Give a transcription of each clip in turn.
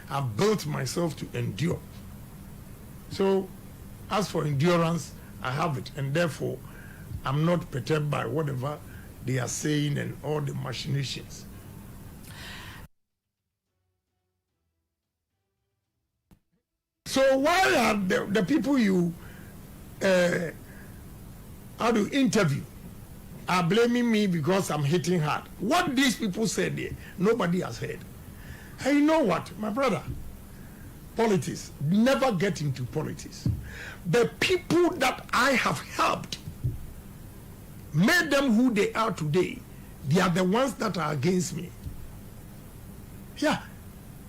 I've built myself to endure. So, as for endurance, I have it, and therefore, I'm not perturbed by whatever they are saying and all the machinations. So why are the people you interview are blaming me because I'm hitting hard? What these people said there, nobody has heard. And you know what, my brother? Politics, never get into politics. The people that I have helped, made them who they are today, they are the ones that are against me. Yeah,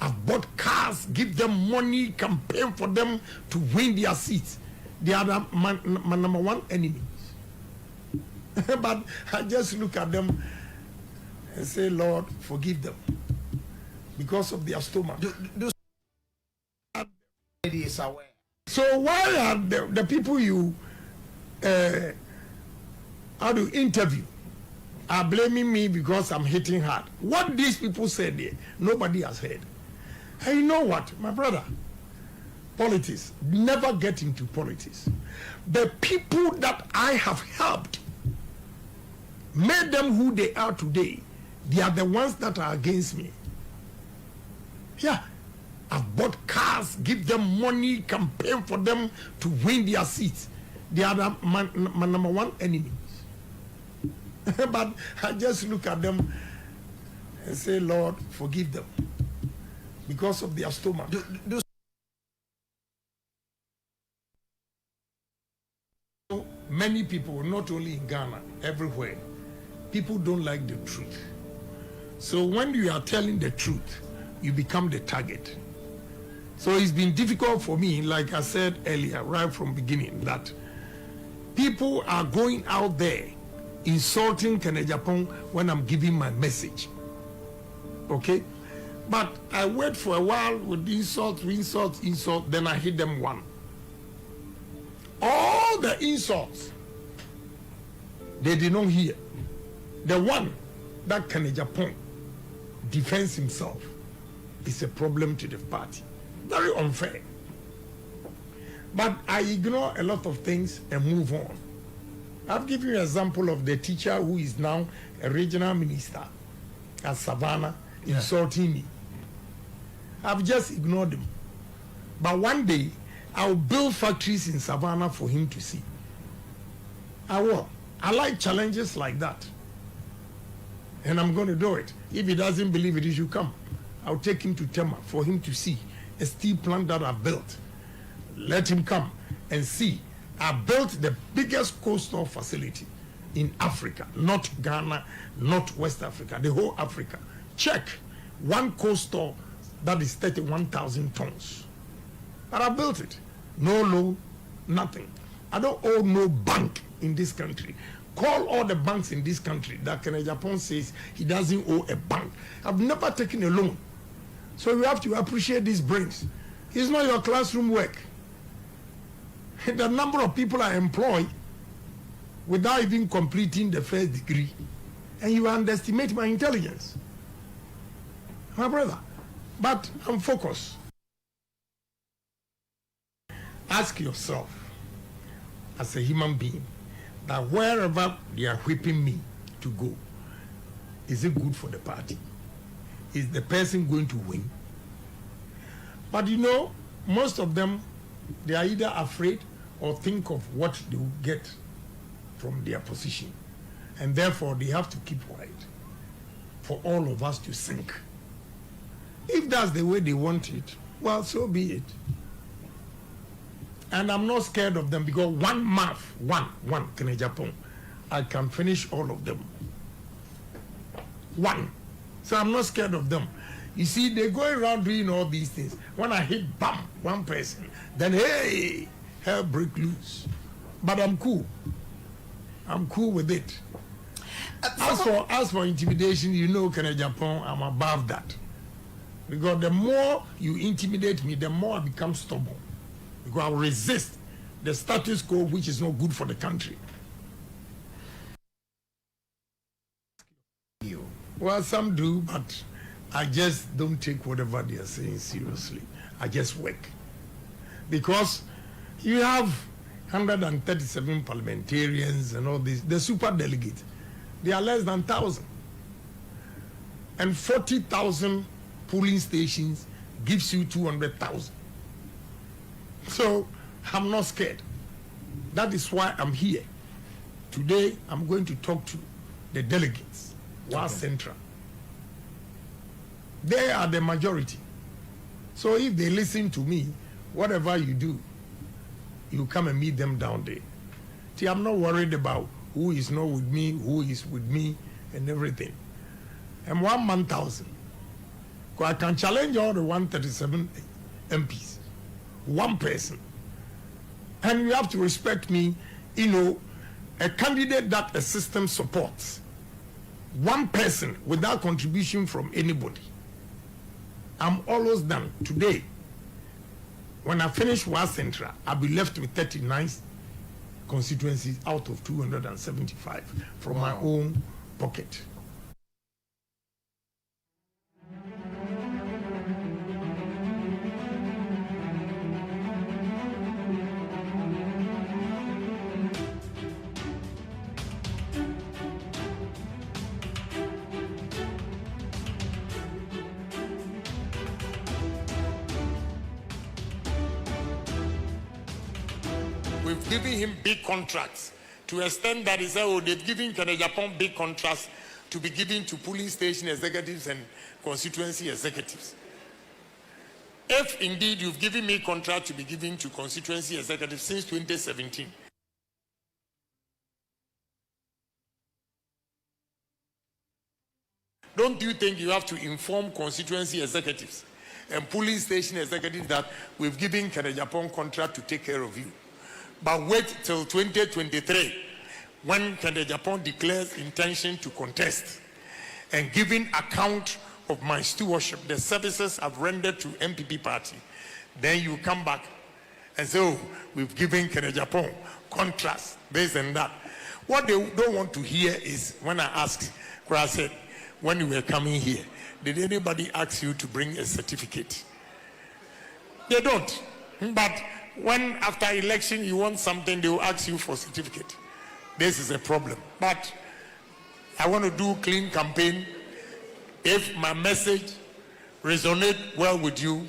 I've bought cars, give them money, campaign for them to win their seats. They are my number one enemies. But I just look at them and say, Lord, forgive them because of their stomach. So why are the people you interview are blaming me because I'm hitting hard? What these people said there, nobody has heard. And you know what, my brother? Politics, never get into politics. The people that I have helped, made them who they are today, they are the ones that are against me. Yeah, I've bought cars, give them money, campaign for them to win their seats. They are my number one enemies. But I just look at them and say, Lord, forgive them because of their stomach. Many people, not only in Ghana, everywhere, people don't like the truth. So when you are telling the truth, you become the target. So it's been difficult for me, like I said earlier, right from beginning, that people are going out there insulting Kenya Japan when I'm giving my message. Okay? But I wait for a while with insult, then I hit them one. All the insults, they did not hear. The one that Kenya Japan defends himself is a problem to the party. Very unfair. But I ignore a lot of things and move on. I've given you an example of the teacher who is now a regional minister at Savannah insulting me. I've just ignored him. But one day, I'll build factories in Savannah for him to see. I will. I like challenges like that. And I'm going to do it. If he doesn't believe it, he should come. I'll take him to Tema for him to see a steel plant that I built. Let him come and see. I built the biggest coastal facility in Africa, not Ghana, not West Africa, the whole Africa. Check one coastal that is 31,000 tons. But I built it. No loan, nothing. I don't owe no bank in this country. Call all the banks in this country that Kenya Japan says he doesn't owe a bank. I've never taken a loan. So you have to appreciate these brains. It's not your classroom work. The number of people I employ without even completing the first degree, and you underestimate my intelligence. My brother, but I'm focused. Ask yourself, as a human being, that wherever they are whipping me to go, is it good for the party? Is the person going to win? But you know, most of them, they are either afraid or think of what they will get from their position. And therefore, they have to keep quiet for all of us to sink. If that's the way they want it, well, so be it. And I'm not scared of them because one month, one, Kenya Japan, I can finish all of them. One. So I'm not scared of them. You see, they go around doing all these things. When I hit, bam, one person, then hey, hell break loose. But I'm cool. I'm cool with it. As for intimidation, you know, Kenya Japan, I'm above that. Because the more you intimidate me, the more I become stubborn. Because I will resist the status quo, which is not good for the country. Well, some do, but I just don't take whatever they are saying seriously. I just work. Because you have 137 parliamentarians and all this. The super delegates, they are less than 1,000. And 40,000 polling stations gives you 200,000. So I'm not scared. That is why I'm here. Today, I'm going to talk to the delegates, KWASI Central. They are the majority. So if they listen to me, whatever you do, you come and meet them down there. See, I'm not worried about who is not with me, who is with me, and everything. I'm 1,000. I can challenge all the 137 MPs. One person. And you have to respect me, you know, a candidate that a system supports. One person without contribution from anybody. I'm almost done. Today, when I finish KWASI Central, I'll be left with 39 constituencies out of 275 from my own pocket. We've given him big contracts to extend that he said, oh, they've given Japan big contracts to be given to polling station executives and constituency executives. If indeed you've given me contract to be given to constituency executives since 2017, don't you think you have to inform constituency executives and polling station executives that we've given Japan contract to take care of you? But wait till 2023 when Japan declares intention to contest and giving account of my stewardship, the services I've rendered to MPP party, then you come back and say, oh, we've given Japan contracts, this and that. What they don't want to hear is when I asked, I said, when you were coming here, did anybody ask you to bring a certificate? They don't. But when after election you want something, they will ask you for certificate. This is a problem. But I want to do clean campaign. If my message resonates well with you,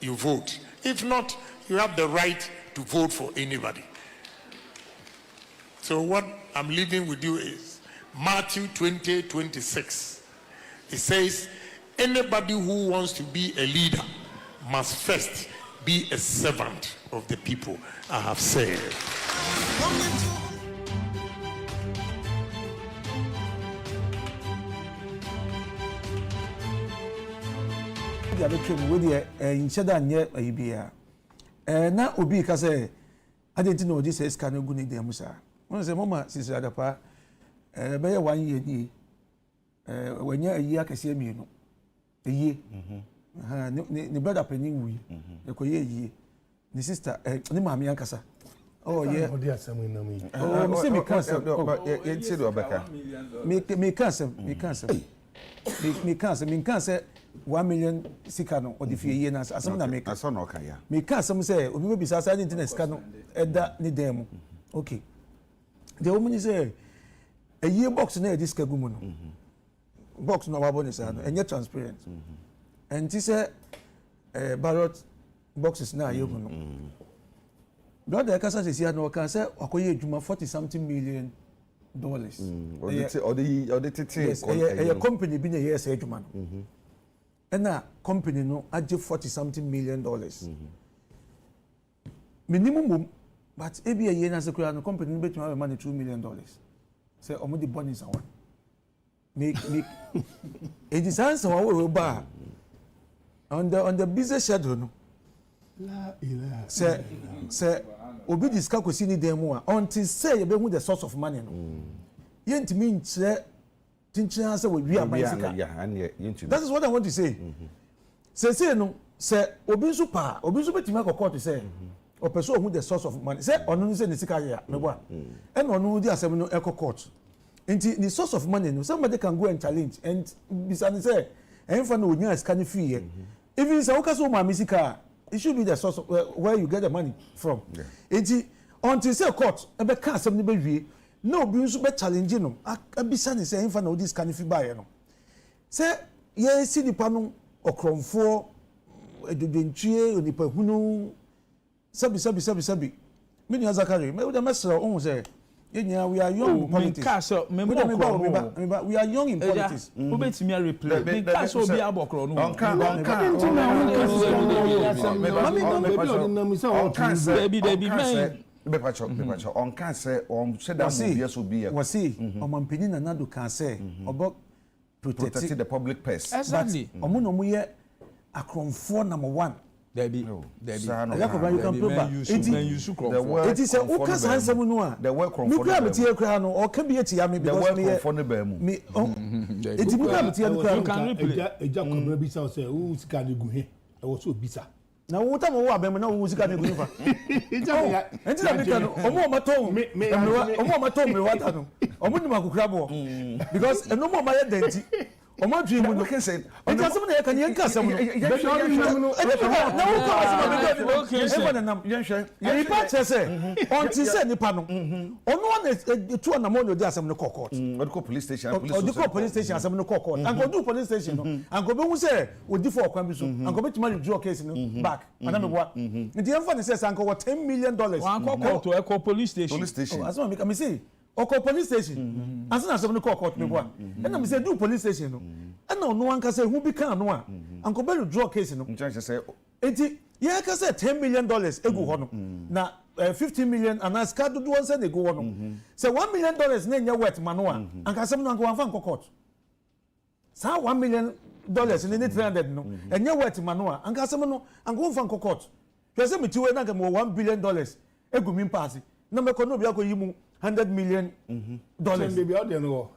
you vote. If not, you have the right to vote for anybody. So what I'm leaving with you is Matthew 20:26. It says, anybody who wants to be a leader must first be a servant of the people, I have said. Na obi ka say adenti na odi say scan gu ni dem musa won say mama sisi adapa be ye 1 year ni wanya ayi akase mienu eyi ni brother penin wi e ko ye eyi ni sister ni mama yankasa oh yeah odi asem na mi oh say me cancel ye ti do abaka me cancel me cancel 1 million sika no odi fie ye na asem na me aso na oka ya me cancel say obi be bisa say internet sika no eda ni dem okay the woman say a year box na e diska gumu no box no wabo ni say no enye transparent and she say ballot boxes na ayegun no brother kasa say sia no kan say akoye adwuma $40-something million odi titi yes a company bi na yes adwuma no and a company no aje $40-something million minimum but ebi a year na sekura no company no betuma be money $2 million say omo the bonus and one make it is answer we ba on the business schedule no la ilaha say obi discuss ko si ni dem a until say you be who the source of money no yentimi nche tinchina say we abasika that is what I want to say say no say obi nso betimi akoko to say o person who the source of money say onu say ni sika ya me boa and onu di asem no eco court. The source of money, no, somebody can go and challenge and say ɛnfa na onya sika ne fee even say okaso ma misika it should be the source of, where you get the money from enti until say court ebe ka asem ne be wie na obi nso be challenge no abisa ne say ɛnfa na odi sika ne fee ba ye no say ye si nipa no okromfo edudentue onipa hunu sabi me ni Zakari me the message on say we are young in politics. We are young in politics. Who bet me a replay? Because so be abokro no. On can say on said that yes will be. Was see omampeni na nado can say about protect the public purse. Exactly. Omo no mo ye akromfo number 1. Debbie. You can prove that. It is a ukas handsome no. The work from me kra me tie kra no or can be tia me because me me it me kra me tie kra you can replay eja kobra bi say who sika de gu he e wo so bisa na wo ta mo wa be me na wo sika de gu fa enti na me ka no omo ma to me wa ta no omo ni makukra bo because eno mo ma ye denti omo dwi mu no can say enti asem na ye kan ye nka asem no na wo ka asem na be do e na nam ye hwe ye pa che se onti se nipa no ono na tu na mo no di asem no court medical police station police station asem no court and go do police station no and go be hu se odi for okwan bi so and go be to withdraw case no back ana me boa nti ye mfa ne se sanko $10 million wan court to echo police station asem me say oko police station asem na asem no court me boa and na me say do police station no and no one can say who be can no and go be withdraw case no nti say enti ye ka say $10 million egu ho no na 15 million and as card do one say they go on say $1 million na nya worth mano an kasem no anko wan fa court sa $1 million in the 300 no enya worth mano an kasem no anko fa court pese me tiwe na ga mo $1 billion egu mi pass na me ko no bia ko yimu $100 million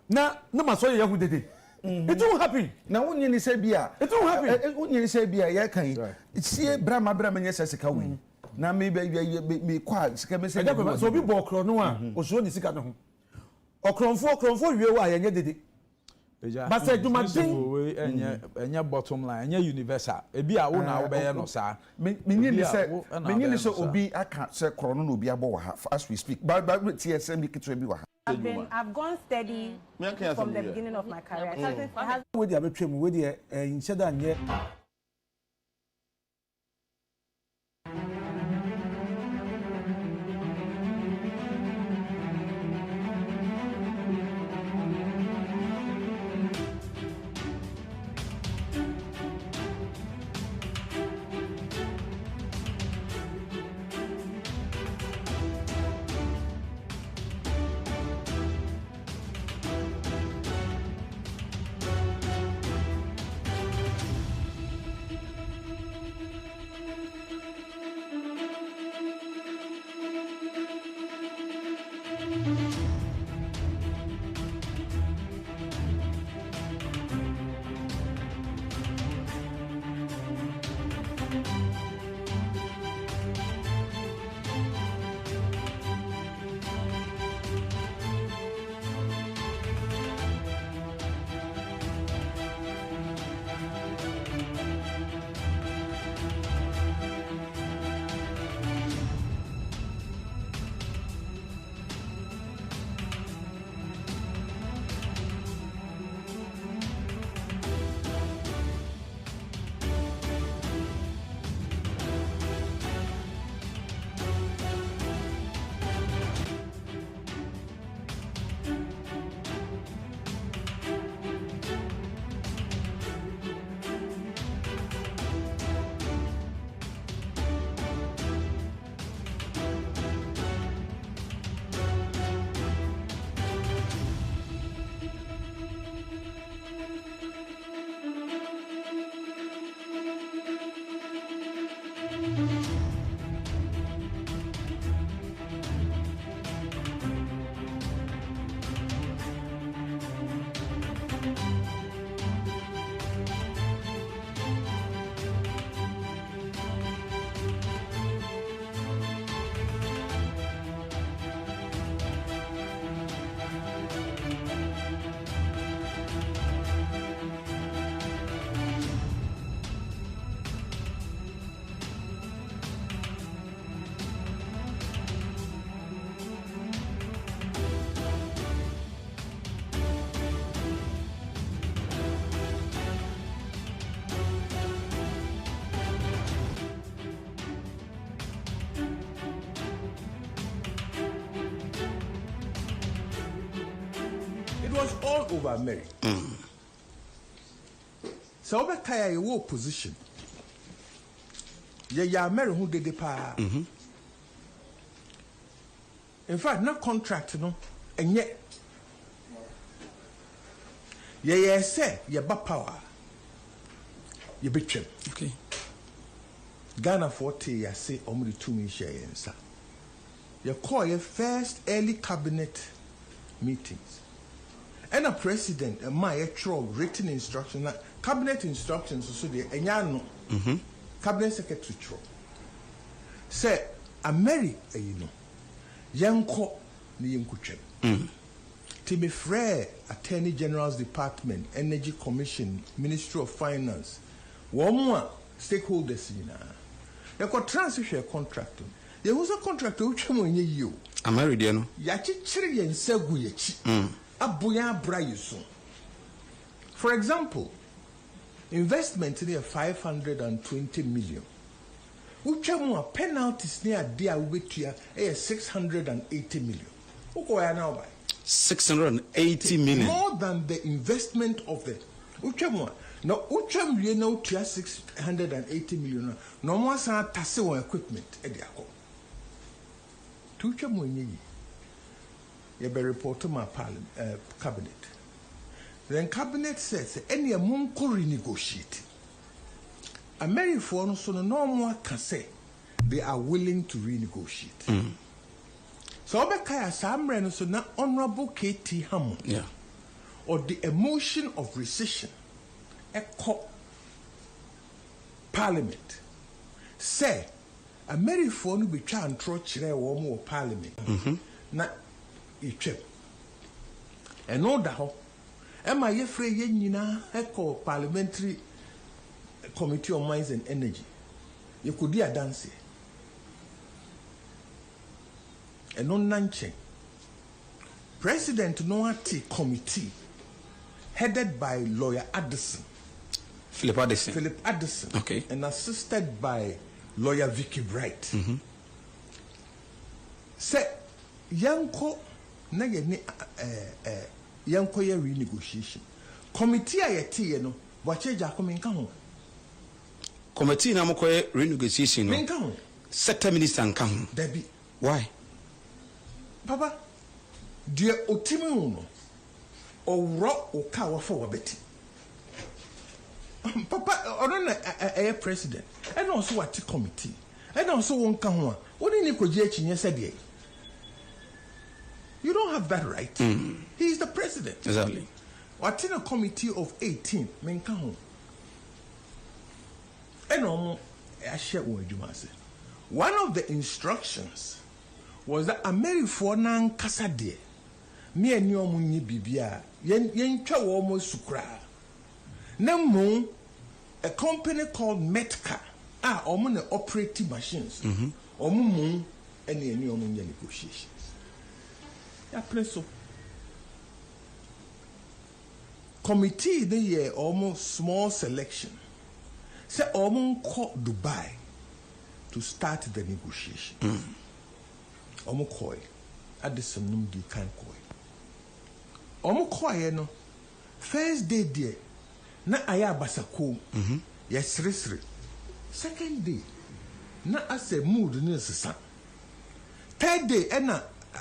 na maso ye hu dede it won't happen na wonye ni se bia it won't happen wonye ni se bia ye kan sie brama nya sesika wi na me kwa sika me se so bi bo okro no a oso ni sika no ho okronfo wie wa ye nye dede but say do my thing enya bottom line enya universal ebi a wo na wo be ye no sa menye ni se obi aka se krono na obi abo wa ha as we speak but TSM kitwe bi wa ha I've gone steady from the beginning of my career. We dey abetwem we dey instead anye was all over Mary. So over Kaya, you were position. Ya Mary who did the power. In fact, no contract, no, and yet, say, you ba power. You betray. Okay. Ghana 40, I say, only 2 million shares. You call your first early cabinet meetings. And a president, a my written instruction, cabinet instructions, so the Enyano, cabinet secretary. Say, a Mary, you know, Yanko, the Yankuche. Timmy Frere, Attorney General's Department, Energy Commission, Ministry of Finance, one more stakeholders, you know. You got transfer contract. There was a contract which you. I'm married, you know. Yachi chiri and seguyechi. Abuya brayusu. For example, investment near 520 million. Uchamu penalties near dear witia 680 million. Uko ya now by 680 million. More than the investment of the Uchamu. No, Ucham you know 680 million. No more sa tase equipment ediako. Tuchamu nyi. You be report to my cabinet. Then cabinet says any among renegotiate. American so no more can say they are willing to renegotiate. So Obekaya Samren so na Honorable KT Hammond. Yeah. Or the emotion of rescission. Echo Parliament. Say American be try and throw chire wo more Parliament. Na Ichep. And no da ho. Emma ye free ye nyina echo Parliamentary Committee on Mines and Energy. You could be a dancer. And no nanche. President Noati Committee, headed by lawyer Addison. Philip Addison. Philip Addison. Okay. And assisted by lawyer Vicky Bright. Say, Yanko, na ye ni Yanko ye renegotiation. Committee ayeti ye no, wache jako menka ho. Committee na mkoye renegotiation no. Menka ho. Sector minister nka ho. Debi. Why? Papa, dear Otimu no, or rock or cow for wabeti. Papa, or a president, and also what committee, and also one come. What did you yesterday? You don't have that right. He is the president. Exactly. What in a committee of 18 men come. And I share what you must say. One of the instructions was that Amerifor nan kasa de me ani omunyi bibia yen twa wo mo sukra na mo a company called Metka omo na operating machines omo mo ani omunyi negotiations ya preso committee the year almost small selection say omo ko Dubai to start the negotiation. Omo koi Addison num di kan koi omo koi no first day there na aya basako yesresre second day na ase mood ni sesa third day na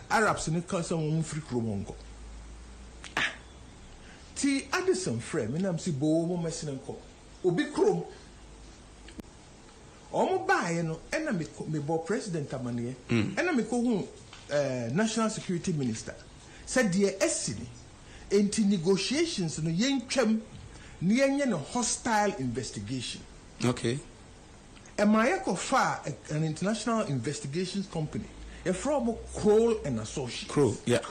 Arabs ni kan some mo free kromongo ti Addison friend me nam si bo mo mesene nko obi krom omo bae no ena me bo president amane ena me ko hu national security minister said the esini enti negotiations no yentwam ne yenye no hostile investigation. Okay. Emaya ko fa an international investigations company a from Kroll and Associates. Kroll, yeah.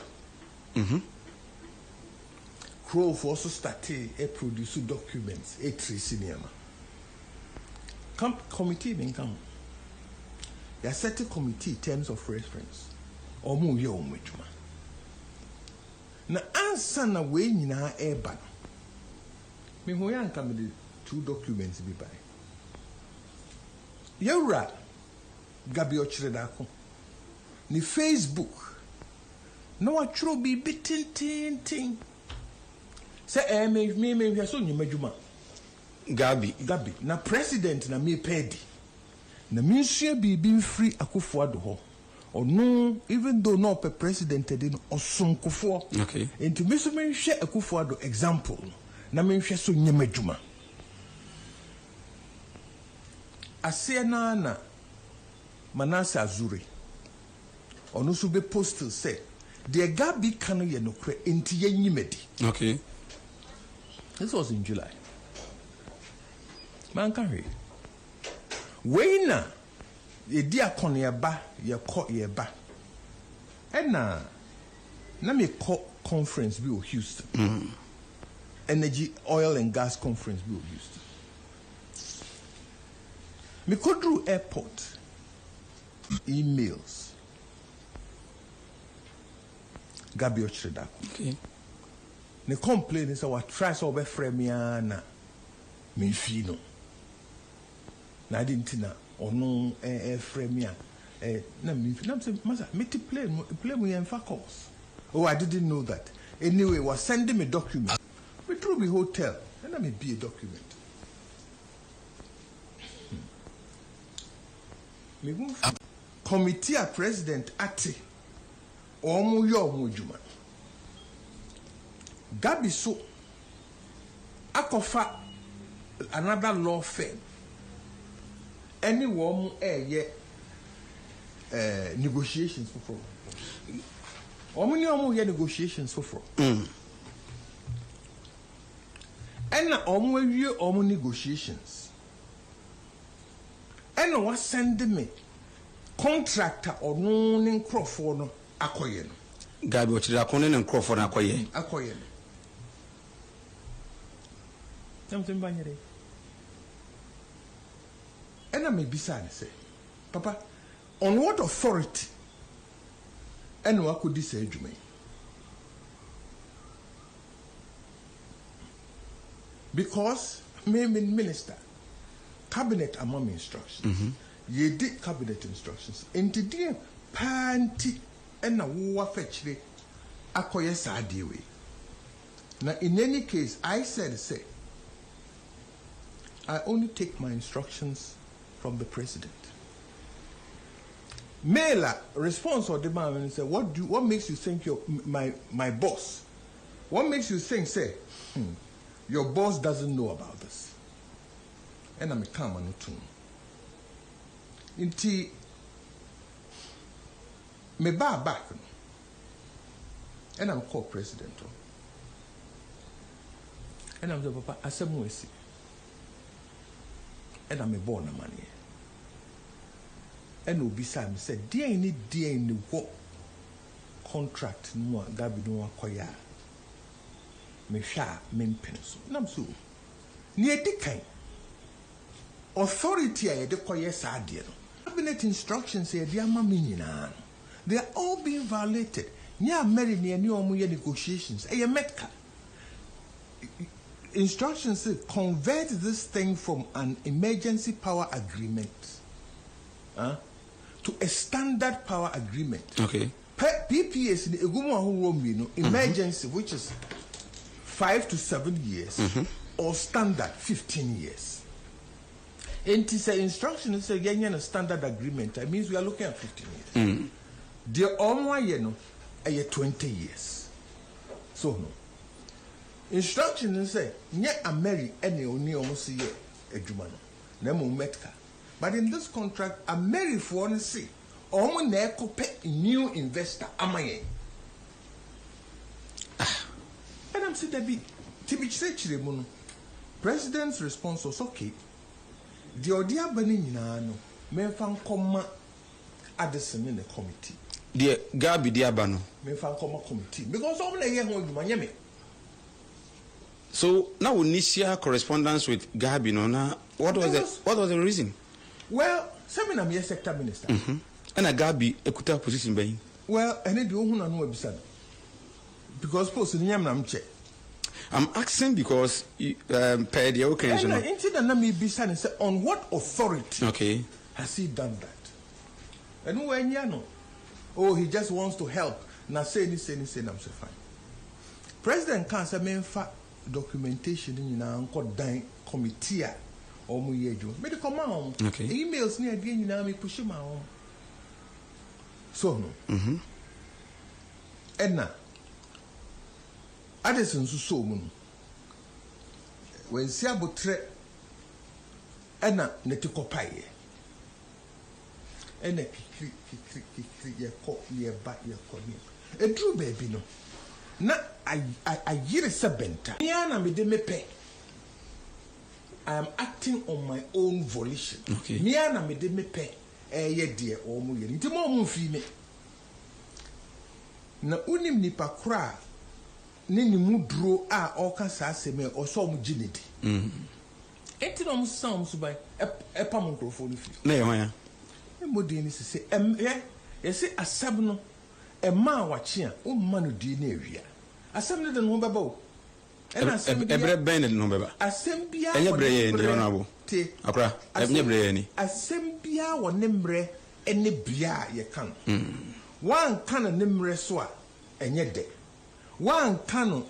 Kroll also started a produce documents a three cinema committee bin come. There set a committee terms of reference. Omu ye omwetuma. Na answer na we nyina eba. Me ho ya nka me the two documents bi by. Yewra Gabi Ochredako. Ni Facebook. No atro bi bitintin. Say me so nyima dwuma. Gabi. Na president na me pedi. Na me hia bibi free Akufo-Addo ho. Ono even though no pe president dey no osonkofo. Okay. Enti me so me hwe Akufo-Addo example. Na me hwe so nyima dwuma. Ase na Manase Azure. Ono so be postal say the Gabi kanu ye no kre enti ye nyimedi. Okay. This was in July. Man can read. Wayna ye dia kono ye ba ye ko ye ba. Na me ko conference bi o Houston. Energy, oil and gas conference bi o Houston. Me go through airport emails. Gabi Ochreda. Okay. Ne complain is our try so be fremiana me fino. Na didn't na ono fremia na me na say masa me to play me en course. Oh, I didn't know that. Anyway, was sending me document. Me through the hotel and I me be a document. Me go committee a president ati omu yo mu juma. Gabi so akofa another law firm. Any woman negotiations for. Omu negotiations for. And omu negotiations. And was sending me contractor or no Crawford akoyen. Gabi Ochreda kono ne Crawford akoyen. Something banyere. And I may be sad say, Papa, on what authority and what could this say to me? Because me minister, cabinet among instructions. Ye did cabinet instructions. And today, panty and a war fetch akoye sadiwe. Now, in any case, I said, say, I only take my instructions from the president. Mailer response or demand and say, what makes you think you're my boss? What makes you think, say, your boss doesn't know about this? And I'm a calm and tune. Inti me back and I'm called president. And I'm the papa, I said, and I'm a born money. And Obi Sam said, dear in the what contract no Gabi no akoya. Me sha me penso. Nam so. Near the authority I de koye sa de no. Cabinet instructions say they are maminina. They are all being violated. Nya marry near new negotiations. A metka. Instructions say convert this thing from an emergency power agreement to a standard power agreement. Okay. PPS emergency, which is 5 to 7 years, or standard 15 years. And to say instructions say a standard agreement, that means we are looking at 15 years. The only 20 years. So no. Instructions say, "Nye Ameri any oni almost ye ejumano, nemo metka." But in this contract, Ameri for one say, "Omo ne kope new investor amaye." And I'm saying that be tibich say chiremono. President's response was okay. The odia bani nyina no, menfa nkoma Addison in the committee. The Gabi diabano. Menfa nkoma committee because omo na ye ho adwuma nyame. So now we need share correspondence with Gabi. No, now what was the reason? Well, some am sector minister. And a Gabi ekuta position by. Well, I need to know website because post in yam check. I'm asking because per the occasion. And say on what authority has he done that? And when you know, oh, he just wants to help. Now say this, I'm so fine. President can't say documentation nyinaa nkɔ dan committee a ɔmo yɛ adwuma me de kɔma ɔmo Okay. emails ne adeɛ nyinaa me push ma ɔmo so no ɛna Addison nso so mu no wɔnsi abotrɛ ɛna ne te kɔpaeɛ ɛna kikiri yɛkɔ yɛba yɛkɔ ne eduru baabi no na ayere sɛ bɛnta mea na mede mepɛ I am acting on my own volition. Okay. Mea na mede mepɛ ɛyɛ deɛ ɔmo yɛ nti mo ɔmo mfi me na unim nipa kora ne ne mu duro a ɔka saa asɛm a ɔsɔ ɔmo gye ne di enti na ɔmo sa ɔmo so ban ɛpam nkurɔfoɔ no fi na yɛ hwan ya mmɔden no sɛ yɛsɛ asɛm no ɛma a wakye a womma no die no awia asɛm no de ne ho bɛba o ɛbrɛ bɛn ne no bɛba asɛm biara ɛnyɛ brɛ yɛ ni ɔno abo akora ɛnyɛ brɛ yɛ ni asɛm biara wɔ ne mmerɛ ne bea a yɛka no wanka no ne mmerɛ so a ɛnyɛ dɛ wanka no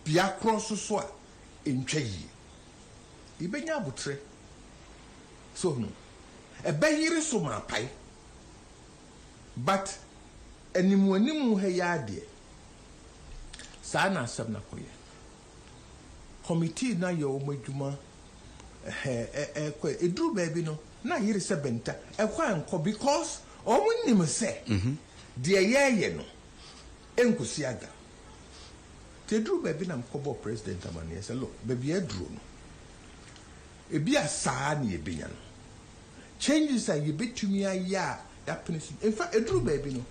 bea korɔ so a ɛntwa yie yɛbɛnya abotrɛ so no ɛbɛyere so ma apae but animuanimu ha yɛ adeɛ saa na asɛm na kɔyɛ committee na yɛ ɔmo adwuma ɛkɔ eduru baabi no na yere sɛ bɛnta ɛkɔ ankɔ because ɔmo nim sɛ deɛ yɛyɛ no ɛnkosi aga te eduru baabi na mkɔbɔ president amaneɛ sɛ look baabi aduro no ebi a saa na yɛbɛnya no changes a yɛbɛtumi ayɛ a yɛapene so in fact eduru baabi no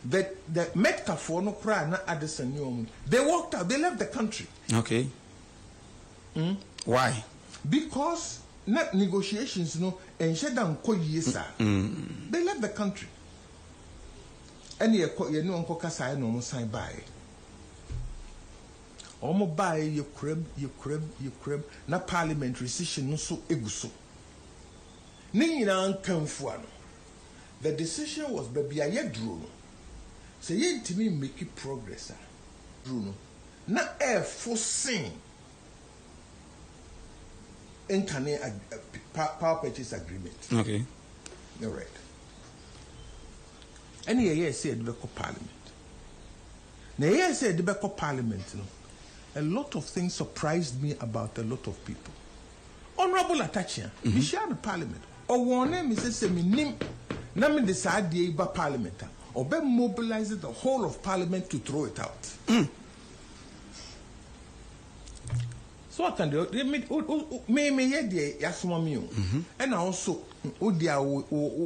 the Metcafoɔ no koraa na Addison ne ɔmo they walked out they left the country. Okay. Why? Because not negotiations no enhyɛ da nkɔ yie saa they left the country ɛne yɛne ɔnkɔ kasaeɛ na ɔmo san baeɛ ɔmo baeɛ yɛkuram na parliamentary session no so egu so ne nyinaa nkamfua no the decision was baabi a yɛduro no sɛ yɛntumi make progress a duro no na ɛɛfo sen incane power purchase agreement. Okay. All right. Any year said the parliament. Now year said the parliament. A lot of things surprised me about a lot of people. Honorable Atachia, we share the parliament. Or one name is a seminim. Nami decide the Iba parliament. Or be mobilize the whole of parliament to throw it out. So I can do me yet the yasumamio. And also Udia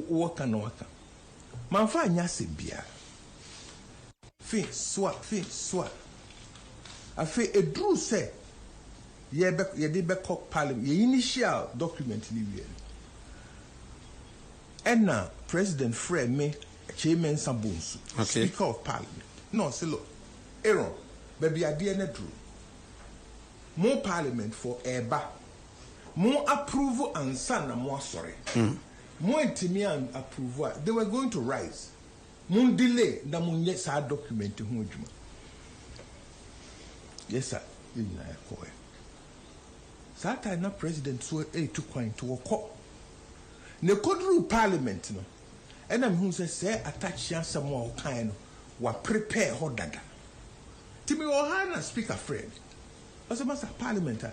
waka no waka. Manfa nyase bia. Fin swa. Afe edru say ye de be parliament. Ye initial document ni wi. And now President Fred me chairman Sabunsu, Speaker of Parliament. No, say look, Aaron, baby idea na drew. More parliament for Eba. More approval and son and more sorry. More intimi and approval. They were going to rise. More delay than more yes our document to whom. Yes, sir. Sata na president so to coin to walk. Ne kodru parliament no. And I'm who say attach ya some more kind wa prepare ho dada. Timi ohana speaker friend. As a master parliament,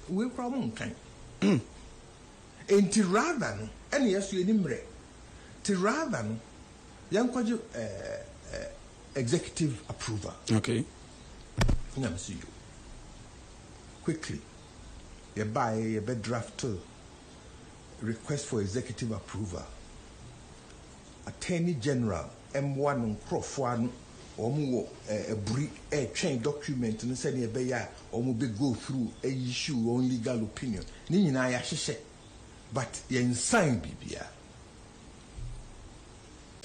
we from kind. And rather, and yes, you nimre. Rather, young kwaji executive approval. Okay. Let see you. Quickly, you buy a bed draft request for executive approval. Attorney General M1 on Crawford. Omu a brief chain document and send a beya omu be go through a issue on legal opinion. Ni na ya sheshe. But ye sign bibia.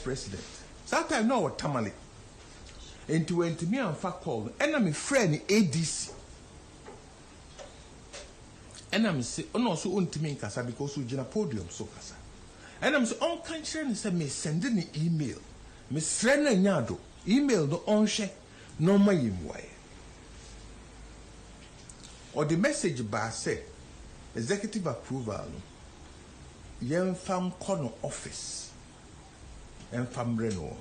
President. Sometimes no what tamale. Into me and fa call. And I'm a friend ADC. And I'm say no so untimi kasa because we jina podium so kasa. And I'm so on country say me send an email. Me friend nyado. Email no onhwe no mayimwae or the message ba say executive approval yen fam kono office en fam reno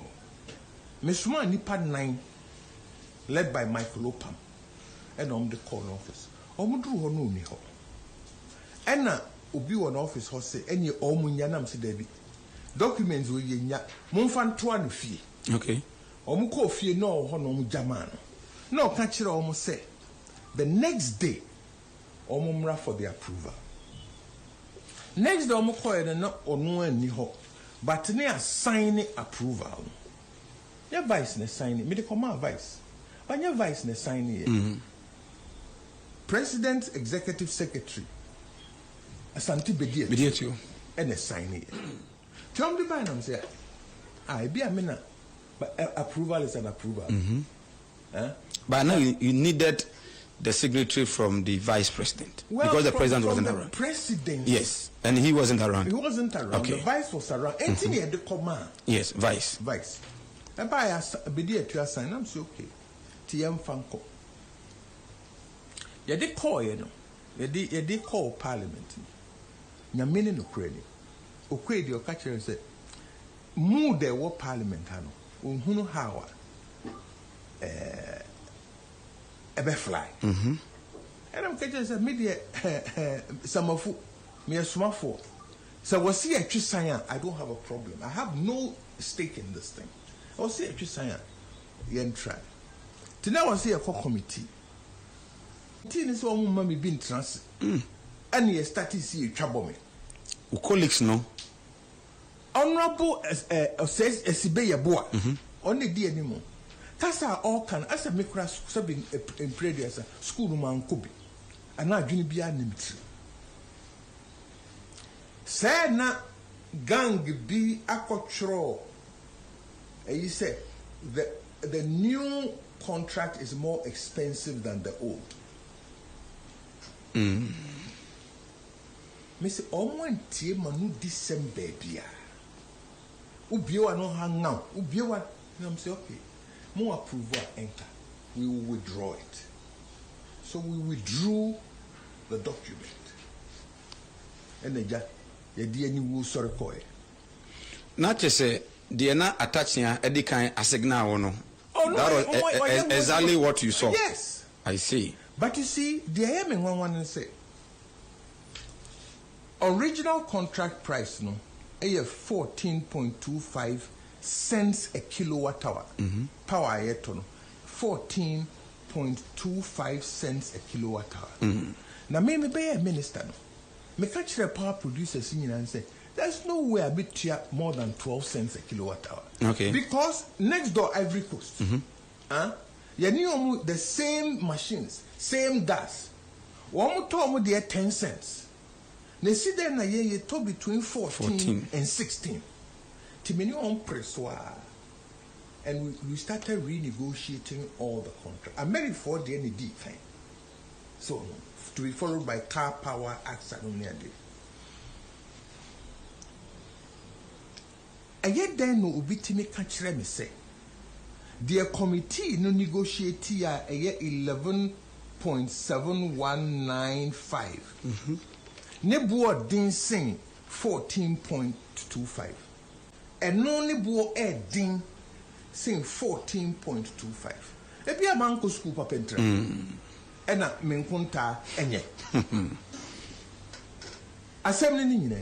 mesuma nipa 9 led by Michael Opam and the corner office dru ho no ni ho ena obi won office ho say eni omunya nam se da bi documents we yenya momfa nto anu fie Okay. Ko fie no ho no jama no ka kire say the next day mra for the approval next day ko no onu ani ho but ne assign approval ya vice ne sign me de come vice but ya vice ne sign here president executive secretary Asante Bediatu and a sign here tell me by them say I be a minute but approval is an approval But now you needed the signatory from the vice president because the president wasn't around. President. Yes, and he wasn't around. He wasn't around. Okay. The vice was around. Anything at the command. Yes, vice. Vice. And by a biddy to assign, I'm so okay. TM Fanko. You did call, you know. You did call parliament. You meaning no credit. Okay, your catcher said, move the war parliament, Hano. Who how ebe fly. And I'm catching say media some of me a small. So we see a Chisanya, I don't have a problem. I have no stake in this thing. I see a Chisanya, yen try. Today I see a committee. Teen is all mommy being trans. And you started see trouble me. Colleagues no. Honorable says Sibeya Boa. Only dear anymore. That's all can as a micro subbing in previous school man could be. And now Junior be animated. Say na gang be a control. And you say the new contract is more expensive than the old. Miss Omo tie manu December bia. Ubio no hang now. Ubio I'm say okay. More approval enter. We will withdraw it. So we withdrew the document. And then you sorry for it. Not just say the na attaching a kind a signal no. Oh no, that was exactly what you saw. Yes. I see. But you see, the AM one and say original contract price no a 14.25 cents a kilowatt hour. Power ayetono 14.25 cents a kilowatt hour. Now me be a minister no. Me catch the power producers in and say there's no way I bet more than 12 cents a kilowatt hour. Okay. Because next door Ivory Coast. You knew the same machines, same gas. One told me 10 cents. They see then a year you told between 14 and 16. Timini on pressoir. And we started renegotiating all the contracts. I'm married for the NED thing. So to be followed by Car Power Acts and only a day. And yet then no ubitimi catch me say. The committee no negotiate here a year 11.7195. Nebuo din sing 14.25. And no nebuo din sing 14.25. Ebi a man ko school papentra. Ena menkunta enye. Assembly ni nyina.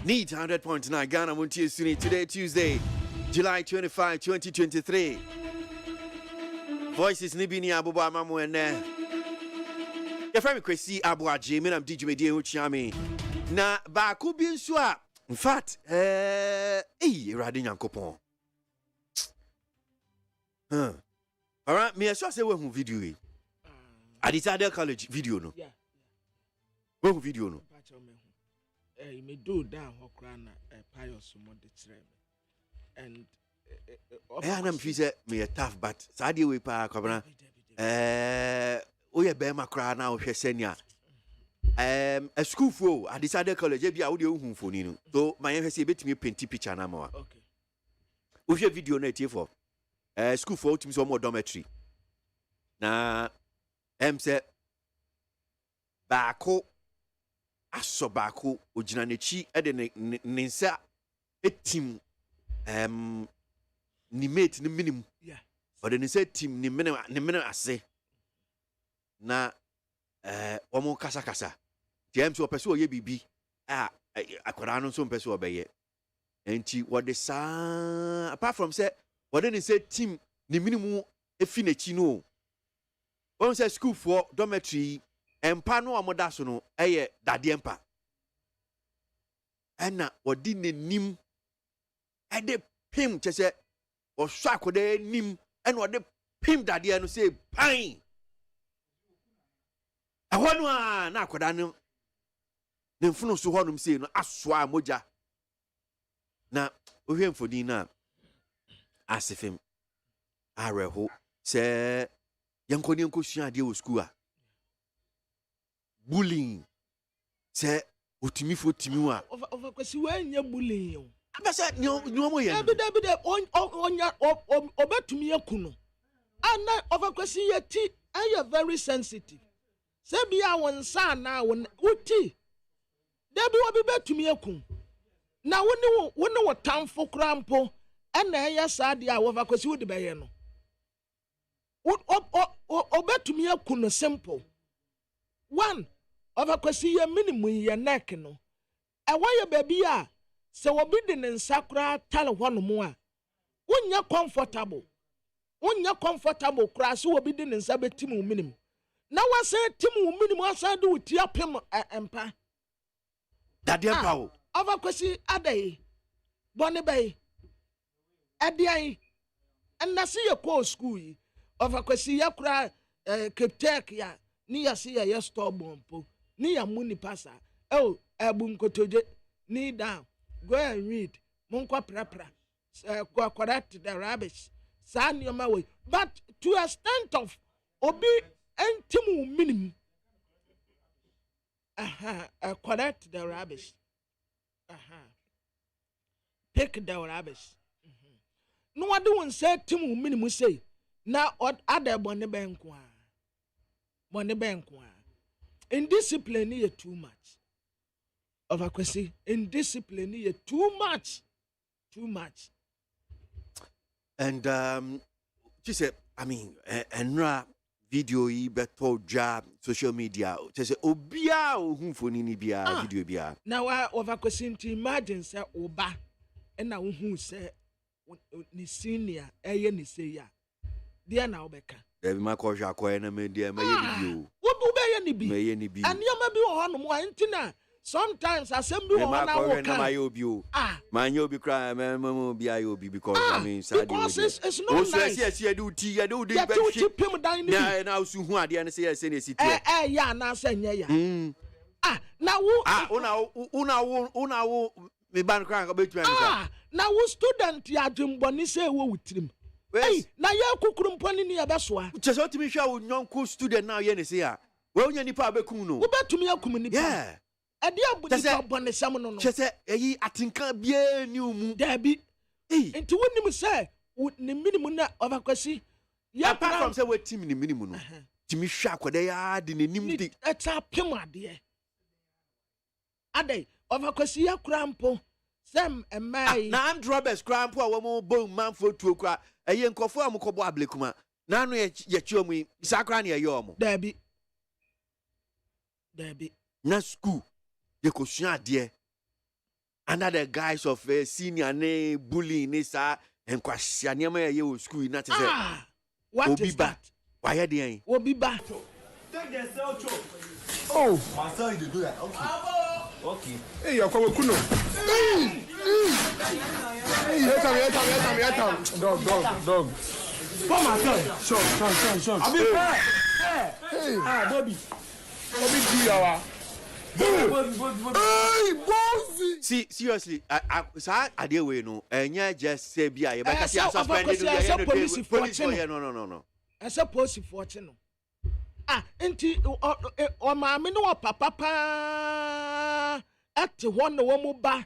Need 100.9 Ghana MONTIE today, Tuesday, July 25, 2023. Voices Nibini Abuba Mamu and your friend KWASI ABOAGYE, me nam DJ Medie Uchami. Na ba ku bi nso a. In fact, Radi Nyankopon. Alright, me sure say we hu video yi. Aditadel College video no. Yeah. We hu video no. Me do down Hokrana pious and I'm say me a tough but Sadia we pa kwabra oye be makra na ohwe senia a school for I decided college bia wo de ohun foni no so my hwe se betimi paint picture na ma Okay. Ohwe video na tie for school for ultimate so more dormitory na say baako aso baako ogina nechi e de ne nsa etim ni mate ni minimum Yeah. but then say team ni minimum ase na omo kasa james o person oye bibi akwara no so person obeye enti what the sa apart from say what then say team ni minimum efi na chi no on say school for dormitory empa no amoda so no eye dade empa ena odi nenim ede pim chese o hwa akoda nim ena odi pim dade no say pan ahonu a na akoda no ne mfuno so honum say no asoa moja na ohwe mfodi na asefem areho se yankoni nkosua ade o school a bullying se otimi fo timi wa Over kwesi wanya bullying yo. abasa ni omo ye David onya obetumi yakuno. Ana over kwesi yeti are very sensitive. Se bia won sa na won uti. David obi betumi yakun. Na woni wo tamfo krampo ana eya saade a over kwesi wo de beye no. Obetumi yakuno simple. One, over kwesi ye minimum ye neck no. Ewa baby a se obi de ne nsakra tale hono mu a. Wonya comfortable. Wonya comfortable kra so obi de ne nsa betimu minimum. Na wase timu minimum asa de uti apem empa. dade empa o Over kwesi adai. Bone bay. Adiai. And na see your call school yi. Over kwesi yakra Cape ya. Ni ya si ya store bompo. Ni ya muni pasa. Oh, ebun kotoje. Knee down. Go and read. Munkwa prapra. Correct the rubbish. San your way. But to a extent of obi entimu minimum. Correct the rubbish. Pick the rubbish. No one do say timu minimum say. Na other bonne benkwa. Bonne benkwa. Indiscipline is too much. Over kwesi, indiscipline is too much. Too much. and she said I mean enra video yi beto job social media say obia ohun foni ni bia video bia Now over kwesi to imagine say oba na who say ni senior eye ni say ya. Dia na obeka. Ebi makosha akoye na me dia me ye ni bio Wo be ye ni bi. me ye ni bi And you may be on no more intina. Sometimes assembly me on na makoye work. na my obi o man you be cry me bi ayo obi because I mean sad because it's not nice. Yes you do tea you do Ya tu chi pim dan ni. na usu hu ade na say yes na si tie Ya na say nya ya. Na wo una me ban kran ka betu ansa na wo student ya dwemboni say wo wutrim. Hey, na ya kukurumponi ni abesoa. chese otimi hwa wo nyonko student na ye ne say a we onya nipa abekum no Wo betumi akum nipa. yeah Ade abudi pa bone sam no no. chese eyi atinka bia ni umu Dabi. Enti wonim say ni minimum na overkwasi. Ya apart from say we team ni minimum no timi hwa akoda ya de nenim di eta pem ade. Ade overkwasi ya krampo. Sem emai. na am Roberts krampo a wo mo bo manfo tuo kra eye nkofo am kobo ablekuma na no ye chi omu sakra na ye omu Dabi. na school ye ko sua ade under the guise of senior ne bullying ne sa enkwahia ne ma ye o school na te say What is that? Why are they? Will be back. Oh, My son, you do that. Okay. Okay. hey, you're coming, Kuno. Hey, dog. Come on, son. I'll be fair. Hey, Bobby. Bobby, hey, bossy. See, seriously, I deal with no, and yeah, just say, be I back suspended. no. I suppose you fortune. Inti o maame no papa pa at one woman ba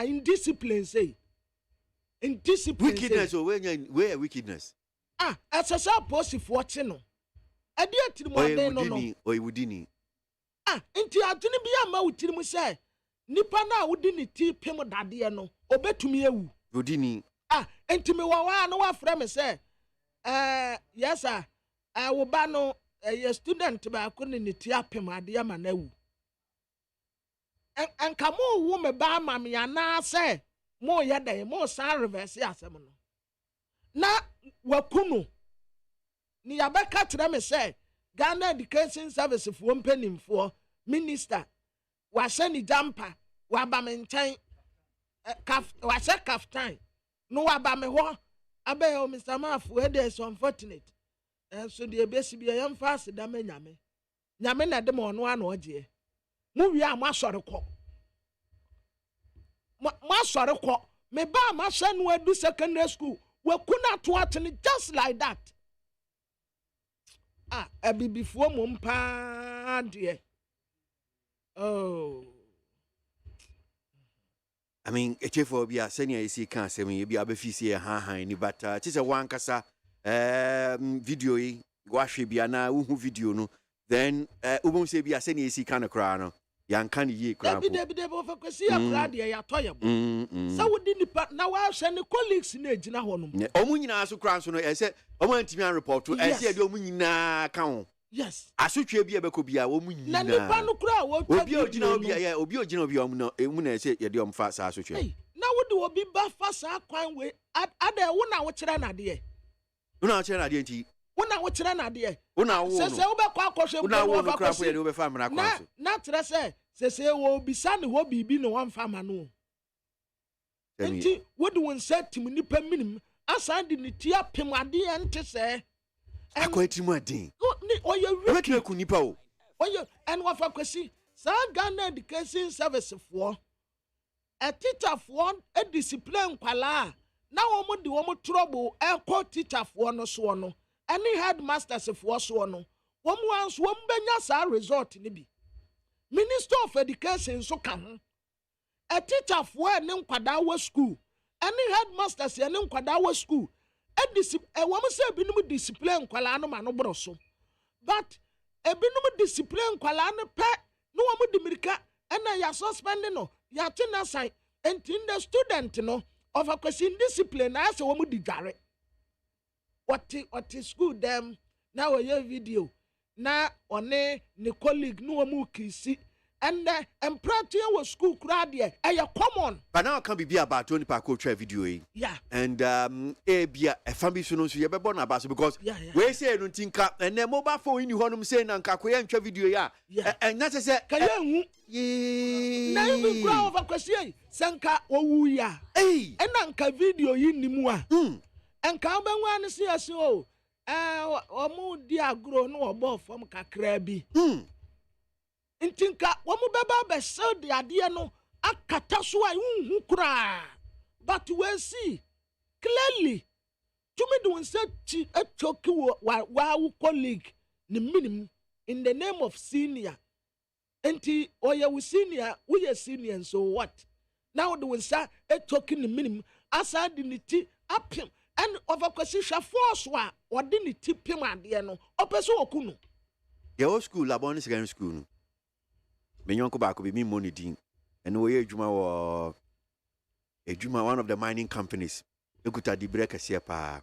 indiscipline say. Indiscipline. Wickedness or where wickedness? As a supposed watching no. I dear to the no. Or you wouldn't. Inti I didn't be a mouth to me say. Nipa na wouldn't tea pim daddy no. Obey to me you. Wouldn't. Inti me wa no friend me say. Yes sir. I will ban no a student ba couldn't ni tea pim adia manawu. And come on woman ba mammy and na say. More yada more san reverse asem no na wakuno ni abeka tire me say Ghana Education Service for mpanimfo minister wa hye ni jumper wa ba me nkyɛn wa hye kaftan no wa ba me ho abeyo Mr. Mafu e dey so unfortunate so the besi bia yam fast da me nyame na de mo no ana oje mu wi a ma sɔre kɔ ma sorry ko me ba ma hye no adu secondary school we kuna to atene just like that abibifo mom pa de I mean for bia senior is kan asem bia abefi sie han ni but chise wan kasa video yi wahwe bia na wo video no then ubom se bia senior is kan kra no yan kan yi kra po David for kwesi akra de ya toye bo sa wodi nipa na wa hye ne colleagues na ejina ho no omu nyina so kra so no e se omu antimi an report to e se de omu nyina kan ho yes asotwe bia beko bia omu nyina na nipa no kra wo obi ogina obi omu no emu na e se ye de omfa sa asotwe na wodi obi ba fa sa kwan we ada wo na wo kire na de una kire na de nti una wo kire na de una wo se wo be kwa akɔhwe una wo no kra po ye de wo be fa mra kwa so na tere se wo bisa ne wo bibi no wan fa ma no enti wodi won set tim nipa minim asan de ne tia pem ade ente se akwatimu adin ni oye wi kire ku nipa o oye en wa fa kwesi sa Ghana Education Service for a teacher for a discipline kwala na wo mo de wo mo trouble e ko teacher for no so no any headmasters for so no wo mo anso wo benya sa result ni bi Minister of Education so ka ho a teacher for ne nkwada wa school any headmasters ne nkwada wa school wo mo say binum discipline kwala no ma no bro so but ebinum discipline kwala no pe no wo mo di mirika ena ya suspend no ya tina sign and in the student no of a question discipline na say wo mo di dware what school them now a video na one ne colleague no mu kisi and emprantie was school crowd there common but now can be about Tony Parko try video yeah and bia a family so no so you be born about because we say no tinka and then mobile phone in honum say na nka ko yan twa video ya and that say can you na you grow over question sanka owu ya and nka video yi nimu a enka obenwa ne se ase o omu di agro no obo fom kakra bi ntinka womu beba be sell the ade no akata so a unhu kura but we see clearly to me do say chi atoki wa colleague ni minimum in the name of senior enti oya we senior so what now do say atoki ni minimum asa di ni ti apim and over kwesi hwa force wa odi ni ti pim ade no opeso okunu your school labon secondary school no menyonko ba ko be mi money din and we adwuma one of the mining companies ekuta di break ase pa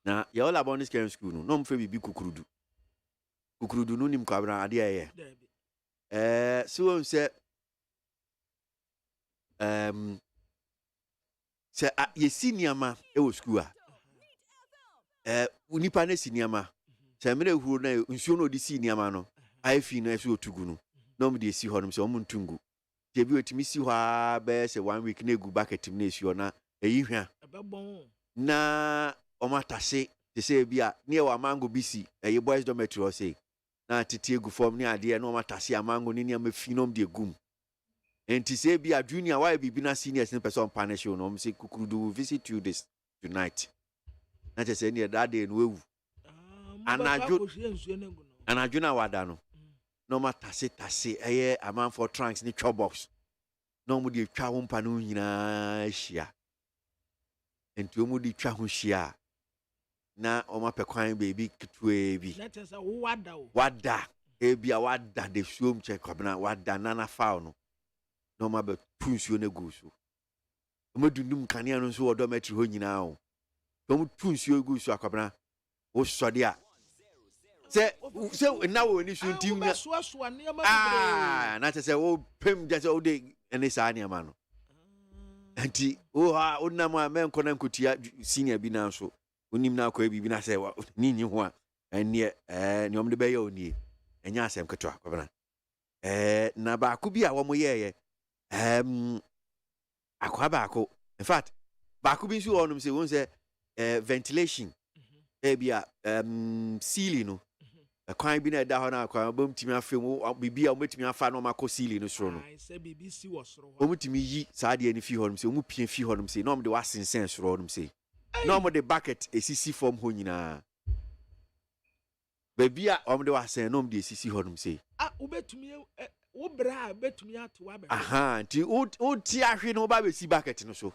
na your labon secondary school no mfe bibi kukurudu no nim kwabra ade aye so on say se ye senior ma e wo school unipa na senior ma se mere huru na nsuo no di senior ma no ai fi na so otugu no no me de si ho no se o muntungu te bi otimi si ho a be se 1 week na egu bucket na esi na eyi hwa na o matase te se bia na e wa mango bisi e boys dormitory o say na tete egu form ni ade na o matase amango ni am fi no de egum enti se bia junior why bibi na seniors ni person punish you no say kukurudu will visit you this tonight na te say ni that day no ewu anadwo na wada no no matase eye amount for trunks ni chop box no mu de twa ho mpa no nyina hia enti mu de twa ho hia na o ma pekwan baby kitwe bi wada ebia wada de suom che kwabna wada nana foul no ma be tunsuo na gu so o ma dundum kanea no so odo matri ho nyina o o mu tunsuo gu so akwabna wo sode a se na wo ni so ntim na na te se wo pem je se wo de ene sa ania ma no anti o ha o na ma men kona nkotia senior bi na so onim na akwa bi na se ni nyi ho a ene ni omde be ye oni enya asem ketwa kwabana na ba ko bi a wo mo ye akwa ba ko in fact ba ko bi so onum se won se ventilation bia ceiling no kwan bi na da ho na kwan bom timi afem bibi a ometimi afa no makọ ceiling no soro no se bibi si wo soro ho omutimi yi saade ani fi ho no se omu pie fi ho no se no mo de wasensen soro no se no mo de bucket esisi form ho nyina baby a om de wasen no mo de esisi ho no se obetumi wo bra betumi ato wa be aha nti o ti ahwe no ba be si bucket no so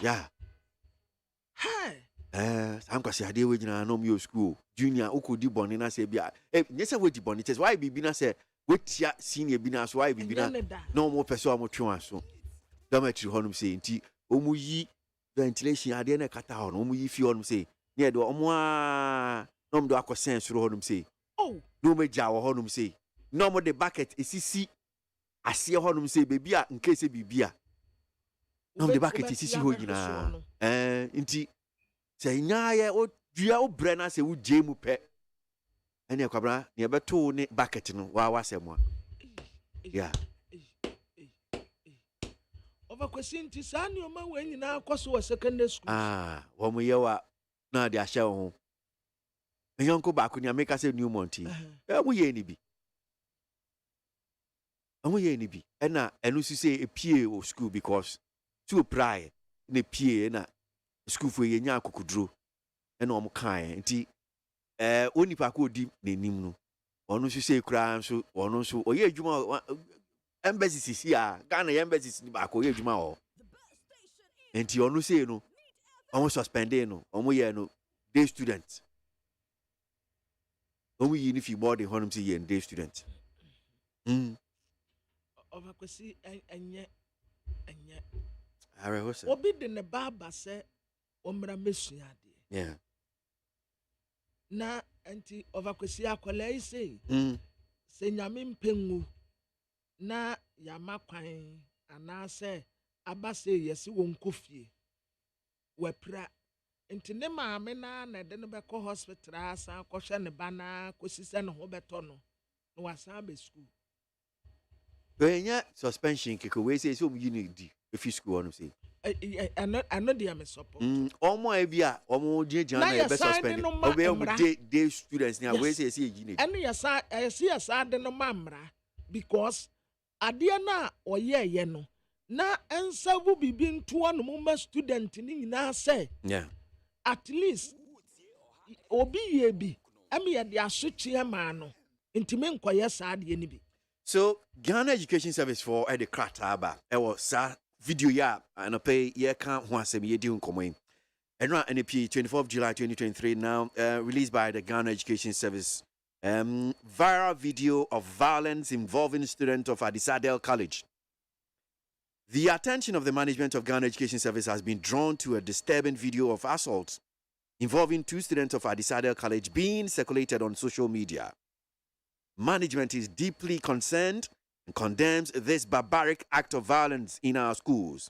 yeah ankwasi ade we nyina no mi school junior ukodi boni na se bia nyese we di boni ches why bibi na se wetia senior bi na so why bibi na no mo pese o mo twen aso dormitory honum se nti o mu yi ventilation ade na kata ho no o mu yi fi honum se ne de o mo a no mo do akosen soro honum se no me ja wo honum se no mo de bucket esisi ase honum se bebi a nke se bibia no mo de bucket esisi ho nyina nti se nyaaye o dua o bre na se wo jemu pe ene kwabra ne beto ne bucket no wa wasemo yeah over question ti sani o ma we nyina akoso wa secondary school wo mo ye wa na de ahye ho enyanko ba ko ne ameka se new monti mo ye ni bi amu ye ni bi ena enu su se epie o school because to pry ne pie na school for ye nya akokuduro ena omo kan nti onipa ko di nenim no onu su se kura nso onu nso oye adwuma embassy sisi a Ghana embassy ni ba ko oye adwuma o nti onu se no omo suspended no omo ye no day student omo yi ni fi boarding honum se ye day student obakwesi enye are ho se obi de ne baba se omra mesuade yeah na anti ovakwesi akola ise se nyame mpengu na yama kwan anase abase yesi wonkofie wapra nti ne maame na de ne beko hospital asa kohwe ne bana kosise ne ho beto no no wasa be school benya suspension keke we say so mu ni di efi school onu say ano dia me support omo abia omo jejan na be suspend obe omo day students ni we say egi na eno yesa de no mamra because ade na oye ye no na ensavu bibi nto no mo student ni nyina say yeah at least obi ye bi am ye de asochie ma no ntime nkoye sa de ni bi. So Ghana Education Service for the Krataba was video ya and pay ye can't want some ye doing coming and NP 24th July 2023 now released by the Ghana Education Service viral video of violence involving students of Adisadel College. The attention of the management of Ghana Education Service has been drawn to a disturbing video of assault involving two students of Adisadel College being circulated on social media. Management is deeply concerned and condemns this barbaric act of violence in our schools.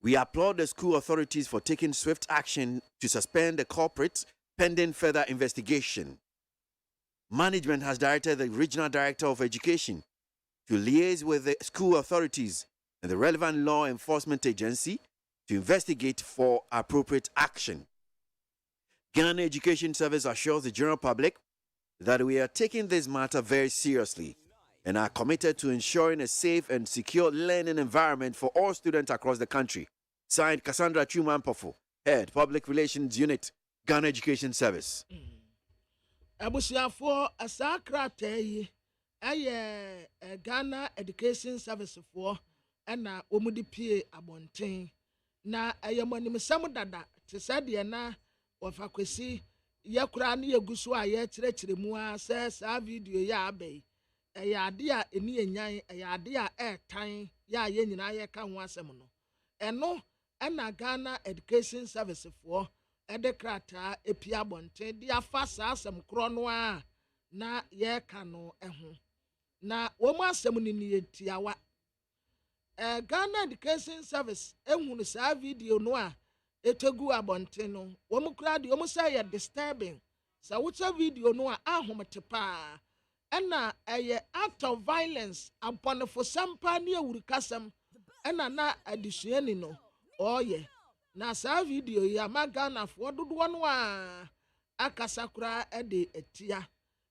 We applaud the school authorities for taking swift action to suspend the culprits pending further investigation. Management has directed the Regional Director of Education to liaise with the school authorities and the relevant law enforcement agency to investigate for appropriate action. Ghana Education Service assures the general public that we are taking this matter very seriously and are committed to ensuring a safe and secure learning environment for all students across the country. Signed, Cassandra Chumampofo, Head, Public Relations Unit, Ghana Education Service. Abusiafo asakrata yi aye Ghana Education Service for na omudi pie abonten na ayemonim sam dada te sade na wafa kwesi yakura na yeguso a ye kyerɛkyerɛmu a sɛ saa video ya abai ade a eni enyan ade a ɛtan ya ye nyina ye ka ho asɛm no ɛno na Ghana Education Service for ede krata epia bonten dia afa saa asɛm kro no a na ye ka no ɛho na wo mu asɛm ni ne tiawa Ghana Education Service ehunu saa video no a etegu abonten no wo mu kra de wo mu say ye disturbing sa wucha video no a ahomte pa ɛna ɛyɛ act of violence aponefo sampa ne awurikasɛm ɛna na adisuani no ɔyɛ na saa video ya magana fo dodo no a akasa kura de etia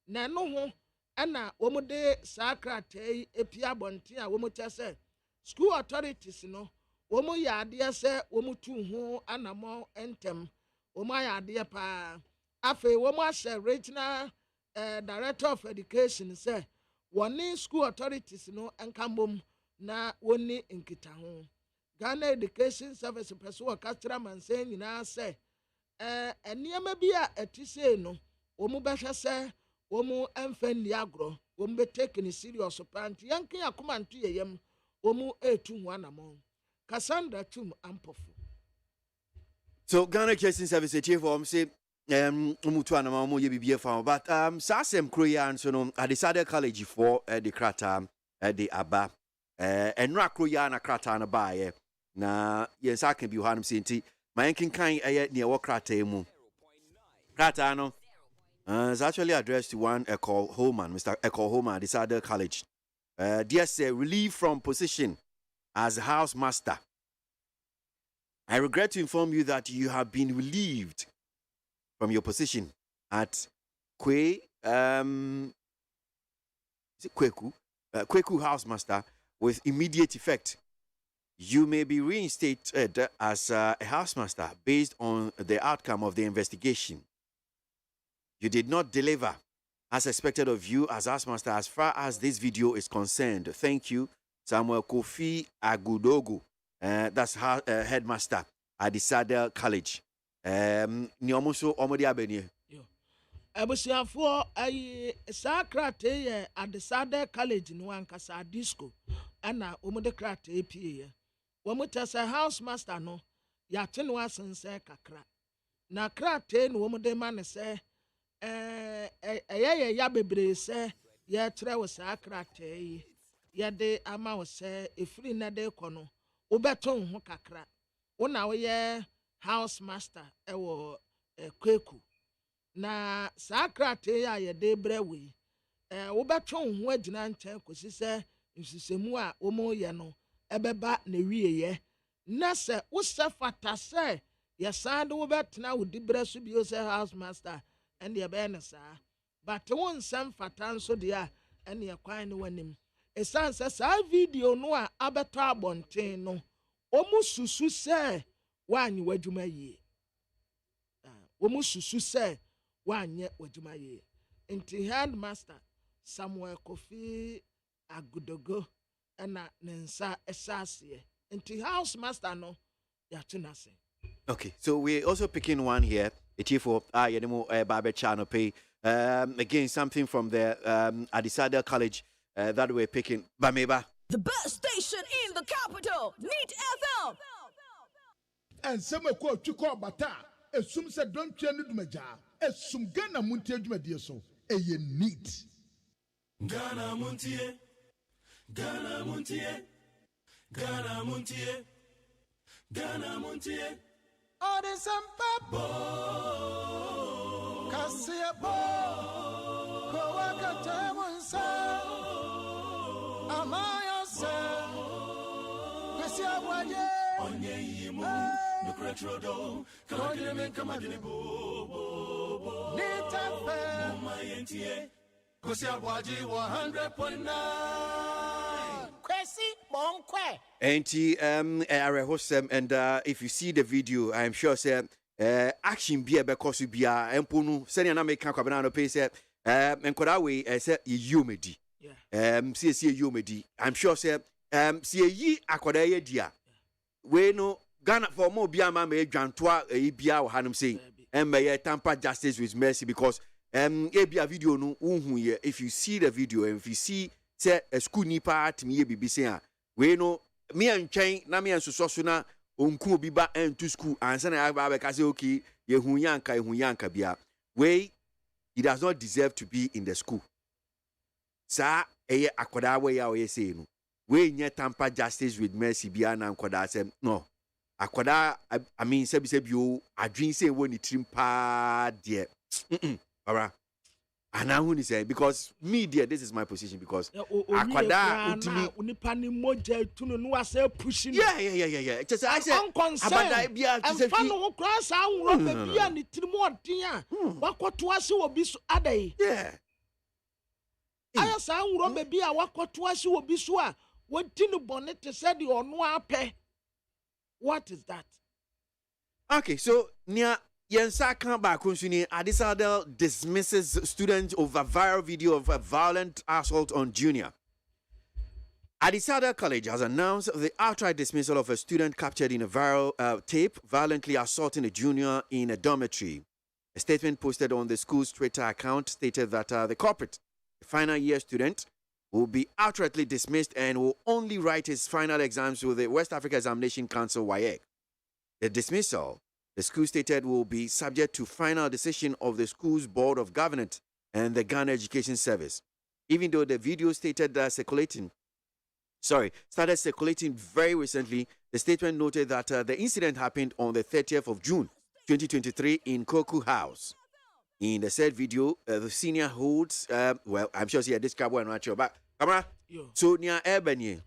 na no ho ɛna wo mu de saa kratai epia bonten a wo mu kyɛ school authorities no wo mu yɛ adeɛ sɛ wo mu tu ho anamo entem wo mu ayɛ adeɛ pa afei wo mu ahyɛ regional director of education sɛ wɔne school authorities no nkambom na woni nkita ho Ghana Education Service pɛso wɔ katra mansen nyinaa sɛ nneɛma bi a ɛti sei no wo mu bɛhwɛ sɛ wo mu ɛmfa nni agorɔ wo mu bɛtake ne serious pa nti yɛnke akoma nto yɛyam wo mu ɛtu ho anamɔ Cassandra Tum Ampofo. So Ghana Education Service chief for say umutu anama mo ye bibie fa but sa asem kro ya nso no I decided college for the krata the aba enra kro ya na krata na ba ye na yensa kan bi ho anum senti man kinkan ne wo krata mu krata no is actually addressed to one Echo Holman, Mr. Echo Holman, decided college. Dear sir, relief from position as house master. I regret to inform you that you have been relieved from your position at Kweku house master with immediate effect. You may be reinstated as a house master based on the outcome of the investigation. You did not deliver as expected of you as house master as far as this video is concerned. Thank you, Samuel Kofi Agudogo. That's headmaster at the Sadel College. Niomuso omodi abeni. Abusiafo ayi sakrate at the Sadel College no ankasa disco ana omode krate pie. Womuta sa house master no yate no asense kakra. Na krate no omode man se ya bebre se ye tre wo sakrate yi. Ye de ama wo se efiri na de kono. Ubeton ho kakra wona wo ye house master ewo Kweku na sakrate ya ye de brewe ubeton ho agina nchen kosi se nsisemu a wo mo ye no ebeba na wie ye na se wo se fata se ye sande wo betena wo di bre so bi se house master and ye be na sa but won nsem fata nso de a ene ye kwan ne wanim esan se sa video no a abeto abonten no omu susu se wanye wadwuma yie omu susu se wanye wadwuma yie nti headmaster Samuel Kofi Agudogo na nensa esase nti house master no ya tunase. Okay, so we're also picking one here, a chief of Yenemo Barber Channel Pay. Again, something from the Adisada College that we're picking. Bameba. The best station in the capital, Neat FM. And some quote to call Bata, assume said don't change the Maja, assume Ghana Montie Media so, a neat Ghana Montie, Ghana Montie, Ghana Montie, Ghana Montie. All the Sampa Cassia Bo, Coaca Tamonsa, Amaya Sam, Cassia Boye, Onye Yimu, Nucretrodo, Cognamen Camadinibo, Nita Fair, my NTA, Cassia Boye 100.9. And if you see the video, I'm sure say action be a because be a empunu senior na make kwabena no pay say enkoda we say yumedi see yumedi I'm sure say see yi akoda ye dia we no Ghana for more bia ma me dwantoa bia wo hanum say embe tamper justice with mercy because bia video no unhu ye if you see the video and if you see say a school nipa atimi ye bibi say we no me antwen na me ansoso so na onku obi ba to school ansa na ba ka say okay ye hu yanka bia we he does not deserve to be in the school sa akoda we ya we say no we nye tamper justice with mercy bia na akoda say no akoda I mean sebi you adwin say woni trim pa de alright and I want to say because me dear this is my position because akwada utimi unipa ni moja tunu no ase pushing yeah just I say abada bia to say fa no kra sa nwro bia ni tiri mo odin a wakoto ase obi so adai aya sa nwro bia wakoto ase obi so a wodi no bonnet said the ono ape. What is that? Okay, so near Yensa Kamba Kunsuni, Adisadel dismisses student over viral video of a violent assault on junior. Adisadel College has announced the outright dismissal of a student captured in a viral tape violently assaulting a junior in a dormitory. A statement posted on the school's Twitter account stated that the culprit, a final year student, will be outrightly dismissed and will only write his final exams with the West Africa Examination Council (WAEC). The dismissal, the school stated, will be subject to final decision of the school's Board of Governance and the Ghana Education Service. Even though the video started circulating very recently, the statement noted that the incident happened on the 30th of June, 2023 in Koku House. In the said video, the senior holds, well, I'm sure she had described one right but camera. So near Ebony.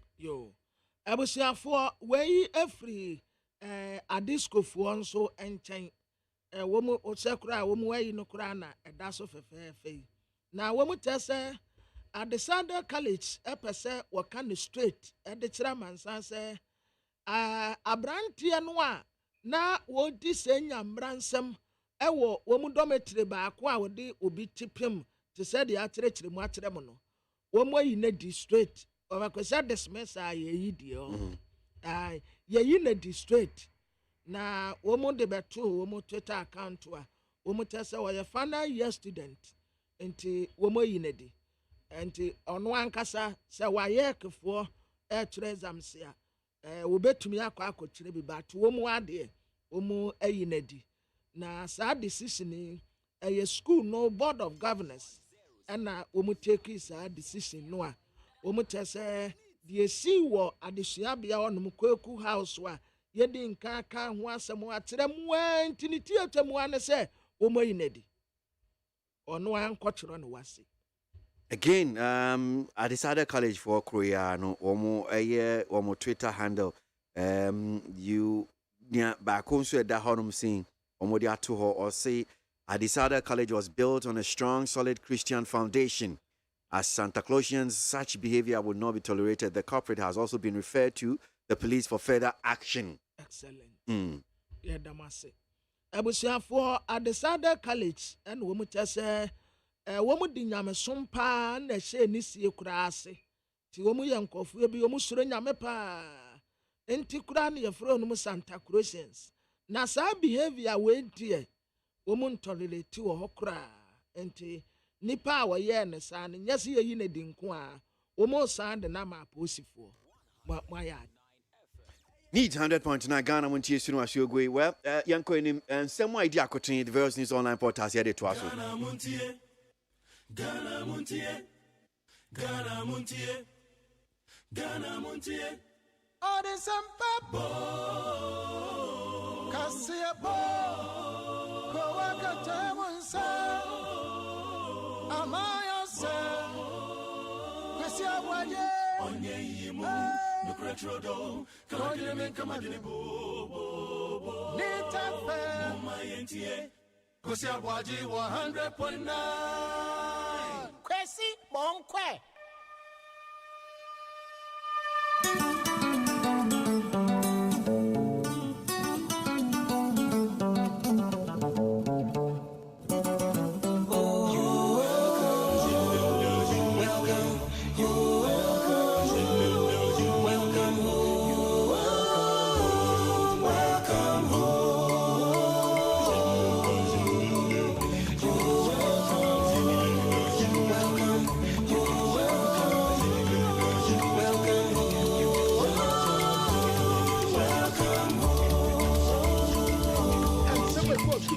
I was here for way every a disco for so and chain a woman or secra, woman way no crana, a dash of a fair fee. Now, woman test at the Sunday College, a percent or kind of straight at the chairman, say, a brantia noir. Now, what this saying, ransom. Ewo womu dormitory baako a wode obi tipim te said the atrechire mu atrem no womu yi na district obakwesa dismiss a ye die o ye yi na district na womu de beto womu Twitter account a womu tese wo ye final year student enti womu yi na di enti ono ankasa se wa ye kefo e exams ya wo betumi akọ bi ba to womu ade womu yi na di na sa decision a school no Board of Governors and na womu take sa decision no a womu tese the see wo adesua bia onum Koku House wa ye di nka ka ho asem atrem wantiniti atemu ane se womu yinedi ono ankọchiro no wase again at the Sada College for Korea no womu Twitter handle you nya back on so da honum saying or say Adisada College was built on a strong, solid Christian foundation. As Santa Clausians, such behavior would not be tolerated. The culprit has also been referred to the police for further action. Excellent. Yeah, damase. Abusia for Adisada College and womu tese womu di nyame sompa na hye ni sie kura ase. Ti womu yankofu bi womu suro nyame pa. Enti kura na yefro no Santa Clausians. Na sa behavior we die womun tolerate wo hokra enti nipa wa ye ne sa ne nyase yi ne dinko a womu sa de na ma posifo ma ya Need 100.9 Ghana Montie sunu asiogwe well yanko enim nsem idea akotin the various news online portals here dey to aso Ghana Montie Ghana Montie Ghana Montie Ghana Montie Odesampa Kasiabo Kowaka Tamunsa Amaya Se Kwesi Abwaye Onye Yimu Nukretrodo Kamadine Kamadine Bo Nitape Mumayentie Kwesi Abwaye 100.9 Kwesi Monkwe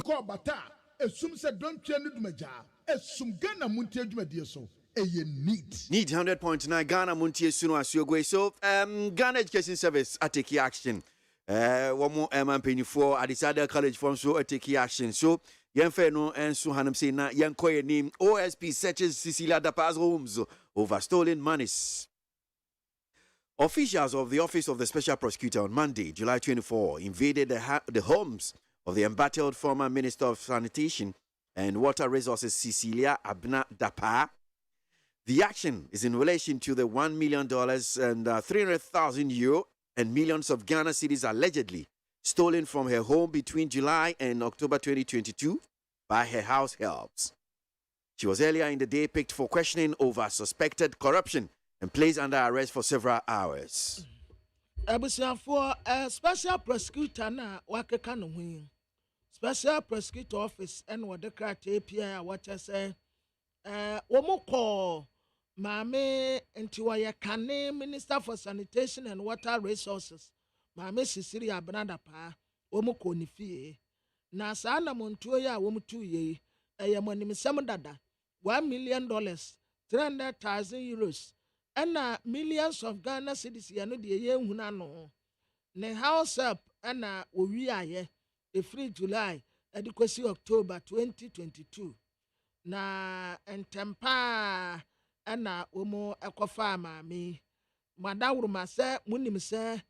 Ko bata esum se don twa no dumaja esum Ghana Montie adwumadie so eye neat. Need 100.9 Ghana Montie suno asuogwe. So Ghana Education Service atake action. One more penny-for Adisada College form so take action. So Yenfe no and so hanum say na Yankoye name OSP searches Cecilia Dapa's homes over stolen monies. Officials of the Office of the Special Prosecutor on Monday, July 24, invaded the homes of the embattled former Minister of Sanitation and Water Resources Cecilia Abna Dapa. The action is in relation to the $1 million and 300,000 euro and millions of Ghana cedis allegedly stolen from her home between July and October 2022 by her house helps. She was earlier in the day picked for questioning over suspected corruption and placed under arrest for several hours. For a special prosecutor na wakeka no hu. Special prosecutor office and what the crate API what I say womo call Mame Ntiwaya Kane, Minister for Sanitation and Water Resources. Mame Cecilia Abna Dapa, womo ko ni fie. Na saa na montuo ya womo tu ye. Money dada. $1 million, 300,000 euros. And millions of Ghana cedis ya no de ye huna no. Ne house up and we are ye. The free July, adequacy October 2022. Na entempa ana omo ekofa maami madawuruma se munim se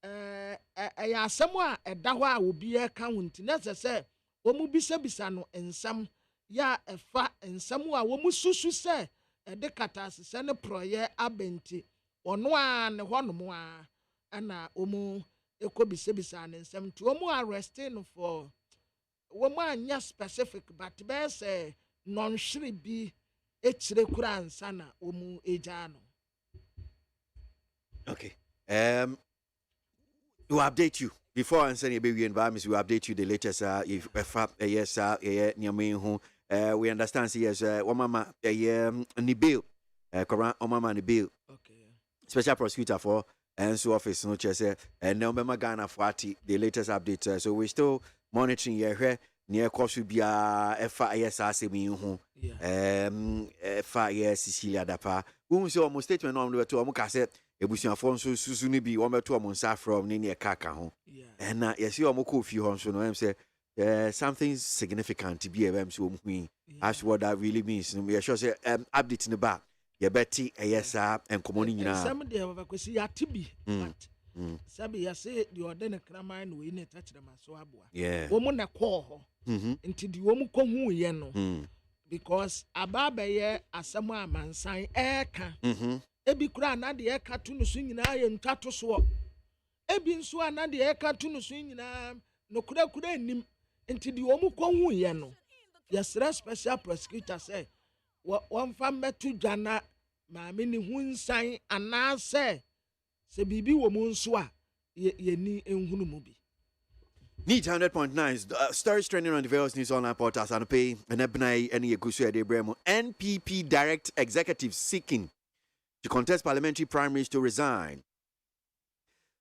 ya asemu a eda ho a obi e ka hunti na se omu bisa no ensam ya efa ensam a omu susu se de katase se ne proye abenti ono a ne honom a ana omu ekobisa ne ensam ti omu arresting for omu anya specific but be say non-shri bi echire kura ansana omu ejano. Okay. We'll update you before answering a baby environments. We'll update you the latest. If yes, we understand. Yes, Omama Nibil, Koran Omama Nibil. Okay. Special prosecutor for and so office no chese and now Mema Ghana Fwati the latest update. So we're still monitoring here. Near Kosu Bia FIS Asemi Hu FIS Cecilia Dapa. Whom so almost statement on the two Omukase, Ebusian Fonso Susuni be one to Monsa from Nini Kaka home. And yes, you are Moko few honso no say something significant to be a MSU. As what that really means. We are sure say update in the back. Ya Betty ASA and Commoning now. Some day of a question Tibi. Sabi ya say the ordinary crama and we need touch them as so abua. Yeah. Woman a call into the woman come who yeno. Because Ababaye Asama man sign airka. Ebi kura na the airka to no swing in iron tattoo swap. Ebin so na the airka to no swing in no kuda nim into the woman come who yeno. Yes, special prosecutor say one family to Jana, my mini hun sign and now say. Se bibi wo mu nso a ye ni enhunu mu bi. Need 100.9 stories trending on the various news online portals and pay and ebnai any egusu de bremo. NPP direct executives seeking to contest parliamentary primaries to resign.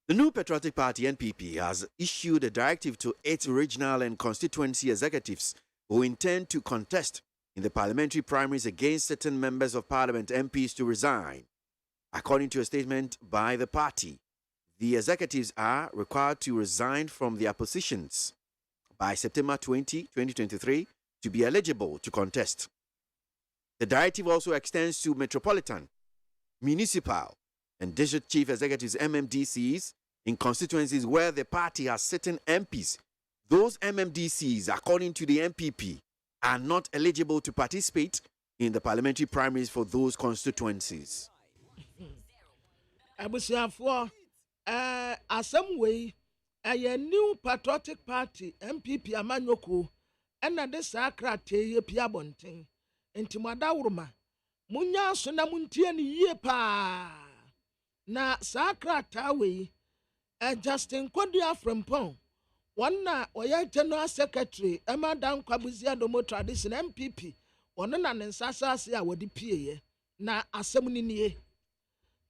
The new patriotic party NPP has issued a directive to its regional and constituency executives who intend to contest in the parliamentary primaries against certain members of parliament MPs to resign. According to a statement by the party, the executives are required to resign from their positions by September 20, 2023 to be eligible to contest. The directive also extends to metropolitan, municipal, and district chief executives MMDCs in constituencies where the party has certain MPs. Those MMDCs, according to the MPP, are not eligible to participate in the parliamentary primaries for those constituencies. Abusiafo some way a new patriotic party MPP amanyoko ena de sakrate ye pia bonten enti madawuruma munya so na muntie ne yie pa na sakrata we Justin Kodua Frempong wanna oya general secretary Emadan Kwabuzia Domo tradition MPP wono na nsasa ase a wodi pie na asem ni nie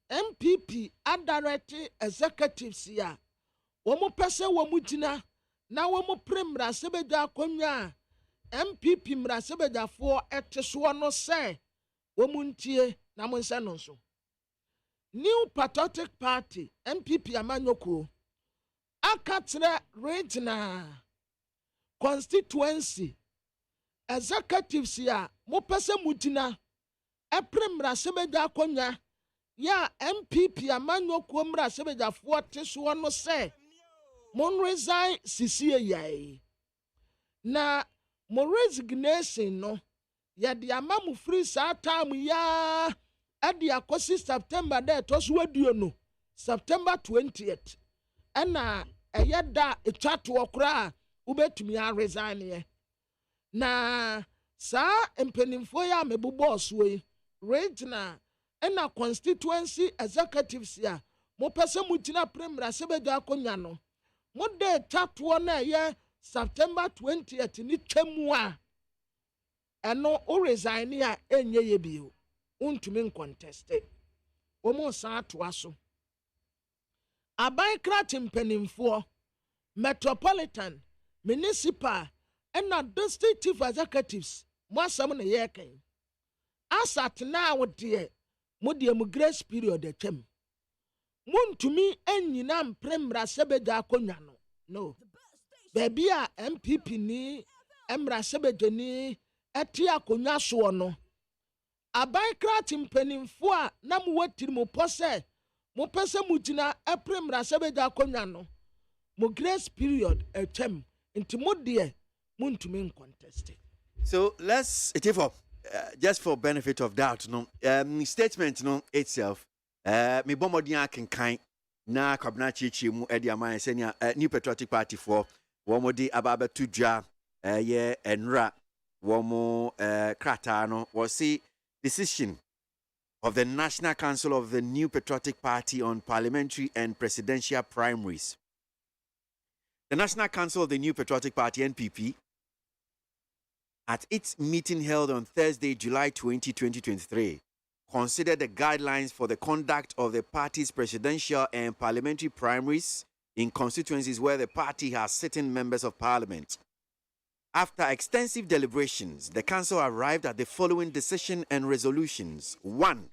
MPP adirect executives ya womu pese womu jina na wɔn pere mmarahyɛbadwa akonnwa MPP mmarahyɛbadwafoɔ ɛte soɔ no sɛ wɔn ntie na mo nhyɛ no nso. New Patriotic Party MPP amanyɔkuo aka kyerɛ regional constituency executives a mopɛ sɛ mugyina ɛpere mmarahyɛbadwa akonnwa ya MPP amanyɔkuo mmarahyɛbadwafoɔ te soɔ no sɛ mon resign sisie yai na mo resignation no yɛde ama mo free saa time ya ade akosi September da to so waduo no September 20th ɛna ɛyɛ da etwa to okra wobetumi a resign ye na saa mpanimfo ya mebobɔ so yi regional ɛna constituency executives ya mo pese mo gyina premier sebedwa akonnwa no mo de tatoɔ na ɛyɛ September 20th ni twemu a ɛno o resign a enye ye bio untumi contest omo san atoa so aban krati mpanimfoɔ metropolitan municipal ɛna district chief executives mo asɛm na yɛ kan asat na awode mo de mu grace period atwam muntumi anyina mpre mmarahyɛbadwa akonnwa no baabi a MPP ni mmarahyɛbadwani ɛte akonnwa soɔ no aban krati mpanimfo a na mo watiri mo pɔ sɛ mo pɛ sɛ mo gyina ɛpre mmarahyɛbadwa akonnwa no mo grace period atwam nti mo deɛ muntumi contest. So let's take for just for benefit of doubt no statement no itself me bomodin akenkan na kwabena chichi mu edi aman senia New Patriotic Party for womo di ababa tudwa ye enra womo krata no was see decision of the National Council of the New Patriotic Party on parliamentary and presidential primaries. The National Council of the New Patriotic Party NPP at its meeting held on Thursday, July 20, 2023, considered the guidelines for the conduct of the party's presidential and parliamentary primaries in constituencies where the party has sitting members of parliament. After extensive deliberations, the council arrived at the following decision and resolutions. 1.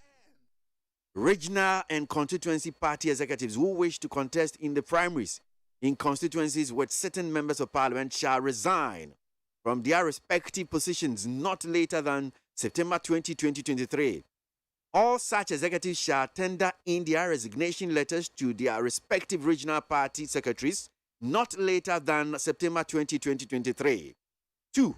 Regional and constituency party executives who wish to contest in the primaries in constituencies with sitting members of parliament shall resign from their respective positions not later than September 20, 2023. All such executives shall tender in their resignation letters to their respective regional party secretaries not later than September 20, 2023. 2.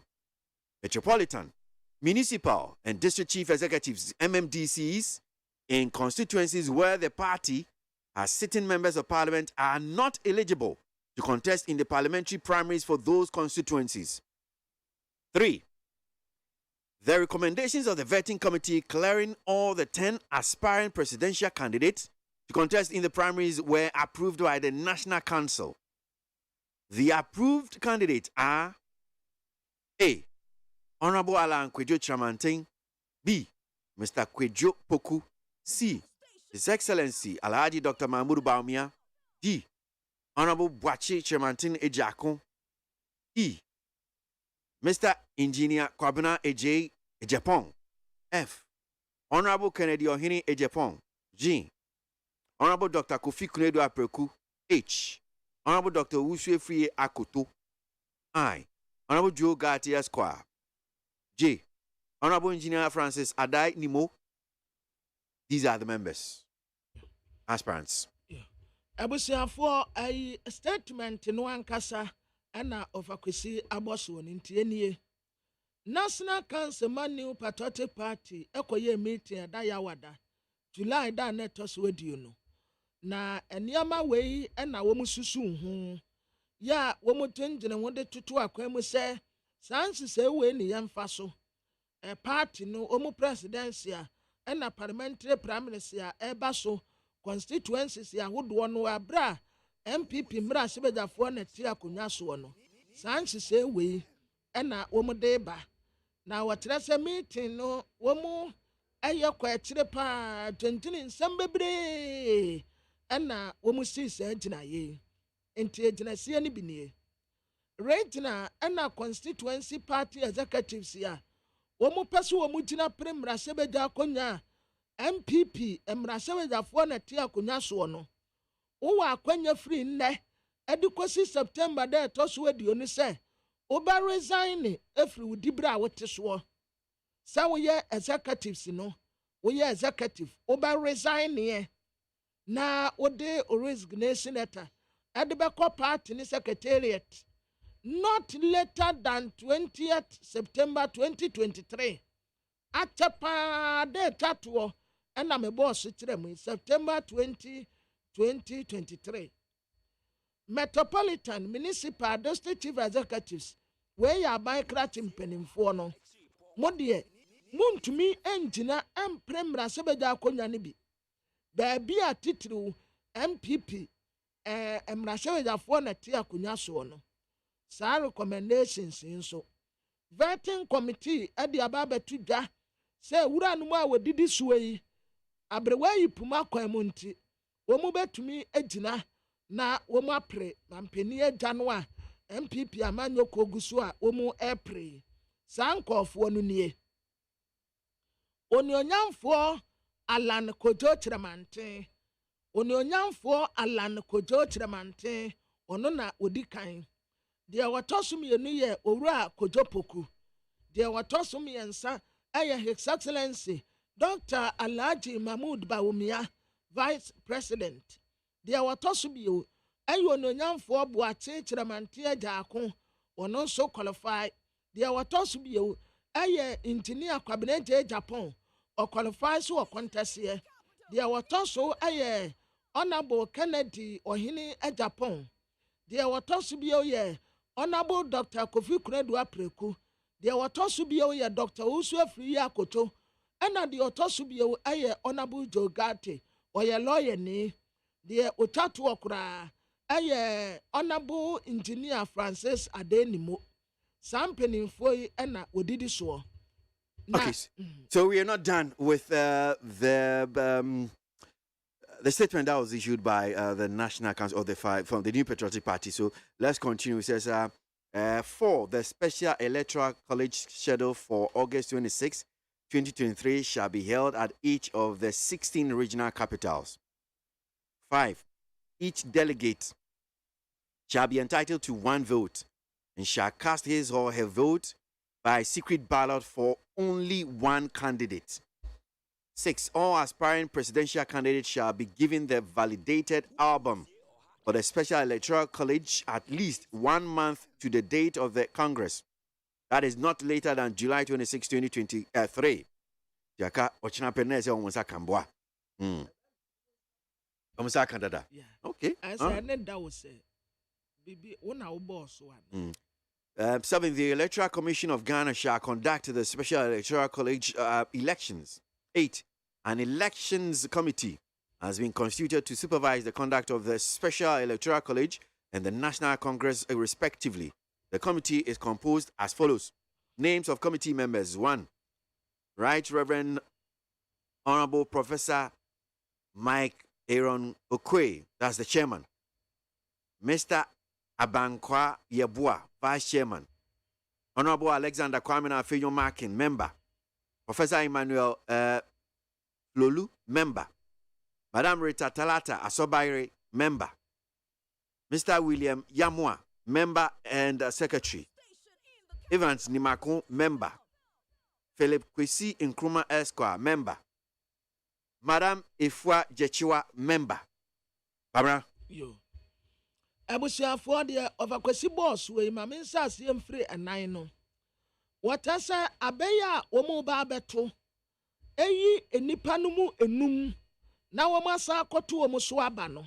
Metropolitan, municipal, and district chief executives, MMDCs, in constituencies where the party has sitting members of parliament are not eligible to contest in the parliamentary primaries for those constituencies. 3. The recommendations of the vetting committee clearing all the 10 aspiring presidential candidates to contest in the primaries were approved by the National Council. The approved candidates are A. Honorable Alan Kwejo Chamantin. B. Mr. Kwejo Poku. C. His Excellency Alhaji Dr. Mahmoud Baumia. D. Honorable Bwachi Chamantin Ejakon. E. Mr. Engineer Kwabena Eje Ejapong. F. Honorable Kennedy Ohini Ejapong. G. Honorable Dr. Kofi Kunedo Apreku. H. Honorable Dr. Usue Friye Akoto. I. Honorable Joe Gatti Esquire. J. Honorable Engineer Francis Adai Nimo. These are the members. Aspirants. Abusiafo a statement no ankasa ana ofakwesi aboso ntienie. National Council New Patriotic Party ekoye meeting da yawada July da netos wedio no. Na eniama wei na wo mususu hu ya wo mutenjene wonde tutu akwemu se sansi se we ni yemfa so party no omu presidency na parliamentary primaries eba so constituencies ya hodo no abra MPP mra sebedafo na ti akonya so no sansi se we na wo mude ba na watrese meeting no wo mu eye kwa kire pa twentini nsem bebre na wo mu si se gina ye enti gina sie ni binie regional and constituency party executives ya womu pesu womu jina primra sebeja konya MPP emrasebeja fo na tia konya so no wo akwanya free nne edikosi September de to so aduonu se oba resign efri udibra wote so sa wo ye executives no wo ye executive oba resign ye na ode resignation letter edebeko party ni secretariat not later than 20th September 2023 achepa de tatuo ena me boss kire mu September 2023 Metropolitan Municipal District Chief Executives we ya ban krat mpanimfo no modie muntumi engina empremra sebeja akonya ne bi baabi a titiri MPP emrasebeja fo na tia akonya so no sa recommendations nso vetting committee edi ababetu dwa say wura no mu a wodidi suwe abrewa yi puma kwan mu nti wo mu betumi agina na wo mu apre na mpeni agya no a MPP amanyo kogusu a wo mu apre sa nkofo no nie onyonyamfo Alan Kojo Chiremante Alan Kojo Chiremante ono na odikan de watosum yenu ye owura Kojopoku de watosum yensa aya His Excellency Dr. Alhaji Mahmoud Bawumia Vice President de watosum yo ayo nonyamfo Boate Chiremante ajaako ono so qualify de watosum yo aya engineer Kwabenete Japan o qualify so contest here de watoso aya Honorable Kennedy Ohini Japan de watosum yo ye Honorable Dr. Kofi Kuredu Apreku, the Watosubio ye Dr. Uswe Free Akoto, and the Otosubio aye Honorable Jogate, or ye lawyer ne, the Otatu Okra, aye Honorable Engineer Francis Adenimo, Sampeni Foy and Odidi so. Okay, so we are not done with the statement that was issued by the National Council of the Five from the New Patriotic Party. So let's continue. It says, for the special electoral college schedule for August 26, 2023 shall be held at each of the 16 regional capitals. 5. Each delegate shall be entitled to 1 vote and shall cast his or her vote by secret ballot for only 1 candidate. 6. All aspiring presidential candidates shall be given the validated album for the special electoral college at least 1 month to the date of the Congress. That is not later than July 26, 2023. Jaka ochina penese omusa kambwa. Omusa kandada. Okay. As I that was bibi una boss one. 7. The Electoral Commission of Ghana shall conduct the special electoral college elections. 8. An elections committee has been constituted to supervise the conduct of the Special Electoral College and the National Congress respectively. The committee is composed as follows. Names of committee members. 1. Right Reverend Honorable Professor Mike Aaron Okwe, that's the chairman. Mr. Abankwa Yebua, vice chairman. Honorable Alexander Kwame Afeyo Markin, member. Professor Emmanuel Lolu, member. Madam Rita Talata Asobaire, member. Mr. William Yamwa, member and secretary. Evans Nimako, member. Philip Kwesi Nkrumah Esquire, member. Madam Ifwa Jechiwa, member. Barbara. Yo. Abusiafo de overkwesi boss we mame nsase mfiri anan no. Watasa abeya omo ba beto. Eyi enipa no mu enum na wo masa akoto omo so aba no.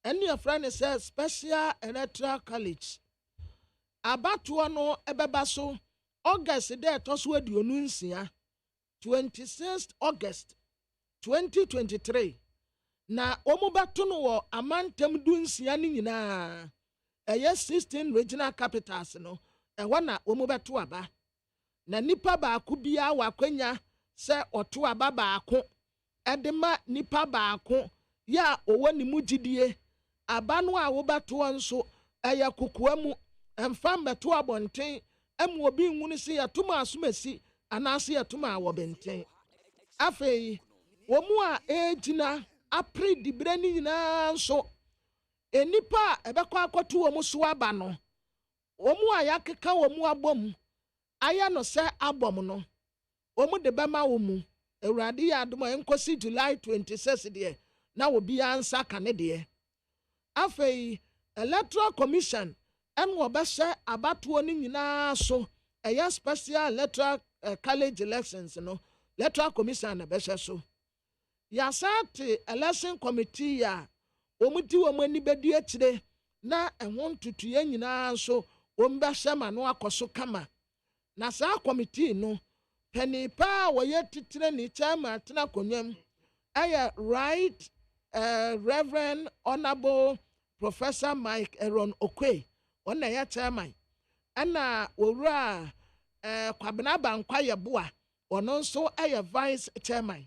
Eni afra say special electoral college. Abato no ebeba so August de toso aduonu nsia 26th August 2023. Na omubato no wo amantem dunsia ni nyina 16 regional capitals no ehwa na omubato aba na nipa baako bia wakwanya se oto aba baako edema nipa baako ya owo ni mugidie aba no a wobato nso eya kokoa mu ɛmfa mbɛto abɔnten ɛmu obi nwunu si yɛtoma asomasi anaasɛ yɛtoma a wɔbɛnten afei wɔn mu a egyina apre dibere ne nyinaa nso enipa a ɛbɛkɔ akɔto wɔn so aba no wɔn mu a yɛakeka wɔn mu abom ayɛ no sɛ abɔm no wɔn de bɛma wɔn mu awurade yɛ adom a nkɔsi July 26 deɛ na obi ansa ka ne deɛ afei electoral commission ɛna wɔbɛhyɛ abatoɔ no nyinaa so ɛyɛ special electoral college elections no electoral commission na bɛhyɛ so yɛasate election committee a wɔn ti wɔn ani bɛdi akyire na ɛho ntutuo nyinaa nso wɔn bɛhyɛ ma no akɔ so kama na saa committee no panyin paa wɔyɛ titire ne chairman tena akonnwam ɛyɛ right Reverend Honorable Professor Mike Aaron Okwe wɔn na ɛyɛ chairman ɛna wɔwura Kwabena Bankwa yɛ boa ɔno nso ɛyɛ vice chairman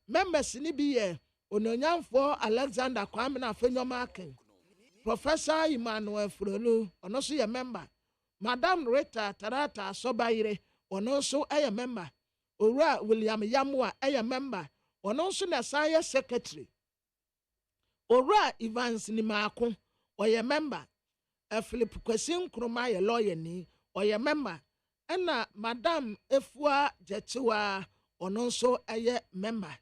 members ni bi yɛ ononyamfoɔ Alexander Kwame na Afenyoma Akin Professor Emmanuel Frolu ɔno nso yɛ member Madam Rita Tarata Sobayire ɔno nso ɛyɛ member owura William Yamua ɛyɛ member ɔno nso na san yɛ secretary owura Evans Nimako ɔyɛ member Philip Kwesi Nkrumah yɛ lawyer ni ɔyɛ member ɛna Madam Efua Jechiwa ɔno nso ɛyɛ member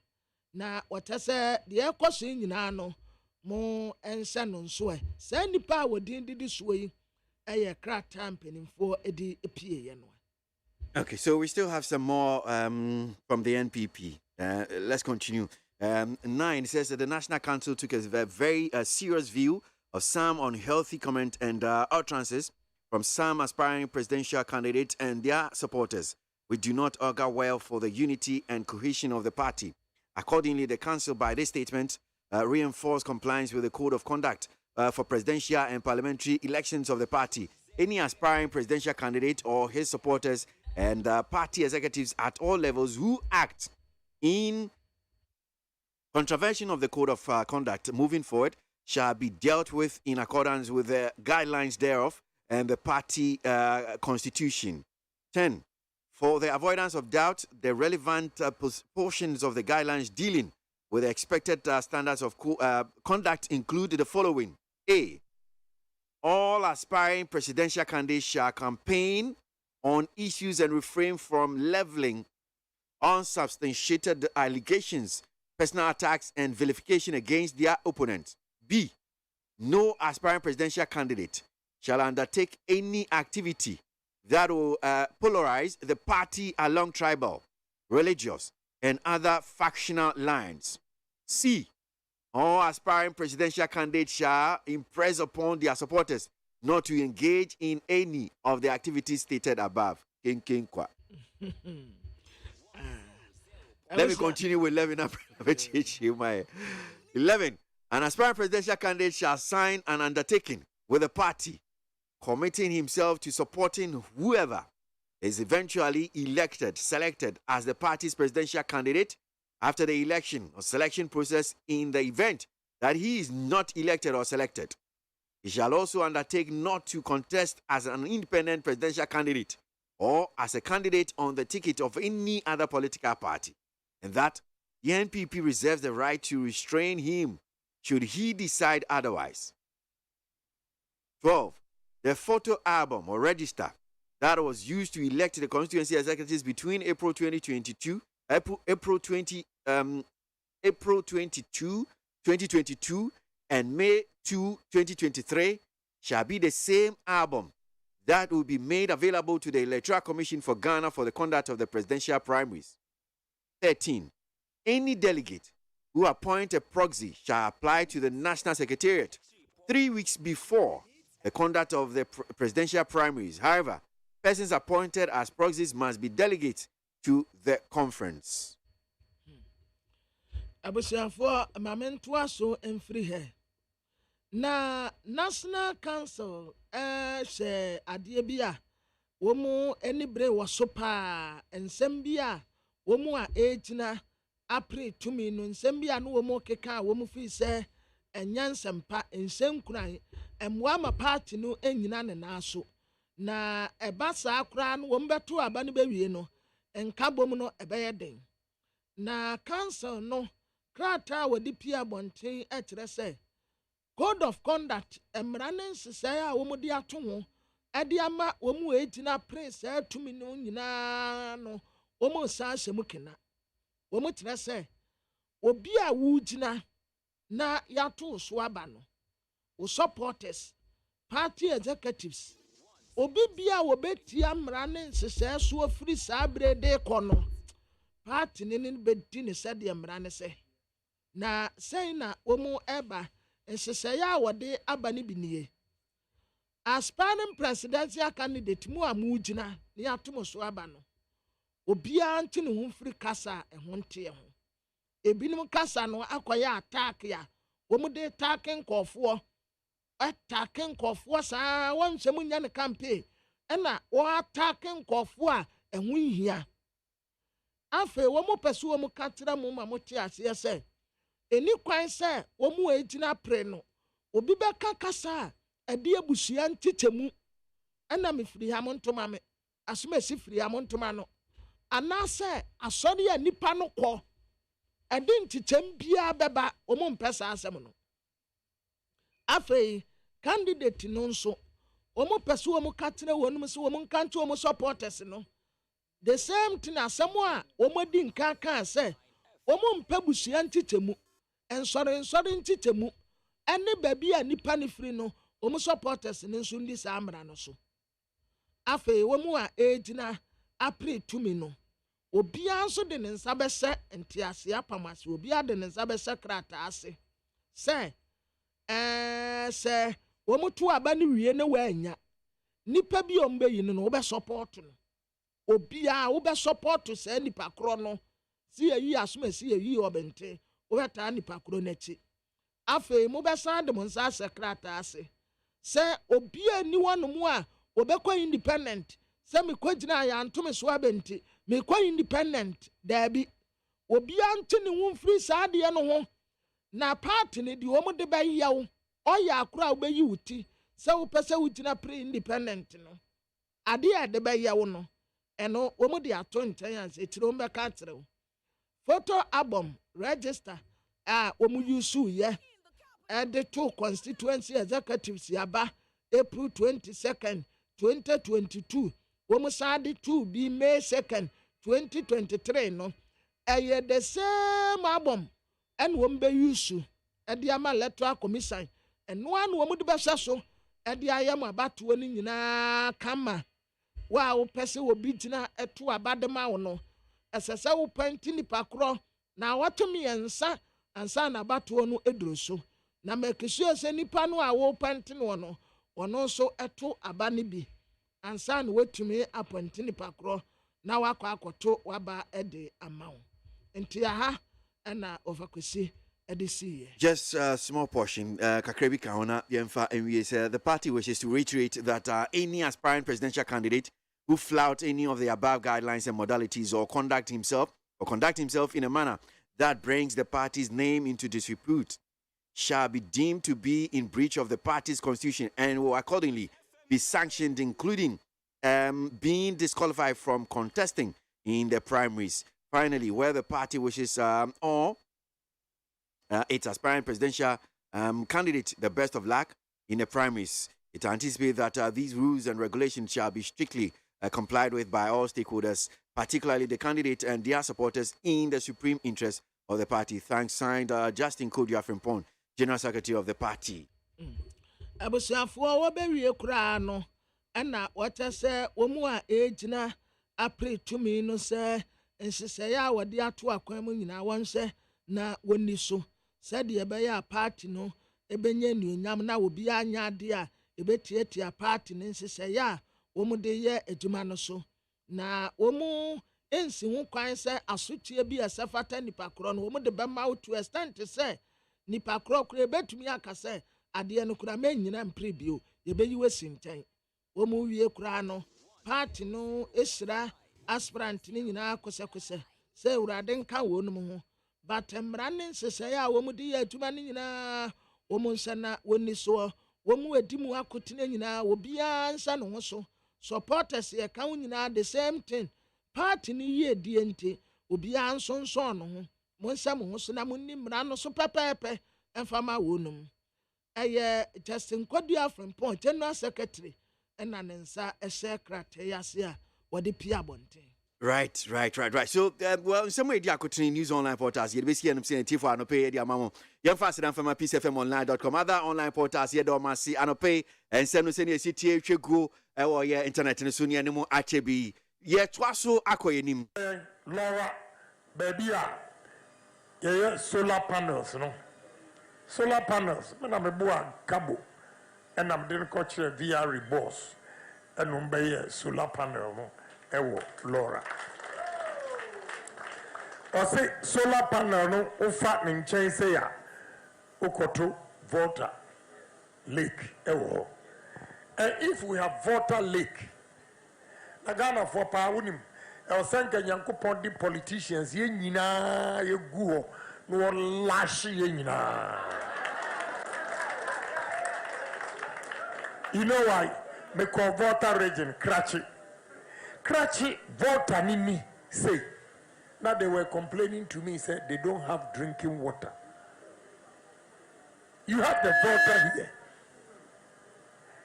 na wɔtɛ sɛ deɛ ɛkɔ so nyinaa no mo ɛnhyɛ no nso ɛ saa nipa a wɔdin didi so yi ɛyɛ krataa mpanimfoɔ edi epie yɛ no. Okay, so we still have some more from the NPP. Let's continue. 9 says that the National Council took a very serious view of some unhealthy comment and utterances from some aspiring presidential candidates and their supporters, which do not augur well for the unity and cohesion of the party. Accordingly, the council, by this statement, reinforced compliance with the code of conduct for presidential and parliamentary elections of the party. Any aspiring presidential candidate or his supporters and party executives at all levels who act in contravention of the code of conduct moving forward shall be dealt with in accordance with the guidelines thereof and the party constitution. 10. For the avoidance of doubt, the relevant portions of the guidelines dealing with the expected standards of conduct include the following. A. All aspiring presidential candidates shall campaign on issues and refrain from leveling unsubstantiated allegations, personal attacks, and vilification against their opponents. B. No aspiring presidential candidate shall undertake any activity that will polarize the party along tribal, religious, and other factional lines. C. All aspiring presidential candidates shall impress upon their supporters not to engage in any of the activities stated above. Let me continue with 11. 11. An aspiring presidential candidate shall sign an undertaking with the party, committing himself to supporting whoever is eventually selected as the party's presidential candidate after the election or selection process in the event that he is not elected or selected. He shall also undertake not to contest as an independent presidential candidate or as a candidate on the ticket of any other political party, and that the NPP reserves the right to restrain him should he decide otherwise. 12. The photo album or register that was used to elect the constituency executives between April 2022 and May 2, 2023 shall be the same album that will be made available to the Electoral Commission for Ghana for the conduct of the presidential primaries. 13. Any delegate who appoints a proxy shall apply to the National Secretariat 3 weeks before the conduct of the presidential primaries. However, persons appointed as proxies must be delegates to the conference. Abusiafo mamentua so emfiri he. Na National Council she adie bia womu enibre wasopa ensem bia womu a ejina apre tumi no nsem bia no womu keka womu fi se enyansempa ensem kuran emwa ma party no enyina ne naso na ɛba saa koraa no wɔn bɛto aba no bɛwie no nka bom no ɛbɛyɛ den na council no krataa wɔde pie abɔnten ɛkyerɛ sɛ code of conduct mmara ne nhyehyɛe a wɔn de ato ho ɛde ama wɔn mu egyina pere saa tumi no nyinaa no wɔn san hyɛ mu kena wɔn kyerɛ sɛ obi a wugyina na yato so aba no wo supporters party executives obi bia wobetia mmara ne nhyehyɛe so afiri saa bere de kɔ no party ne bedi ne sɛ de mmara ne sɛ na sɛn na wɔn ɛba nhyehyɛe a wɔde aba ne bi nie aspiring presidential candidate mu a mu gyina ne atom so aba no obiara nti ne ho firi kasa a ɛho nte ho ebinom kasa no akɔyɛ attack ya wɔn de attacking nkɔfoɔ attacking nkɔfoɔ saa wɔn nhyɛ mu nya ne campaign ɛna wɔn attacking nkɔfoɔ a ɛho nhia afei wɔn pɛ so wɔn ka kyerɛ mu ma mo te aseɛ sɛ eni kwan sɛ wɔn a egyina pere no obi bɛka kasa a ɛde abusua ntete mu ɛna mefiri ha mo ntoma me asoma esi firi ha mo ntoma no anaasɛ asɔre a nipa no kɔ ɛde ntikyɛm biara bɛba wɔn mpɛ saa asɛm no afei candidate no nso wɔn pɛ so wɔn ka kyerɛ wɔn mu sɛ wɔn nka nkyɛn wɔn supporters no the same thing asɛm a wɔn di nka kan sɛ wɔn mpɛ busua ntete mu nsɔre ntete mu ɛne baabi a nipa ne firi no wɔn supporters no nso ndi saa mmara no so afei wɔn a egyina apre tumi no obiara nso de ne nsa bɛhyɛ ntease apam ase obiara de ne nsa bɛhyɛ krataa ase sɛ sɛ wɔn to aba ne wie ne wɔanya nipa bi a wɔn bɛyi no wɔbɛ support no obiara wɔbɛ support sɛ nipa korɔ no si yɛyi asoma si yɛyi ɔbɛnte wɔbɛtaa nipa korɔ n'akyi afei mo bɛsan de mo nsa ahyɛ krataa ase sɛ obiara ni wɔn mu a wɔbɛkɔ independent sɛ mekɔ gyina yɛ antome so abɛnte mekɔ independent daabi obiara nte ne ho mfiri saa adeɛ no ho na party ne di wɔn de bɛyɛ wo ɔyɛ akora a wobɛyi wo ti sɛ wopɛ sɛ wogyina pre independent no adeɛ a de bɛyɛ wo no ɛno wɔn de ato nkyɛn a sɛ tiri wɔn bɛka kyerɛ wo photo album register a wɔn use yɛ ɛde to constituency executives yaba April 22nd 2022 wɔn san de to bi May 2nd 2023 no ɛyɛ the same album ɛna wɔn bɛ use ɛde ama electoral commission ɛnoa na wɔn de bɛhyɛ so ɛde ayɛ mo abatoɔ no nyinaa kama wa a wopɛ sɛ obi gyina ɛto abadema wo no ɛsɛ sɛ wopɛnti nipa korɔ na wɔtumi nsa ansa na abatoɔ no eduro so na mɛkisua sɛ nipa no a wopɛnti no no ɔno nso ɛto aba ne bi ansa na wɔtumi apɔnti nipa korɔ na wakɔ akɔto waba ɛde ama wo nti aha ɛna ofakwesi ɛde siye. Just a small portion. Kakrebi Kaona Yemfa and said the party wishes to reiterate that any aspiring presidential candidate who flout any of the above guidelines and modalities or conduct himself in a manner that brings the party's name into disrepute shall be deemed to be in breach of the party's constitution and will accordingly be sanctioned, including being disqualified from contesting in the primaries. Finally, where the party wishes or its aspiring presidential candidate the best of luck in the primaries, it anticipates that these rules and regulations shall be strictly complied with by all stakeholders, particularly the candidate and their supporters, in the supreme interest of the party. Thanks, signed Justin Kodia Frimpong, General Secretary of the party. Abusuafoɔ wɔbɛwie koraa no ɛna wɔkyɛ sɛ wɔn a egyina apre tumi no sɛ nhyehyɛeɛ a wɔde ato akwan mu nyinaa wɔnhyɛ na wɔnni so sɛdeɛ ɛbɛyɛ a party no ɛbɛnya nnuonyam na obi anya ade a ɛbɛtiatia party no nhyehyɛeɛ a wɔn de yɛ adwuma no so na wɔn nsi ho kwan sɛ asotie bi ɛsɛ fata nipa korɔ no wɔn de bɛma wo to extent sɛ nipa korɔ korɔ ɛbɛtumi aka sɛ adeɛ no kora mɛnyina mpere bio yɛbɛyi wasi nkyɛn wɔn wie koraa no party no ɛhyira aspirant ne nyinaa kosɛkosɛ sɛ awurade nka wɔn mu ho but mmara ne nhyehyɛeɛ a wɔn de yɛ adwuma no nyinaa wɔn nhyɛ na wɔnni soɔ wɔn adi mu akotene nyinaa obiara nhyɛ ne ho so supporters ye ka nyina the same thing party ni ye die nti obi ansonson no ho monsa mo so na monni mra no so pepepe enfama wonum eye Justin Kodua from Point General Secretary and anensa ehye krate yase a wode pia bonte. Right. So, well, in some way, I could news online portals. You'd be seeing them saying Tifa and pay the amount. You're faster than from my peacefmonline.com. Other online portals here don't see and pay and send us any city go or your internet and soon anymore HB. Yeah, twaso akoyenim. Laura, baby, yeah, solar panels, no. Solar panels. I'm a boy cabo, and I'm doing coach VR boss, and I'm solar panel, no. Laura. I say solar panel no ofatning chain say ya okoto water lake ewo. And if we have water lake, Ghana for power unim. I was saying that Yankopon the politicians ye nyina ye guo no lash ye nyina. You know why? Me call water region Krachi water nini say. Now they were complaining to me, said they don't have drinking water. You have the water here.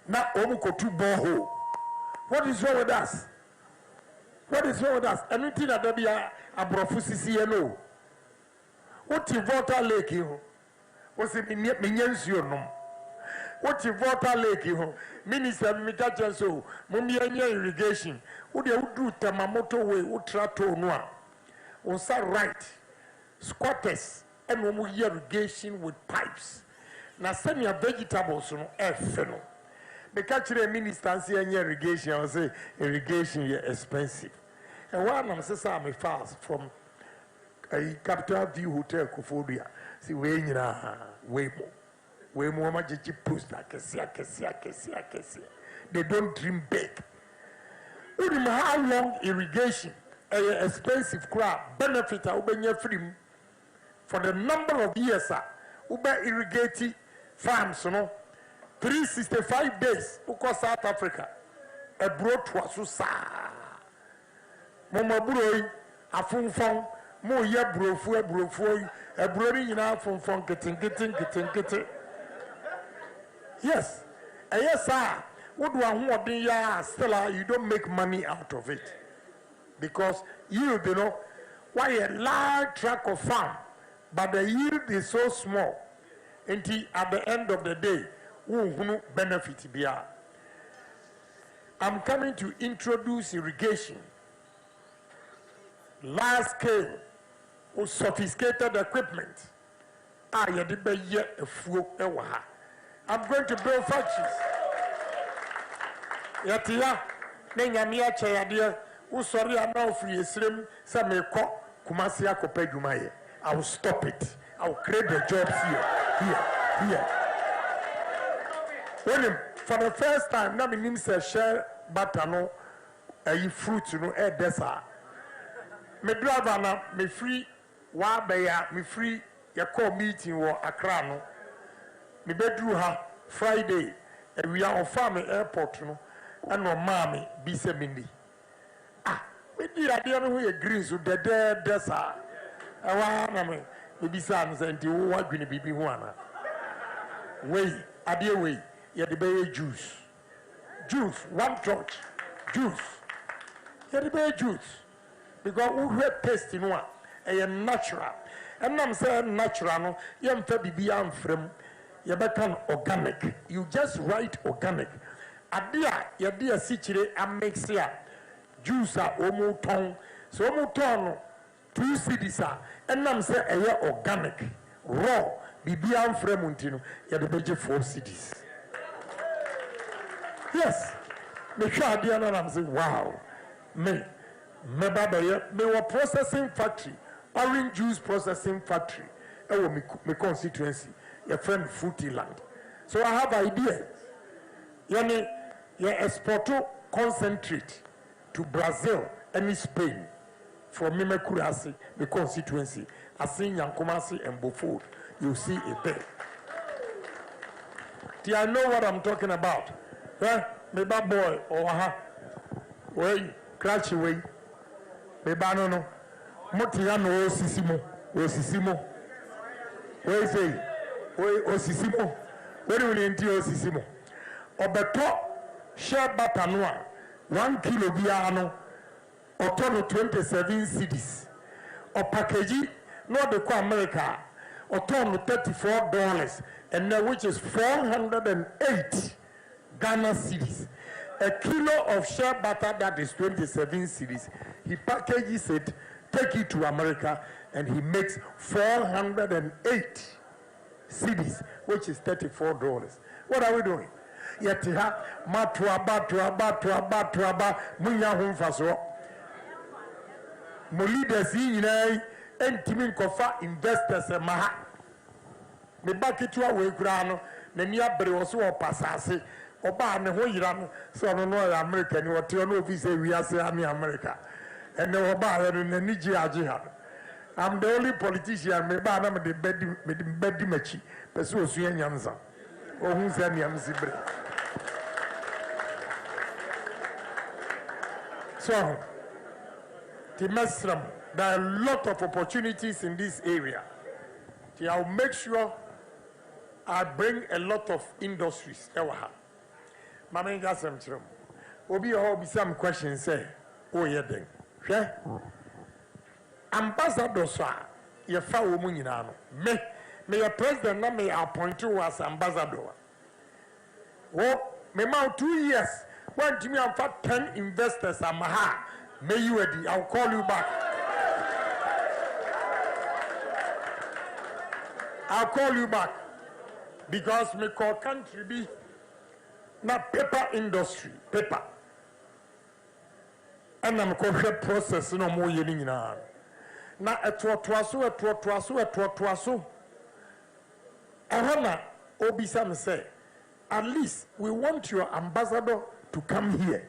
Now omuko tu borehole. What is wrong with us? What is wrong with us? Anything that there be a brofusi CNO. What is water lake here? What's it minyensu? What is water lake here? Minister Mitacha so Mumianya irrigation. Would you do Tamamoto way, Utrato Noa? Onsa right. Squatters and irrigation with pipes. Now send your vegetables no feno. Because the minister say irrigation, I say irrigation is expensive. And one of them I'm fast from a Capital View Hotel Kofodia. See way more magic poster. They don't dream big. How long irrigation expensive crop benefit free for the number of years irrigating farms, 365 days across South Africa. A broad was Mama Broi, a funfong, more ye brofu, a brody in our funfong getting. Yes, yes, sir. What do I want to still you don't make money out of it. Because you know, why a large tract of farm, but the yield is so small. Until at the end of the day, who benefit bia. I'm coming to introduce irrigation. Large scale with sophisticated equipment. I'm going to build factories. Yatia, Nengamia Chayadia, Usori now free Slim, Sameko, Kumasia Kopedumaye. I will stop it. I will create the jobs here. When for the first time, now my say share batano, fruit, dessa. Me driver na me free wa beya me free ya call meeting wo Accra no. Me bedru ha Friday and we are on farm airport no and no mommy be se mindi. Me di ade no ho green so de sa. E wa na me be sa no say nti wo wa dwene bibi ho ana. Wey ade wey ya de be juice. One touch. Juice. Ya de be juice. Because we have taste in one, a natural. And I'm saying natural, no, you am bibi from you become organic. You just write organic. Adia, ya dia sichire and mix here. Juice are omo tongue. So omo tongue 2 cedis and I'm saying a organic. Raw, bibi from untino, ya the budget 4 cedis. Yes. Make sure I and I'm saying, wow, me. Me were processing factory, orange juice processing factory. My constituency, your friend Fruity Land. So I have idea. You export concentrate to Brazil and Spain from KWASI, the constituency. I see Yankomasi and Beaufort. You see it there. Do I know what I'm talking about? Me bad boy or Wei, crash away. Bebano, Motiano, Sisimo. Wei say, Wei, Osisimo. Where will you enter Osisimo? Obeto, share batanua, 1 kilo biano, or 27 cities. Or package, not the America, or $34, and now which is 408 Ghana cedis. A kilo of shea butter that is 27 cedis. He packages it, take it to America, and he makes 408 cedis, which is $34. What are we doing? Yetiha matuaba munya humfaso. Mo leaders yi entimin kofa investors maha. Me bakitu awe kura no na ni abere wo so pasase oba ne ho yira no so no no America ni wote no office wi ase ami America and no oba no na ni ji age ha. I'm the only politician me ba na me de bedi machi pese osu anyamza ohun se anyamzi bre. So there are a lot of opportunities in this area. I'll make sure I bring a lot of industries. Mama got some trouble. Obi be some questions say, oh yeah then. Ambassador sir, you found woman in ano. Me your president na me appoint you as ambassador. Oh, me now 2 years. When to me I'm for 10 investors amaha. May you ready? I'll call you back. I'll call you back because me call country be not paper industry, paper. And I'm going to process no more yening now. Now a twaso. I wanna Obisam say, at least we want your ambassador to come here.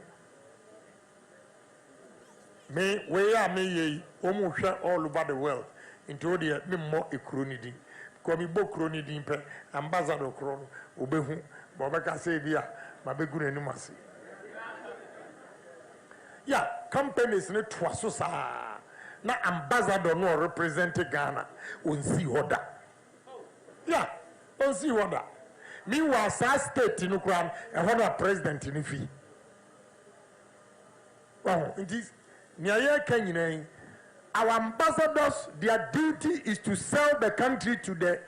Me we are me all over the world into the more a chronidi. Komi bo chronidi pe ambassador chrono obehu bobeka say bia mabegu enumasi. Yeah, companies ne twaso sa na ambassador no represent Ghana on see order. Yeah, on see order. Meanwhile, state in Ukraine, a president in fee. Oh, it is. Our ambassadors, their duty is to sell the country to the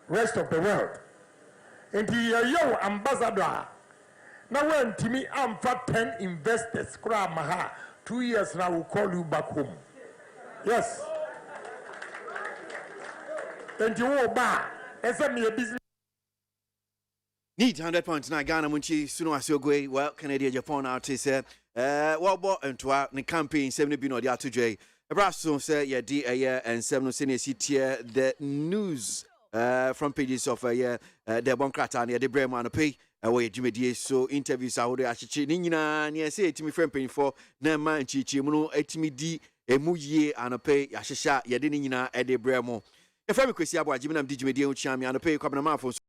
rest of the world. And the young ambassador, now when Timmy I'm for 10 investors, 2 years now will call you back home. Yes. And you will buy. It's a business. Need 100 points now. Ghana Munchi Suno Asiogwe. Well, Canadian Japan artist. Well, bought into the campaign 70 bino the atuje. Abraso say yeah D a year and 7 senior city the news from pages of the Bonkrata near the Breman pay away Jimmy so interviews are already actually nina near say to me friend paying for Nama and Chichi Muno etimi emuye and a pay Yasha Yadinina at the Bremo. If I'm KWASI ABOAGYE I'm DJ Media Uchami and a pay couple of months.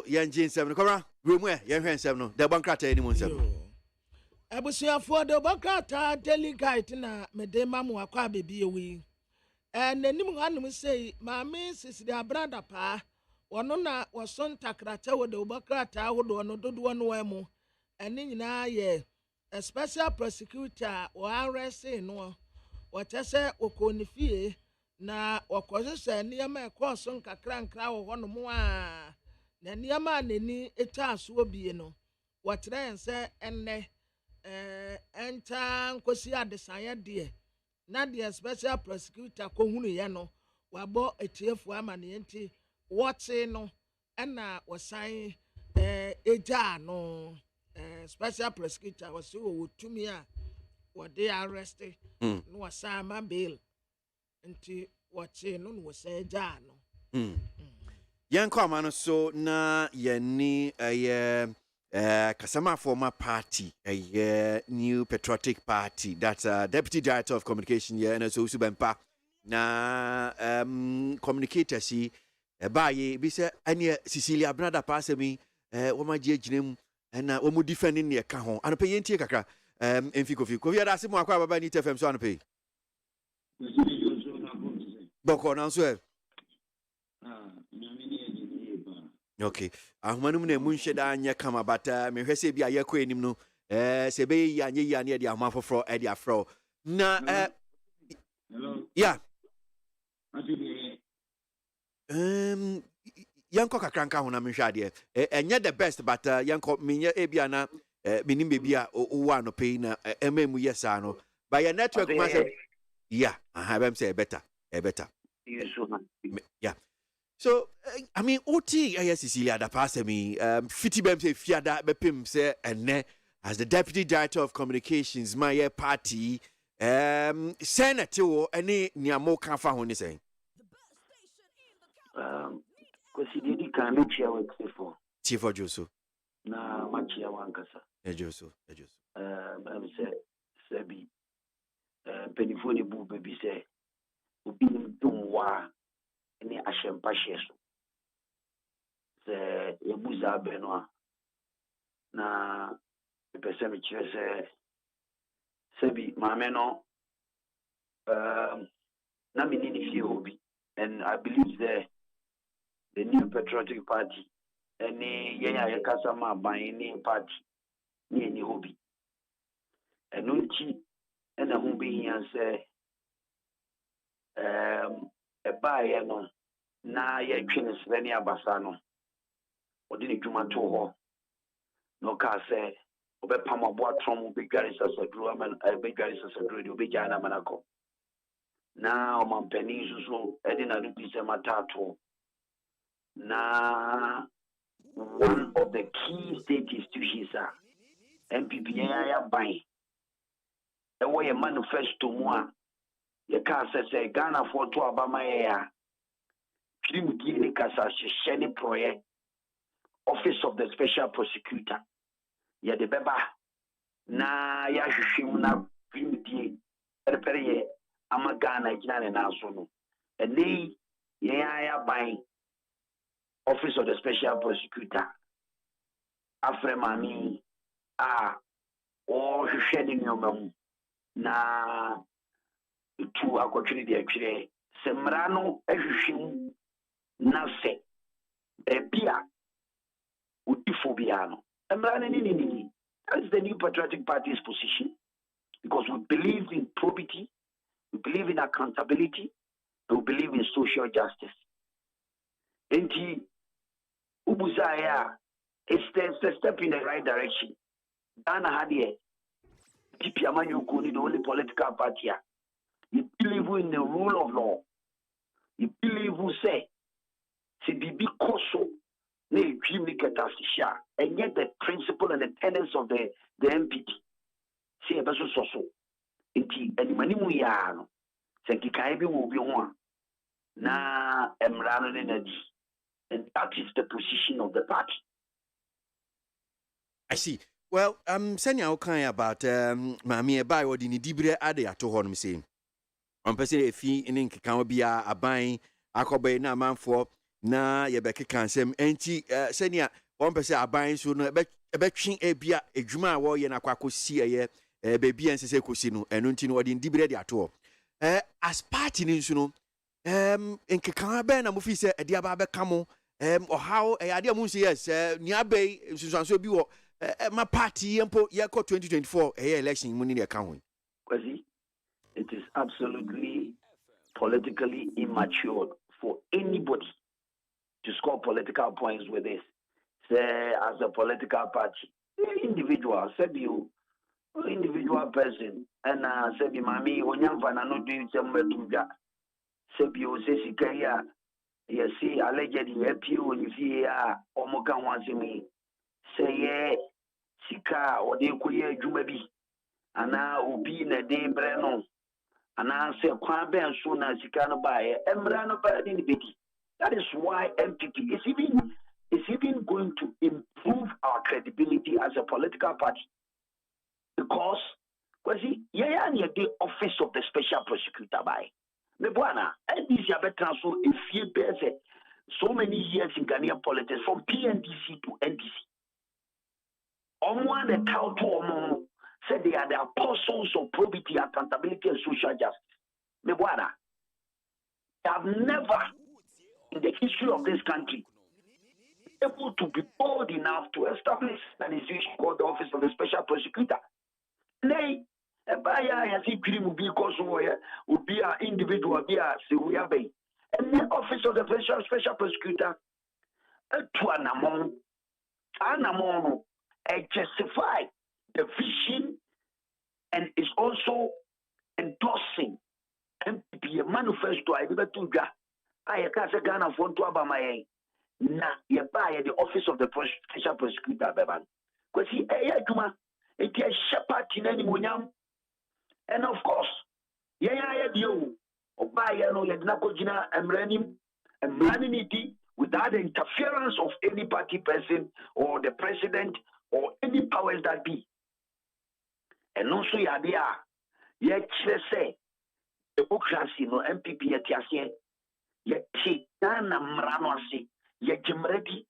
Yan Jane 7 Cora, room where Yan 7 no, the Bonkrata anymore 7. abusuafo de bokata delegate na medema mu akwa bebi ewi nanim hanum sei maame sisi de abrada pa wono na woson takrata wo de bokata wo do no dodo no emu ene nyina ye a special prosecutor wo arrest no wo tese okonifie na wakɔhyehyɛ nneɛma ɛkɔɔ so nkakrankra wɔ hɔ nom a na nneɛma a n'ani atwa asoɔ bie no wɔkyerɛ yɛn sɛ ɛnnɛ ɛnta nkosi adesanyɛ deɛ na deɛ special prosecutor kɔhunuyɛ no wabɔ atiefoɔ ama ne nti wɔkye no ɛna wɔsan egyaa no special prosecutor wɔsi wɔ tumi a wɔde arrest na wɔsan ama bail nti wɔkye no no wɔsan gyaa no. Yɛn kɔ ama no so na yɛni Kasama former party, a new patriotic party, that's Deputy Director of Communication here, and also Subempa. Na communicator si baye bisa anya Cecilia Brada Passemi, Wama Jim, and Wamu defending near Kahon, and pay enti kakra, Enfikofi. Kovia Dasimo Aqua Baba Nita FM so pay. Boko now, sir. Okay. Ahmanum ne munsheda anya kama bata me hwese bia ye kɔ enim no se be ya anye ya ne de ahmafoforo e de afro na yeah yanko kakranka ho na me hwa de enye the best but yanko menye e bia na menim be bia o wa no pay na ememu yesa no by your network ma say yeah I have say better yeah. So, I mean, Oti, Cecilia, da Passemi, Fitibem say Fiada Bepim say, and as the Deputy Director of Communications, my party, Senator, any Niamo Kafa, when you saying? Consider can be chair with Chief of Josu. Na Machia Wankasa. Ejosu. I'm say, Sebi, Penifoni Boo baby say, Ubin Dumwa. Ni ashempa sheso se ebuza benwa na pese mi chire se bi maame no na mi ni fie obi and I believe the new patriotic party any yenya yakasa ma ban ni party ni obi enunchi na hu bi hian se ebaye no na ye twene srani abasa no odi ne dwuma to ho no ka se obepam abo atrom obegware sasadru aman obegware sasadru de obegya na manako na o mampani susu edi na du bise matato na one of the key state institutions MPP ya ban ewo ye manifesto mu a ye ka se Ghana for to abama ya Trimudi ni kasa sheni proye Office of the Special Prosecutor ye de beba na ya hwehwem na Trimudi repere ama Ghana gina na so no eni ye ya ban Office of the Special Prosecutor afremani o hwehwede nyomam na tu akotwene de atwere semra no ahwehwem na se ebia utifobia no emra ni that's the new patriotic party's position because we believe in probity, we believe in accountability, and we believe in social justice. Enti ubuzaya it's a step in the right direction. Ghana had here the only political party. You believe in the rule of law. You believe who say, see, be koso, ne dream sha, and yet the principle and the tenets of the MPP. See, a person so. Inti, and manimu yano, Sanki Kaibi will be one. Na emrano energy. And that is the position of the party. I see. Well, sending out kind about Mammy by what in the Dibre Ade at home saying. On person if he in can be a buying Akobe na man for na Yebeka can sem anti senia on pese aban so no ebetwe ebia edwuma a wo ye na kwakosi eye baby en sese kosi no eno nti no odi ndibre de ato as party ni nso no nkeka ba na mo fi se ede aba be kamo or how ade mo say yes ni abai nsusanso bi wo my party empo ye ko 2024 election mu ni de ka ho. Kwasi, it is absolutely politically immature for anybody to score political points with this. Say, as a political party, individual, individual person, and say, Mami, when you're not doing some meduga, say, you say, Sikaria, you see, allegedly, you, and you see, Omoka wants me, say, Sika, or they could hear Jumabi, and now, Ubi, in a day, Breno. And I say, Quabe and soon as you can buy Emrano by anybody. That is why MPP is even going to improve our credibility as a political party. Because, see, the office of the special prosecutor by Mebuana, and this transfer if you bear so many years in Ghanaian politics from PNDC to NDC. On one account to said they are the apostles of probity, accountability, and social justice. Mebuana, they have never, in the history of this country, been able to be bold enough to establish an institution called the Office of the Special Prosecutor. Nay, a buyer has a dream will be because would be an individual, be a Siwia Bay. And the Office of the Special Prosecutor, to an among, justify the vision and is also endorsing MPP manifesto I never told ya. I can't say Ghana for to Abamaye. Na ye buy the office of the special prosecutor beban. Because he it is shepherd in any munyam. And of course, you buy no yadnakojina emranim and ranity without the interference of any party person or the president or any powers that be. And also, yet say democracy no MPP yet yet Ghana Mranwasi, yet Jimredi,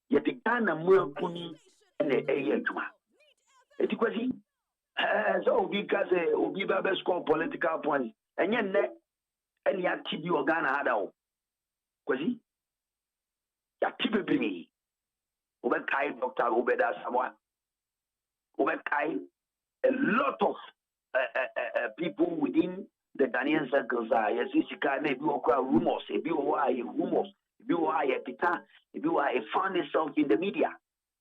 yet the Ghana Murakuni and the Ayatuma. It was so because Obi Baba score political points, and yet and yet TB or Ghana had out. Quasi Yatibi Obekai Dr. Obeda Sawa Obekai. A lot of people within the Ghanaian circles are yes, rumors, found itself in the media.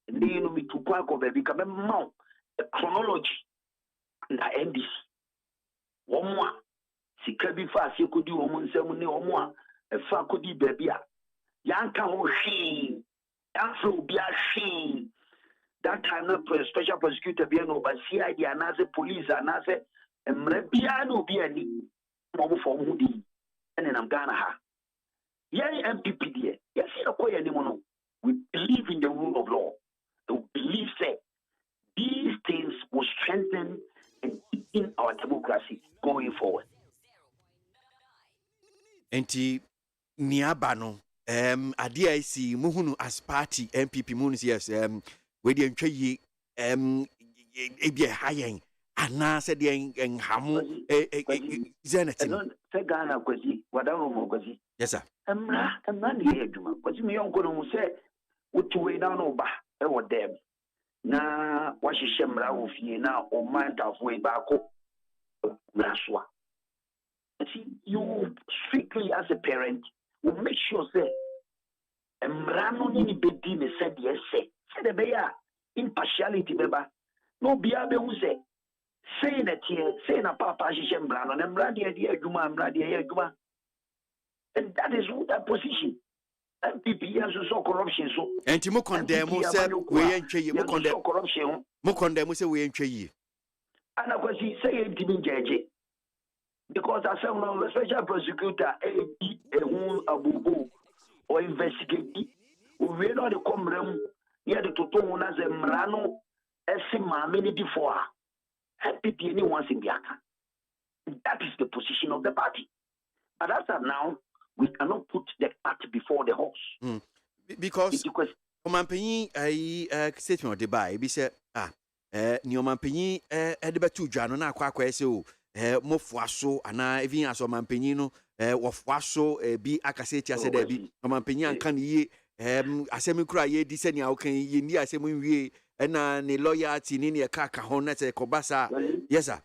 And then you know me to quack of it become a chronology and the NDC. One more, Sikabi fast, you could do one ceremony or more, a faculty baby. Yanka she, Afro be a she. That time, not special prosecutor be no, but CID and as a police and as a Mrebiano be any mobile for Moody, and then I'm Ghana. Yay, MPP, yes, we believe in the rule of law. We believe that these things will strengthen and deepen our democracy going forward. Enti niabano, adia isi muhunu as party MPP munis yes we dey ntwa yi ebia hayen ana se dey enhamu zenati se Ghana kwasi wadawo mo kwasi yes sir emra ne eduma kwasi me yonko no se wotuwe na no ba e wo dem na wahihye mra wo fie na o mantafo e ba ko naswa. See, you strictly as a parent will make sure say emrano ni bedi me said yes say the beya impartiality beba no bia be hu say na tie say na papa hihye emrano na emrade e adwuma emrade e adwuma, and that is that position. MPP has so corruption so enti mo condemn say we entwe yi mo condemn corruption mo condemn say we entwe yi ana kwasi say enti bi njeje. Because I said, no, the special prosecutor, abubu or investigate, we know the comrade near the Toto as a Mrano, Esima, many before happy once in Biaka. That is the position of the party. But after now, we cannot put the cart before the horse. Because Omanpenyi statement de buy bi say ni omanpenyi de betu dwa no na akwa say o mofua so ana even as omanpenyi no wofua so bi akase tia say da bi omanpenyi anka ne ye asemi kura ye di se ni awokan ye ni asemi nwie na ne loyalty ni ne ka ho na say kobasa. Yes sir.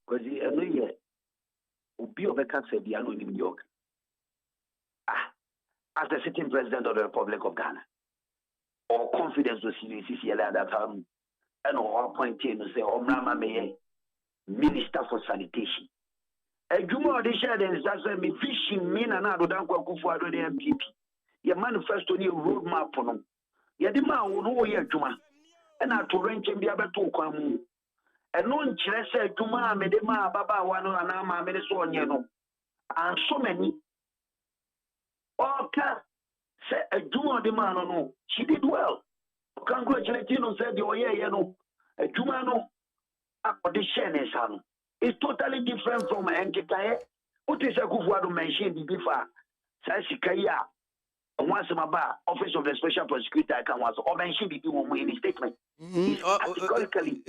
Because no ye obi obeka say dia no ni New York. As the sitting president of the Republic of Ghana, or confidence was CCL at that time, and all appointed to say, Omrama Maye, Minister for Sanitation. A Juma de shared and that's me fishing mean and I don't go for the MPP. Your manifesto new roadmap for them. Yadima will know your Juma, and I to range and be able to come. And no chess said Juma, Medema, Baba, one and Ama, Medeson, and so many. Okay, say a Juma de man no, she did well. Congratulations, said the Oye, no, a Juma no, the Shen is totally different from Enkitae. What is a good word to mention before? Says Kaya, once in my bar, Office of the Special Prosecutor, I can was or mention the in statement. Categorically,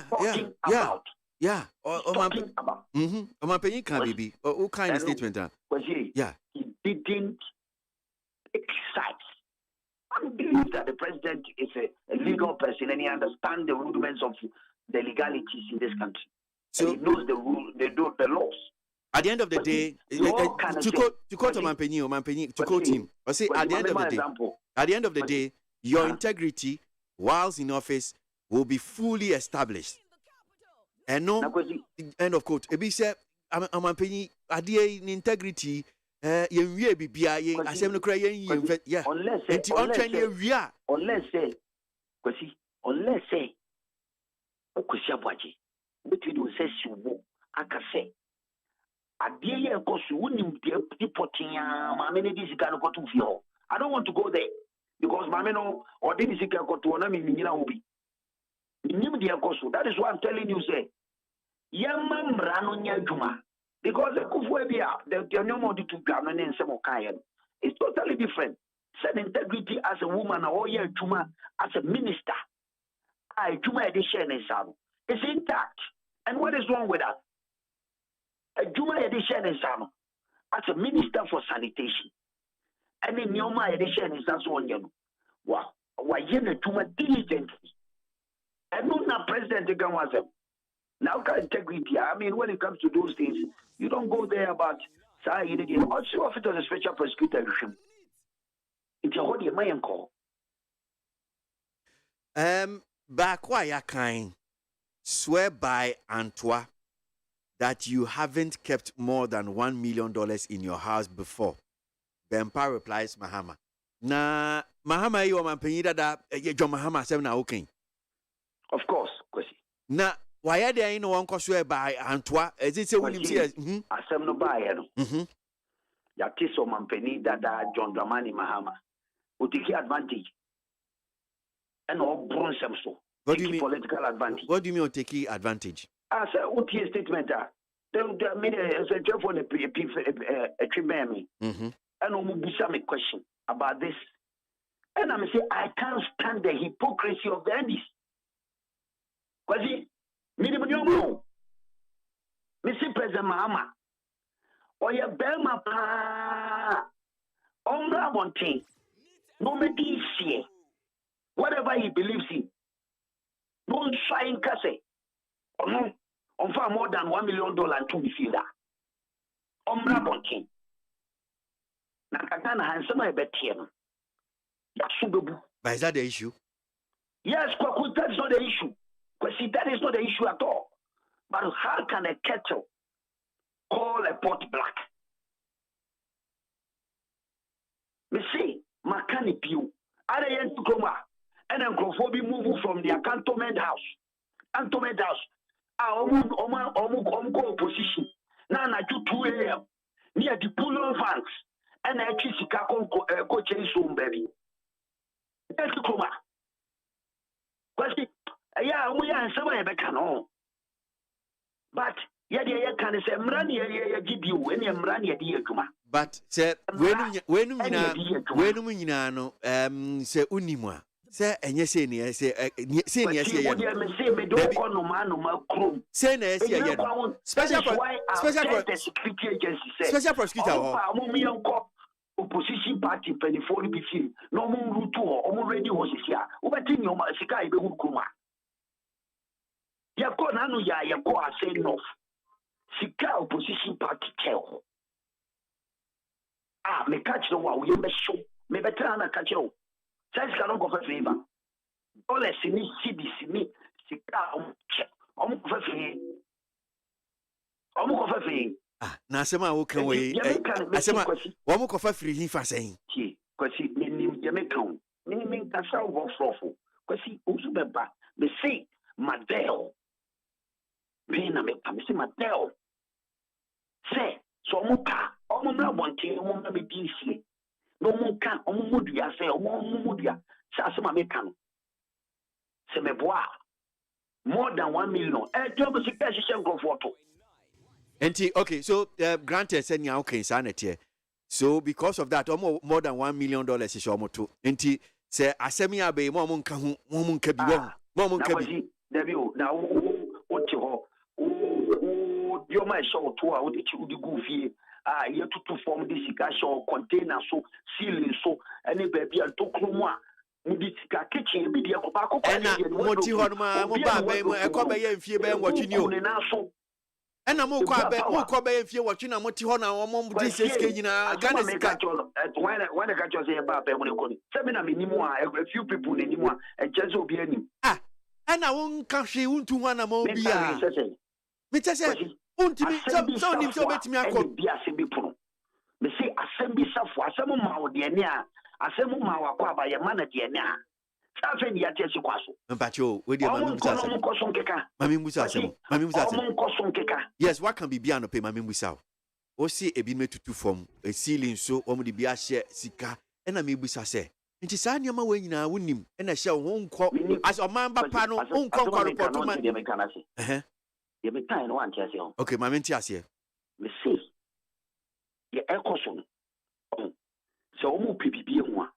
talking about. Yeah, talking about. My opinion can be. What kind of statement? Yeah. He didn't take sides. I believe that the president is a legal person and he understands the rudiments of the legalities in this country. So and he knows the rule, the laws. At the end of the day, to quote Omanpenyi, to quote him, I say at the end of the day, your integrity whilst in office will be fully established. And no, end of quote. Ebi say Omanpenyi adie integrity. Unless say Kwasi Aboagye between do say suwo aka say adie ye kosu wonim de potia ma me ne disika no kotu fi ho. I don't want to go there because ma me no or de disika kotu na me nyina obi nim de kosu. That is why I'm telling you say yamma mra no nya adwuma. Because the Kufuebia, the normal to govern and some Okayan, it's totally different. Said integrity as a woman or Juma as a minister. Juma edition is intact. And what is wrong with that? A Juma edition is as a minister for sanitation. And in Yoma edition is as one year. Wow, why you Juma diligently? And not president again was him. Now, integrity. I mean, when it comes to those things, you don't go there about say again. Also, if it was a special prosecutor, it's a whole year call. Back why you kind swear by Antoine that you haven't kept more than $1 million in your house before. Bempa replies, Mahama. Na Mahama, you are my that John Mahama said now, okay. Of course, Kwasi. Na. Why are there no one swear by Antoine? As it say, William says, Asem no buy no. Yati so mampeni dada John Dramani Mahama. Utiki advantage. And all bronze so. What do you mean? Political advantage. What do you mean take advantage? I say uti statement They made a for a tribune. And Omubisa me question about this. And I'm say I can't stand the hypocrisy of the Andes. Kwasi Minimum, Mr. President Mahama, or your Belma Omra Montie, no medici, whatever he believes in, no shine casse, or no, on far more than $1 million to be filled. Omra Montie. Nakagana handsome, I bet him. But is that the issue? Yes, Kwaku, that's not the issue. Because see, that is not the issue at all. But how can a kettle call a pot black? Me see, Makani Pew, Arayan Tukoma, and Uncrophobia move from the cantonment house. Cantonment house. Omu opposition. Now, I do 2 a.m. near the Pullman Banks, and I choose Chicago coaching soon, baby. That's Tukoma. Yeah, we are somewhere back on. But Yadi can say Mrani give you when you're Mrani at the but say when you know say unimwa say enye say ni say ni say ya say na say ya special security agency special prosecutor opposition party for the no more route or ready was here. Ubetin your sky be kuma. Ya ko nanu ya ko say no. Sika opposition party tell. Me catch the wa we be show. Me better na catch you. Say sika no go for favor. Dollars ni CDC ni sika go for favor. Go for favor. Na asema wo kan we asema wo mo kofa free hin fa sen ki kwasi nim Jamaican ni kasa wo frofo kwasi ozu beba me say Madel pina me say Madel say so mo ka omo mra bonte mo na me dinsie no mo ka omo modua say omo modua sa asema me kan se me boa more than 1 million job se cash shen go photo. Okay, so granted, said you okay, sanity. So because of that, more than $1 million is almost too. Say asemi abe mo mun kahu mo mun kabi mo mun kabi. Debio na o ti ho o dio ma show to a o de go fie ye tutu form de sika show container so ceiling so any baby an to kromo a mudi sika kitchen bi de ko ba ko na mo ti ho no ma mo ba be mo e ko be ye mfie be nwotwe ni o. Ena mo kwa be mfie watwe na mo ti ho na mo di seske nyina Ghana sika when the catch say ba be mo ne ko se me na minimu a few people ne nimu a chance obi anim ena won ka hwe untu ho na mo bia me tese untimi so nim so betimi akọ bia se bi pono me say asem bi safo asem ma wo de ne a asem ma wa kwa ba ye ma na de ne a safe ni ate si kwaso mpacho we de mami musa mami musa asem mami musa asem yes what can be bia no pay mami musa o si ebi metutu form e ceiling so o mu de bia hye sika ena me busa se nti saa nyama we nyina wonim ena hye wo nkọ as o man ba pa no nkọ report ma de me kana se ye me kan no ante ase o okay mami nti ase me say ye ekoso no so o mu pipibie ho a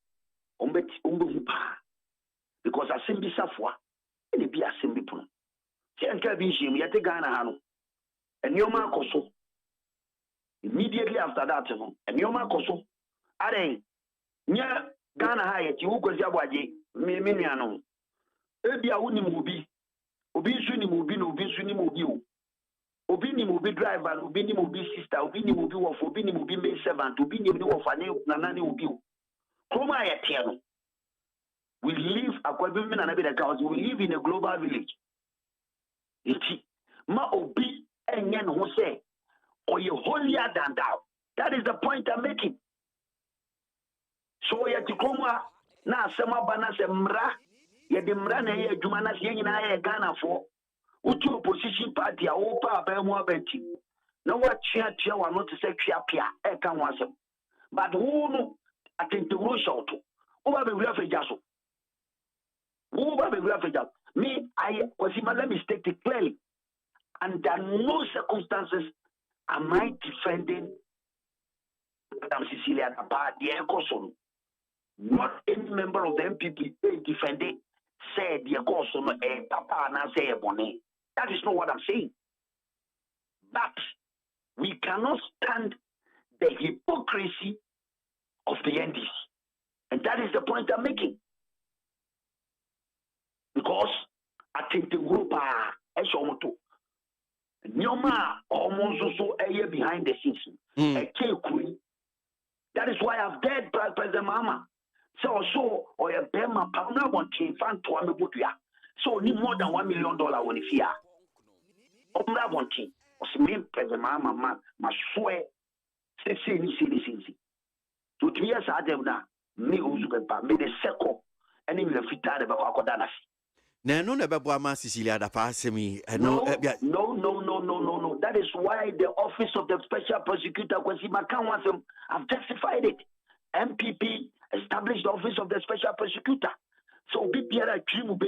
o mbeti o mbu pa because assembly safwa and be assembly pono ti anka bi him yete Ghana ha no enioma akoso immediately after that no enioma akoso are nya Ghana ha yeti ugozi aboagye me nua no ebi a woni obi su ni obi no obi su ni obi o obi ni obi driver obi ni obi sister obi ni obi wife obi ni obi maid servant obi ni wife ani nana ni obi o koma yete no. We live we live in a global village. Ma obi enyen ho say or you holier than thou. That is the point I'm making. So yet koma na asema bana se mra ye de mra na ye adwuma na se nyina ye Ghana for utu opposition party a opa aba mu abenti na wa tia wa no to say twa e kan ho asem but who no atenturo shot oba be wura fe jaso. Me, let me state it clearly. Under no circumstances am I defending Madam Cecilia about the Ecoson. Not any member of the MPP defended, said the Ecoson, Papa, and I say Bonnet. That is not what I'm saying. But we cannot stand the hypocrisy of the NDC. And that is the point I'm making. Because I think the group are Nyoma almost so a year behind the scenes. That is why I've dead President Mama. So or a Bema Pamna wanting fan to Amibutia. So need more than $1 million on the fear. Omra wanting was me President Mama must swear say to 2 years I them now me Uzuba made a circle and in the fitted about Kodanas. Na no na bebo ama Cecilia da pa asemi no. That is why the office of the special prosecutor Kwasi Makan have justified it. MPP established the office of the special prosecutor. So BPR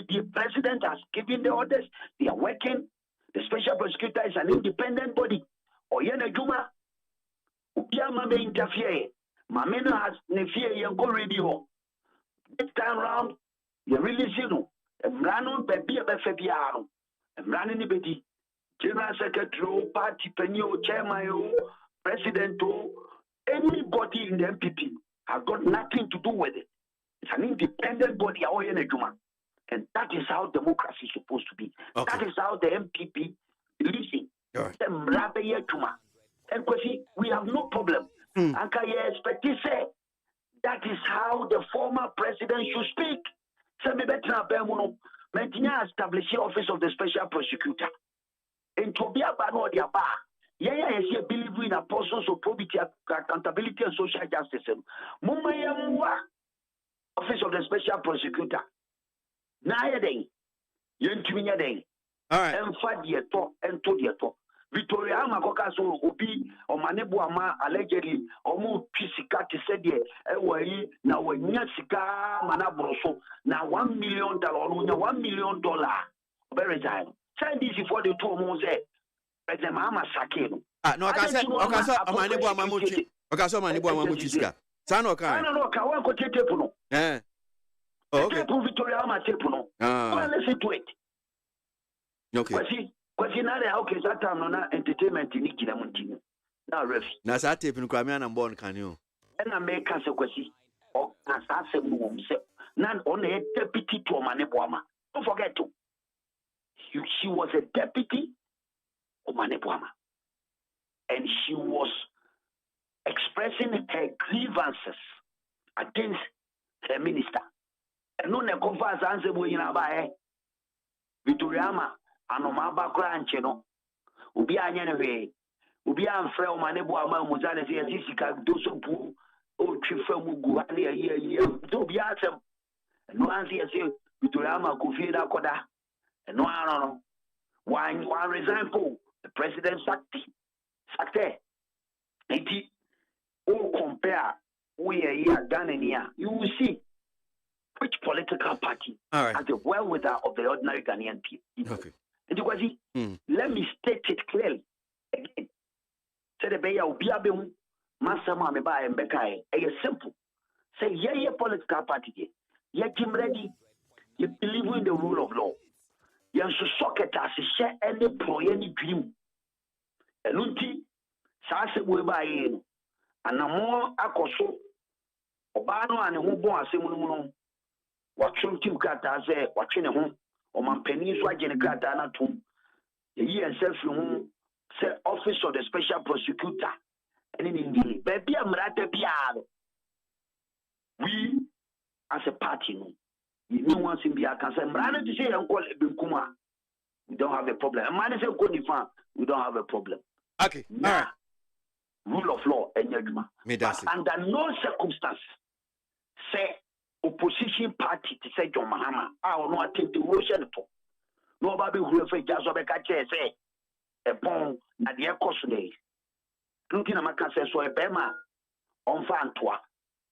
the president has given the orders. They are working. The special prosecutor is an independent body. Oyena Juma, Upiama may interfere. Mamena has Nefia Yanko Radio. This time round, you really see no. Mrano Baby Befabiano. Mrani Nibedi. General Secretary, Party Penio, Chairman, President, anybody in the MPP has got nothing to do with it. It's an independent body, Oyena Juma. And that is how democracy is supposed to be. Okay. That is how the MPP believes in. And we have no problem. And can you expect to say that is how the former president should speak? So me better bemuno. Maintain establish the office of the special prosecutor. And to be a bano dia ba. Yeah, believe in apostles of probity, accountability, and social justice. Mumma office of the special prosecutor. Na day, Yentunya day. All right. And 5 years talk and 2 years talk. Victoria Makoka so obi o manebu ama allegedly omo twisika te said e na wanya sika manabroso na $1 million or $1 million very time. Send this for the two months president Mama Sakeno. No okasa amanebu ama muti. Okasa amanebu ama muti sika. Sano kai. No ka wan ko tape no. Okay. Victoria Ama tape no. Well, listen to it. Okay. Because okay, that time no na entertainment ni kina munti. Na ref. Na sa tape no kwame na mbon kan yo. And I make us a question. O na sa se mu se. Nan on a deputy to Manebuama. Don't forget to. She was a deputy of Manebuama. And she was expressing her grievances against her minister. And no ne conference answer bo yina ba Victoria Ama anoma bakra anche no obi anya ne we obi amfrɛ o Manebu ama muzane se sika doso pu o twifa mu gu ani ayi do obi asem no anse se Victoria Ama ko fie da koda no one resign for the president sacked enti o compare we here Ghanaian you will see which political party has the wherewithal of the ordinary Ghanaian people. Okay. And let me state it clearly again. Say the Bay of Biabu, Masama Meba and Bekai, a simple. Say, yeah, political party, yeah, Jim ready, you believe in the rule of law. You should socket as a share any pro any dream. And Lunti, Sasa Weba, and a more Akoso, Obano and a Hubo and Simuno. Watching Tim Kata say, watching a home, or my pennies watching a Katana tomb. The year and self room, say office of the special prosecutor. And in India, baby, I'm rather piano. We, as a party, no one in the Arkansas, I'm rather to say, I'm calling Bukuma. We don't have a problem. And man is a good fan, we don't have a problem. Okay, now, rule of law, and Yagma. Under no circumstance, say, opposition party to say John Mahama, I will not take the Russian to. Nobody who will just say a bomb at the Ecosday. Looking at my cancer, so a Bema on Fantua,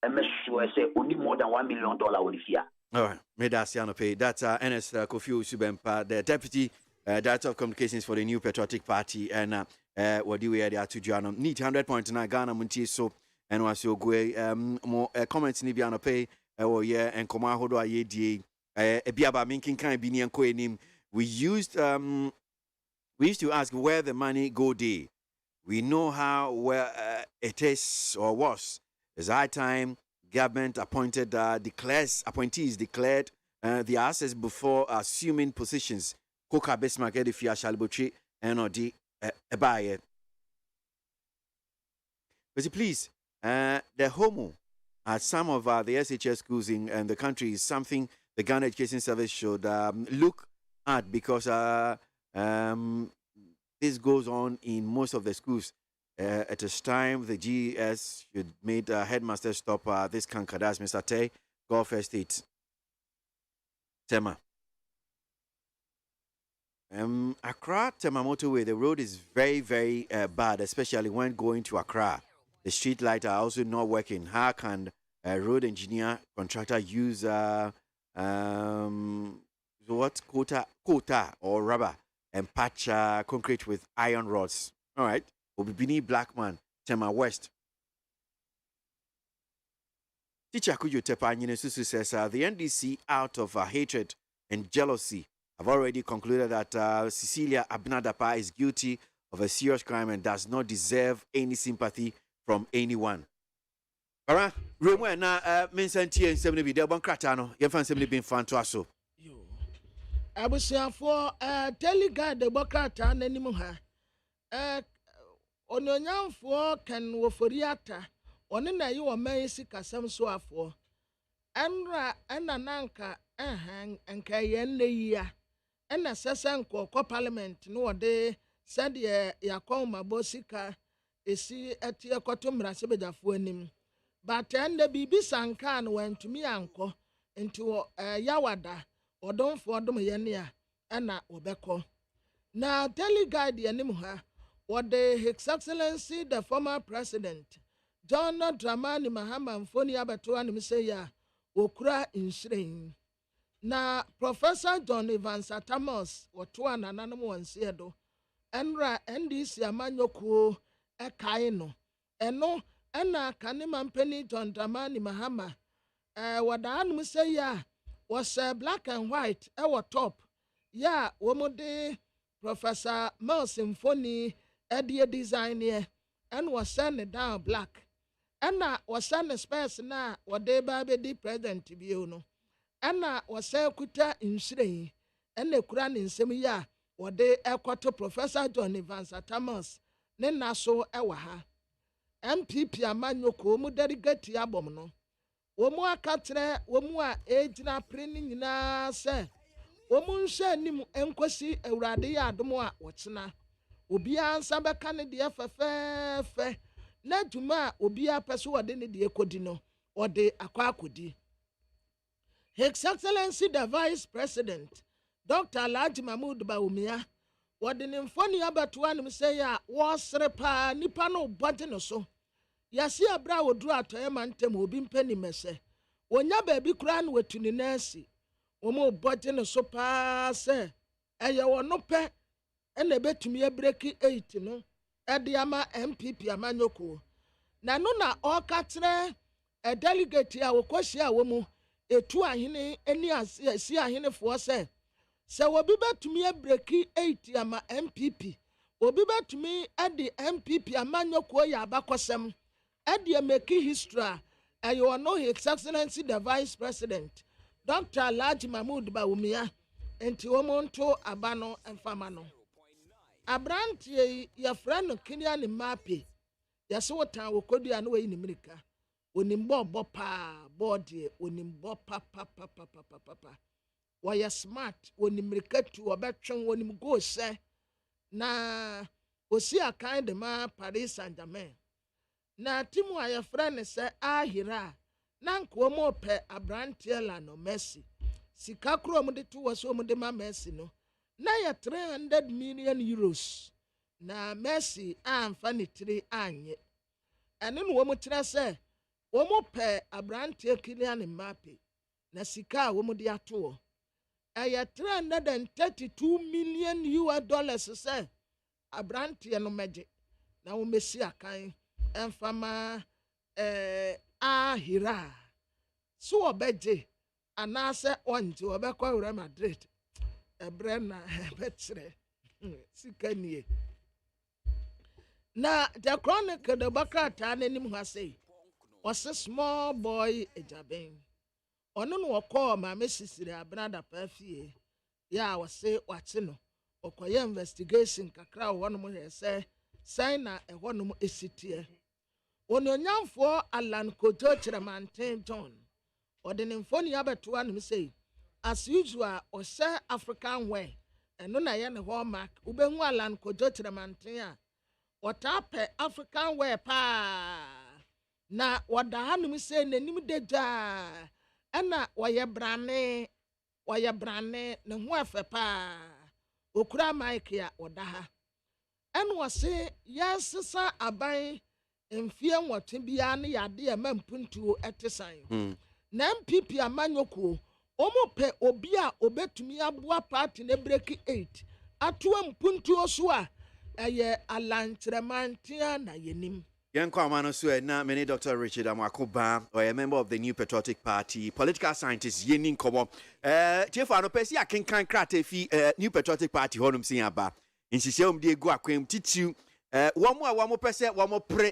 and Messu say only more than $1 million with here. All right, Medasiano pay. That's NS Kofi Usubempa, the deputy director of communications for the New Patriotic Party, and what do we are to Joanna? Need 100.9 Ghana Munti so and was your go more comments in Ibiano pay. And Koma Hodo Ayedi, Biaba Minkin kind Binian Koenim. We used to ask where the money go day. We know how well it is or was. It's high time government appointees declared the assets before assuming positions. Koka Besmak Edifia Shalbotri and Odi Ebaye. But please, the homo at some of the SHS schools in the country is something the Ghana Education Service should look at because this goes on in most of the schools. At this time, the GS should make headmaster stop this canker. Mr. Tay, Gulf Estate. Tema. Accra, Tema motorway, the road is very, very bad, especially when going to Accra. The street lights are also not working. How can a road engineer contractor use quota or rubber and patch concrete with iron rods. All right. Obibini Blackman, Tema West. Teacher Kujo Tepanyine Susu says the NDC, out of hatred and jealousy, have already concluded that Cecilia Abinadapa is guilty of a serious crime and does not deserve any sympathy from anyone. Alright, remember na mensantie nsem ne bi de bon krata no ye fan nsem ne bi fan to aso. Abusiafo telegard de bokrata nanim ha. Ononyamfo kan woforiata one na yi wo man sikasam so afo. Enra enananka enka ye nne yia. Ena sesenko ko parliament no wode said ye yakon mabosika esi etie kotomra sebejafo anim. But ende bibi sankan went me anko into yawada or don't for them yenia ana obeko. Now teleguide the animal what the His Excellency the former president John Dramani Mahama Mfoni Abatuan Misaya Okra in Shrain. Now Professor John Evans Atamos or Tuan and Anamo and Seado Enra Endis Yamanyoku Ekaino Eno Ena Kanima Penny John Dramani Mahama Wadan Misaya was black and white our top. Yeah, womode Professor Mel Symphony Eddie designer and was sent down black. And was sent space na what they baby president to be no. And was kuta in Shrey and the Quran in Semia what they equato Professor John Evans Thomas Nena so ewaha. MPP Amanyoko muderigate yabono. Womu akatre womu a ejina preni nyina se womu nhye nim enkosi awurade ya adomo a wochena obi ansa beka ne de fefefe na dwuma obi apese wode ne de ekodi no ode akwa akodi. His Excellency the Vice President Dr. Alhaji Mahmoud Bawumia wode ne mfoni abato anim se ya wosre pa nipa no bode no so. Yasi abra wodru atoye mantem obi mpani mese wonya baabi kura no watuni nasi womo body no so pa se eye wono pe ena betumi abreki 8 no ede ama MPP amanyoko na no na okatre a delegate a wokohia womu etu ahene eni asi ahene fo se wobi betumi abreki 8 ama MPP obi betumi ede MPP amanyoko ya abakosem Edia Meki History, you know His Excellency the Vice President, Dr. Alhaji Mahmoud Bawumia, and Tiomonto Abano and Famano. Abranti, your friend Kenyan Mapi, Yasota Wokodi and way in America, Unimbo Bopa, body, Unimbo Papa. Why you smart when you make to a veteran when you go, say, na, see a kind of man Paris Saint-Germain. Na timu a yafra ne se ahira na nko mo pe abrantie la no Messi sika kro mo de to wo so mo de ma Messi no na ya 300 million euros na Messi amfa ne 3 anye ene no wo mo kire se wo mo pe abrantie Kylian Mbappe na sika wo mo de ato aya 332 million US dollars se abrantie no meje na wo Messi akan enfama ahira so obeje anase onje obekwa Real Madrid ebrena betre sikanie na the chronicle the bakata nanim ha say was a small boy ejaben ono no okọ ma mesisire abrada pafie ya wase wache no okoye investigation kakra wono mo say sign na ehonum esitie ononyamfo Alan Kojo Chiramanten John odene mfoni abeto anum say as usual o say African way eno na ye ne hallmark ubehu Alan Kojo Chiramanten a watape African way pa na wada hanum say nanim deja ena waye brane ne ho afa pa okura mike ya odaha enu wase yasisa aban mfie nwotwe bia ne yade e mampuntuo etesan na MPP amanyoko omo pe obi a obetumi aboa party ne break 8 atoa mpuntuo so a ɛyɛ alankyerɛmantea na yɛnim. Yanko Amano na many Dr. Richard Amakoba, or a member of the New Patriotic Party, political scientist Yenin Kobo. Tiefano Pesi, I can crate fi New Patriotic Party, Honum Siaba. In Sisium de Guaquim Titu, one more percent, one more pre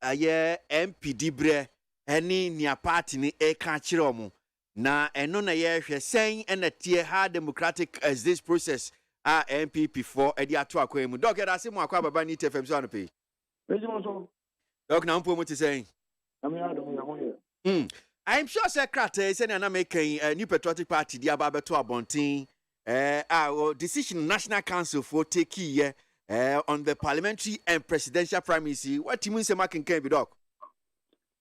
a year MPD bre, any near party ni a catchiromo. Na and none a year saying and a tier hard democratic as this process are MPP for a dia to aquam. Dog at Asimo Aquaba Bani TFM Sonopi. Doc, now I'm saying. I'm sure Secretary said I'm making a New Patriotic Party, the Ababa to Abontin, our decision National Council for take here on the parliamentary and presidential primacy. What you mean, say, Mark and Kevin, Doc?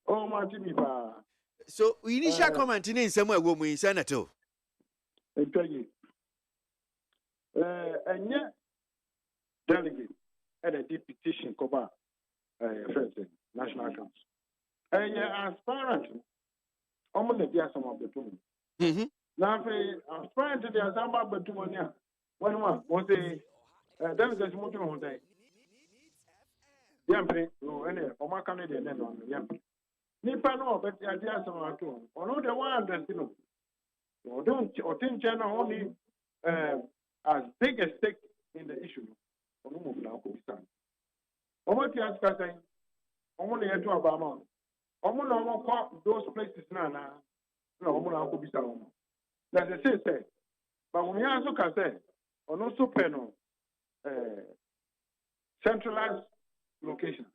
Oh, Martin, so initial comment in somewhere woman in Senator. And yet, delegate and a deputation, Coba, National Council. And as far as I'm going to get some of the two. Now, as far as the Azamba Batuania, one was a delegate motor one day. Yamping, no, any of my Canadian and on Yamping. Nipa no, but the idea some are two. Or no, the one that you know. Or don't, or think China only as big a stake in the issue. Or no more now, Pakistan. What you ask us, I'm going to get to Obama. I'm going to call those places now. No, I'm going to be sound. That's the same. But when you also can say, on also panel, centralized location.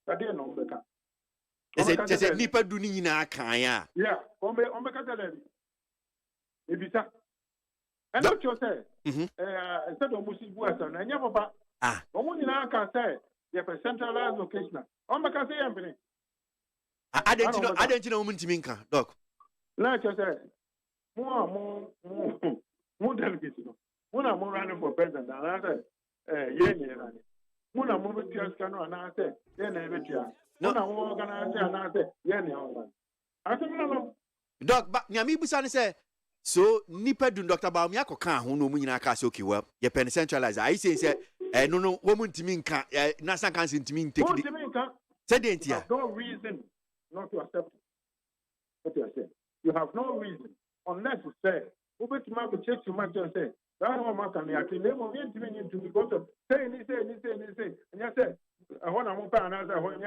That they know better. Is it Nipa Dunina Kaya? Yeah, on the catalog. Maybe that. And what you say, instead of Musi Western, and Yamaba, Omun can say, you have a centralized location. On the Cassie, I didn't know Mintiminka, Doc. Like I said, more delegates. When I'm running for president, and I said, when I'm moving to Ascano, and I said, when I'm organizing, and I said, I said, no. Doc, but Yami Busan said, so Nipa Dun Dr. Bamiako can't who no Munina Kasoki, well, you're pen centralized. I say, no, woman to mean, National Council to mean, take it. You have no reason not to accept what you are saying. You have no reason, unless you say, over to my church to my and say, that's what my can actually name of it to because of saying, and you say, I want to move another one.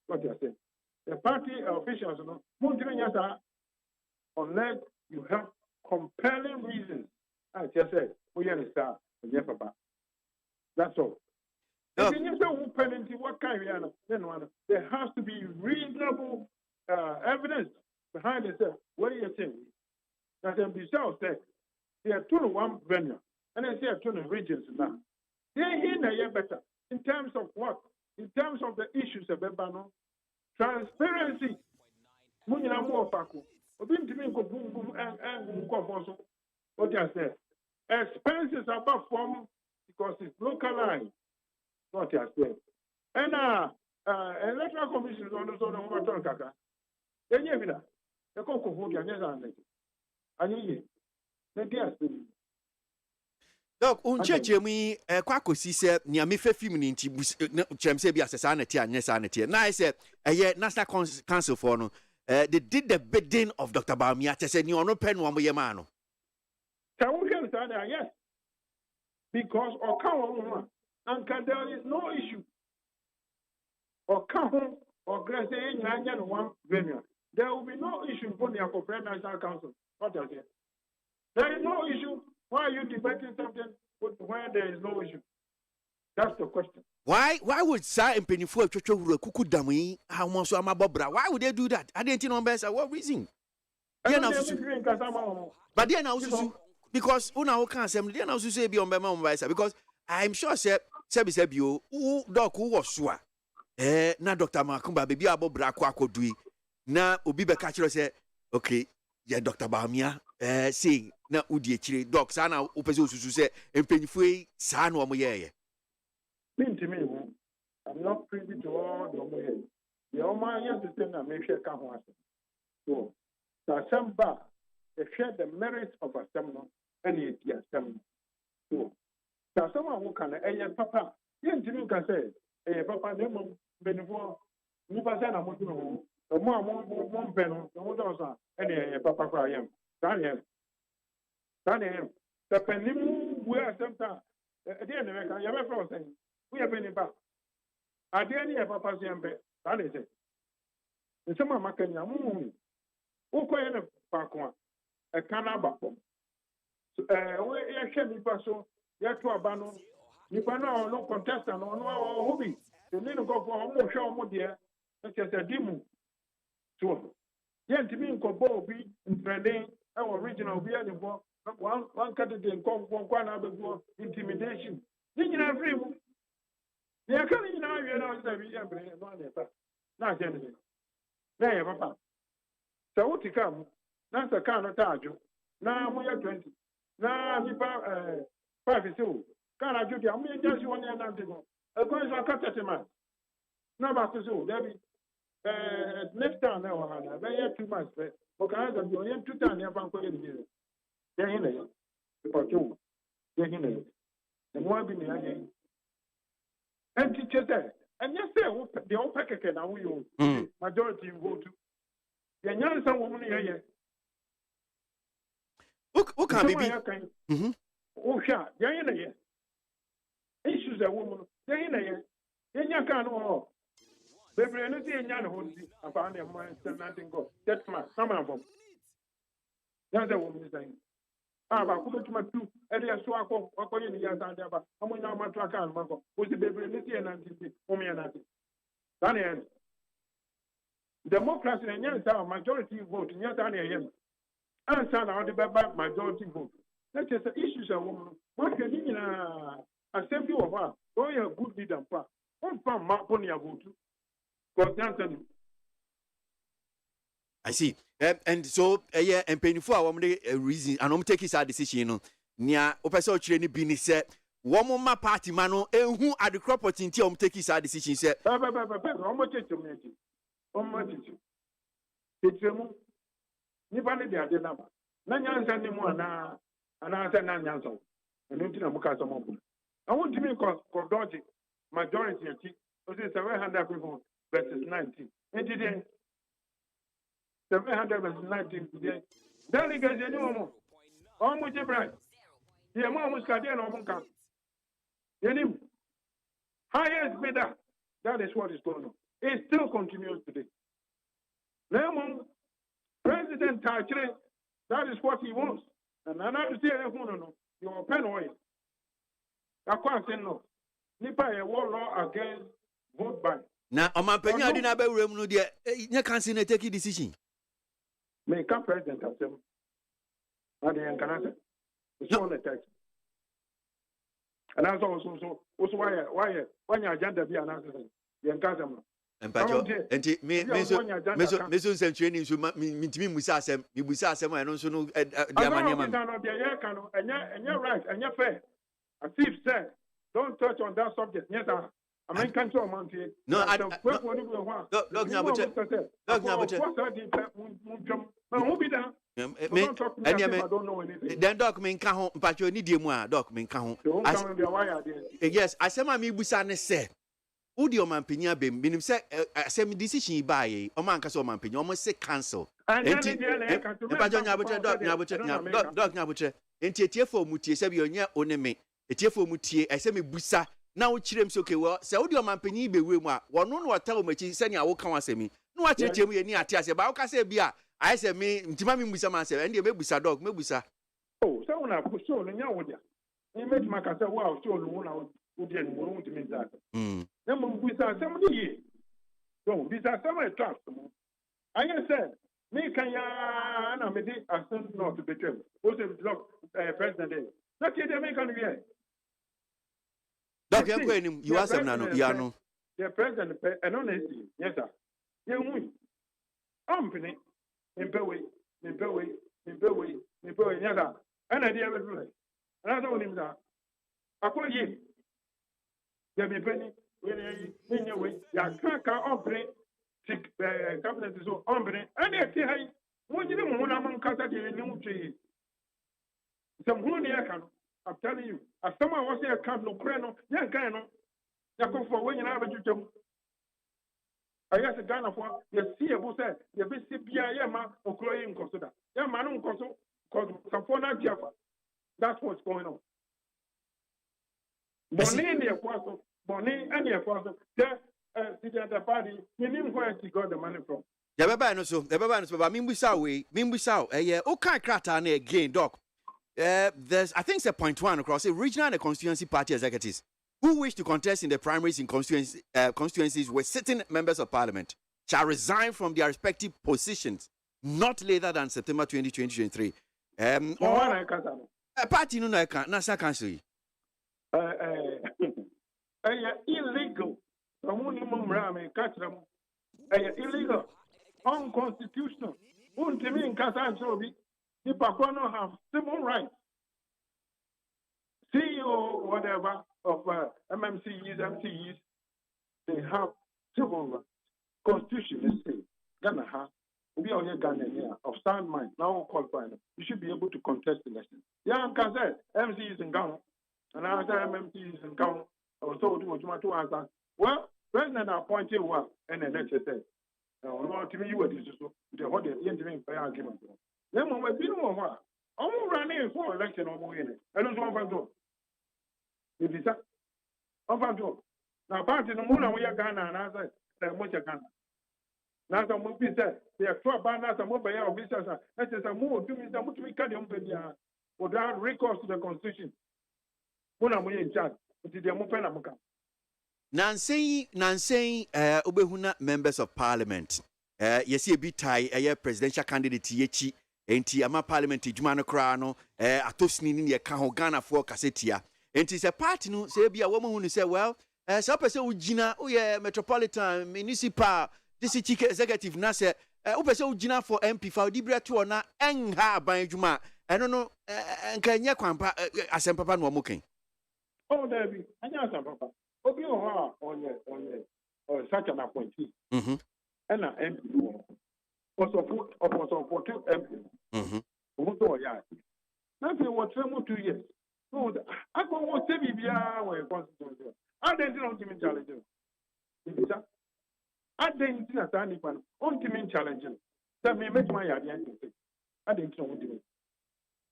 What you are saying. The party officials, unless you have compelling reasons, I just said, we understand, that's all. If you say penalty, what kind of there has to be reasonable evidence behind it. What are you saying? That the Bissau said they are 21 venue and they say 20 regions now. They're here better in terms of what? In terms of the issues of Bebano, transparency. What you say? Expenses are above form because it's localized. What you say? And electoral commission on the zone of Water Kaka. Then you have the Coco Food and you Doc, uncheche mi kwako si se nia me fe film ni nti chem se bi assanity anya sanity. Na I said National Council for no they did the bidding of Dr. Bawumia. They said, you no pen one way, man. Yes. Because and there is no issue. Or one venue. There will be no issue for the Appropriate National Council. What does it? There is no issue. Why are you debating something where there is no issue? That's the question. Why would Sir and Pennyful Kuku Dami how much am Bobra? Why would they do that? I didn't know best. What reason? But then also because Una can't say then also say be on Bema because I'm sure said you who doc who was sure. Na Dr. Makumba baby abo bra kwa dui na obi be catch say okay yeah Dr. Bawumia saying na udi chire doc sana opese osusu say empenifue sa na omo ye I'm not privy to all the omo the omo yes to say na me hwe ka ho ase so the assembly they share the merits of assembly and the assembly So, now someone who can a papa, yen to can say, a papa, never been before. Nipa say na mo tunu ho. O mo mo mpɛ no, no do so ɛne papa kwa yam. Daniel. The penimu we accept that. E dey na meka, ya be for say. We have been back. Ade ne papa say mbe. That is it. Nsema makanya mu. Wo koye na pa ko a. E kana ba ko. We ya hwɛ nipa so, ya to aba no. Nipa no no contest no no hobi. The name go for mo hwɛ mo de. It's a demo. So, yet to be in Kobo, be in Trending, our original be any one candidate in Kong, intimidation. Did you have room? They are coming now, you know, not anything. There, Papa. So, what to come? That's a kind of target. Now, we are 20. Now, 5 is so. Can I do the only just 1 year? A coin is a cut man. Now, back to so, Debbie. Next time now, I have 2 months. But I have 2 times. I have to they're in it. Because you, they're in it. And one being again. And teacher there. And yes, the old packet now we majority vote. The young some woman here. Who can be? Oh, sure. They're in it. Issues a woman. They're in it. Then you can't know. Baby, I don't see any other one. I found them nothing go. That's my some of them. That's a woman saying. Ah, but who to my 2? Area so I go. What are you guys on there? I'm going to my track and Marco. Who's the baby? Let's see, and I'm here. Daniel. Democracy and yes, our majority vote. Yes, Daniel. And son, I want majority vote. That's just the issues of woman. What can you accept you of her? Oh, you're a good leader. One pound mark on your vote. I see. And so, yeah, and painful a reason, and I'm taking that decision. Nia, Opesa Chini Bini said, one more party mano, and who are the crop opportunity I'm taking that decision said, how much it to make it? How much it? It's a move. Nibani de Adenaba. Nanyan sending more now, and I said Nanyan so. And then I'm Mukasamon. I want to make Cordoji majority, which is 700 people. Verses 19. And today, 700 verses 19 today. Delegates, you know, almost a bride. The amount was cut in on count. You know, highest bidder. That is what is going on. It still continues today. Now, President Tachre, that is what he wants. And I have to say, no, you're pen oil. I can't say no. Nipa a war law against vote by. Now, on my penny, I didn't have a room. No, dear, you can't see take a decision. Make a president of them. I didn't answer. It's on the text. And that's also why when your agenda be an answer, the encounter. And Meso sent training to me, Musasem, you Musasem, and also know, and you're right, and you're fair. As Steve said, don't touch on that subject. Yes, sir. I mean, can't tell Monty. No, I don't. Then document can't, but you need more document can't. Yes, I said, my Busane said. Udi o mampenya bem binim se asem decision buy o man kase o mampenya o mo se cancel enti ba jo nya botre dog nya botre enti etiefo mutie se bi onye oneme etiefo mutie ese me busa na wo kirem se okay wo se udi o mampenya be we mu a wono no wata o machi se ne awo kan wasemi no wa kirem ye ni ate ase ba wo kase bia ai se me ntima me busa man se ende me busa dog me busa oh se wona ko so no nya wo dia ni me tuma kase wo a so no na udi en mo ntimi za Number with somebody. So, these are some trust. I said, make a made assent not to betray. What's the block president? Not yet American here. Doctor, you ask them now, Yano. The president, and honestly, yes, sir. You win. Company, in Peway, yes, sir. And I did everything. And I told him that. I call you. There be penny. Anyway, ya can't operate cabinet is so operate. And they say, what you want among Casa de Nutree? Some money I can, I'm telling you, As someone was here, can't no crano, young kind of, you come for when you have a juju. I guess a Ghana for you see a boss, you be CPI, man, or cloying consider. Yeah, man, because some for not Jaffa. That's what's going on. Bonnie and your question, Bonnie and your question, there, the party, you knew where she got the money from. Yababa no so, but Mimbusa, okay, crata again, doc. There's, I think, it's a point one across the regional and constituency party executives who wish to contest in the primaries in constituencies where sitting members of parliament shall resign from their respective positions not later than September 2023. Party no can nasa council. Illegal. Illegal. Unconstitutional. Untimi nkasa chobi. People don't have civil rights. CEO, whatever, of MMCs, MCEs, they have civil rights. Constitution is saying, Ghana has, we are here Ghana here, of sound mind, now qualified. You should be able to contest elections. Yeah, and can say, MCEs in Ghana, and I say MMCEs in Ghana, or so do what you want to answer. Well, President appointed one, and then let's say, no, to me, you were this, the whole the argument. Then when we be no more, I'm running for election or more in it. I don't want to do. If it's that, I'm going to do. Now, party no more we are Ghana and I say, much Ghana. Now, some people say, they are 12 banners and mobile officers. That is a move to me, the much we can't without recourse to the constitution. When I'm in charge, it's the Mopena. Nancy, Obehuna members of parliament. Yes, a bit tie, presidential candidate, Yechi. Enti ama parliament adwuma no kra no atosini ni ye ka ho Ghana for kasetia enti se party no se bia wo hu ni se well se opese ugina uye metropolitan municipal district executive na se opese ugina for MP fa odibra to na enha ban adwuma eno no nka nye kwampa asempapa no moken oh David anya asempapa obi o ha onye such an appointee ena MP also for MP. Nothing was 2 years. No, I go what say bia we constitution. I didn't know him challenging. I didn't see a tiny pan on him challenging. That may make my idea. I didn't know him.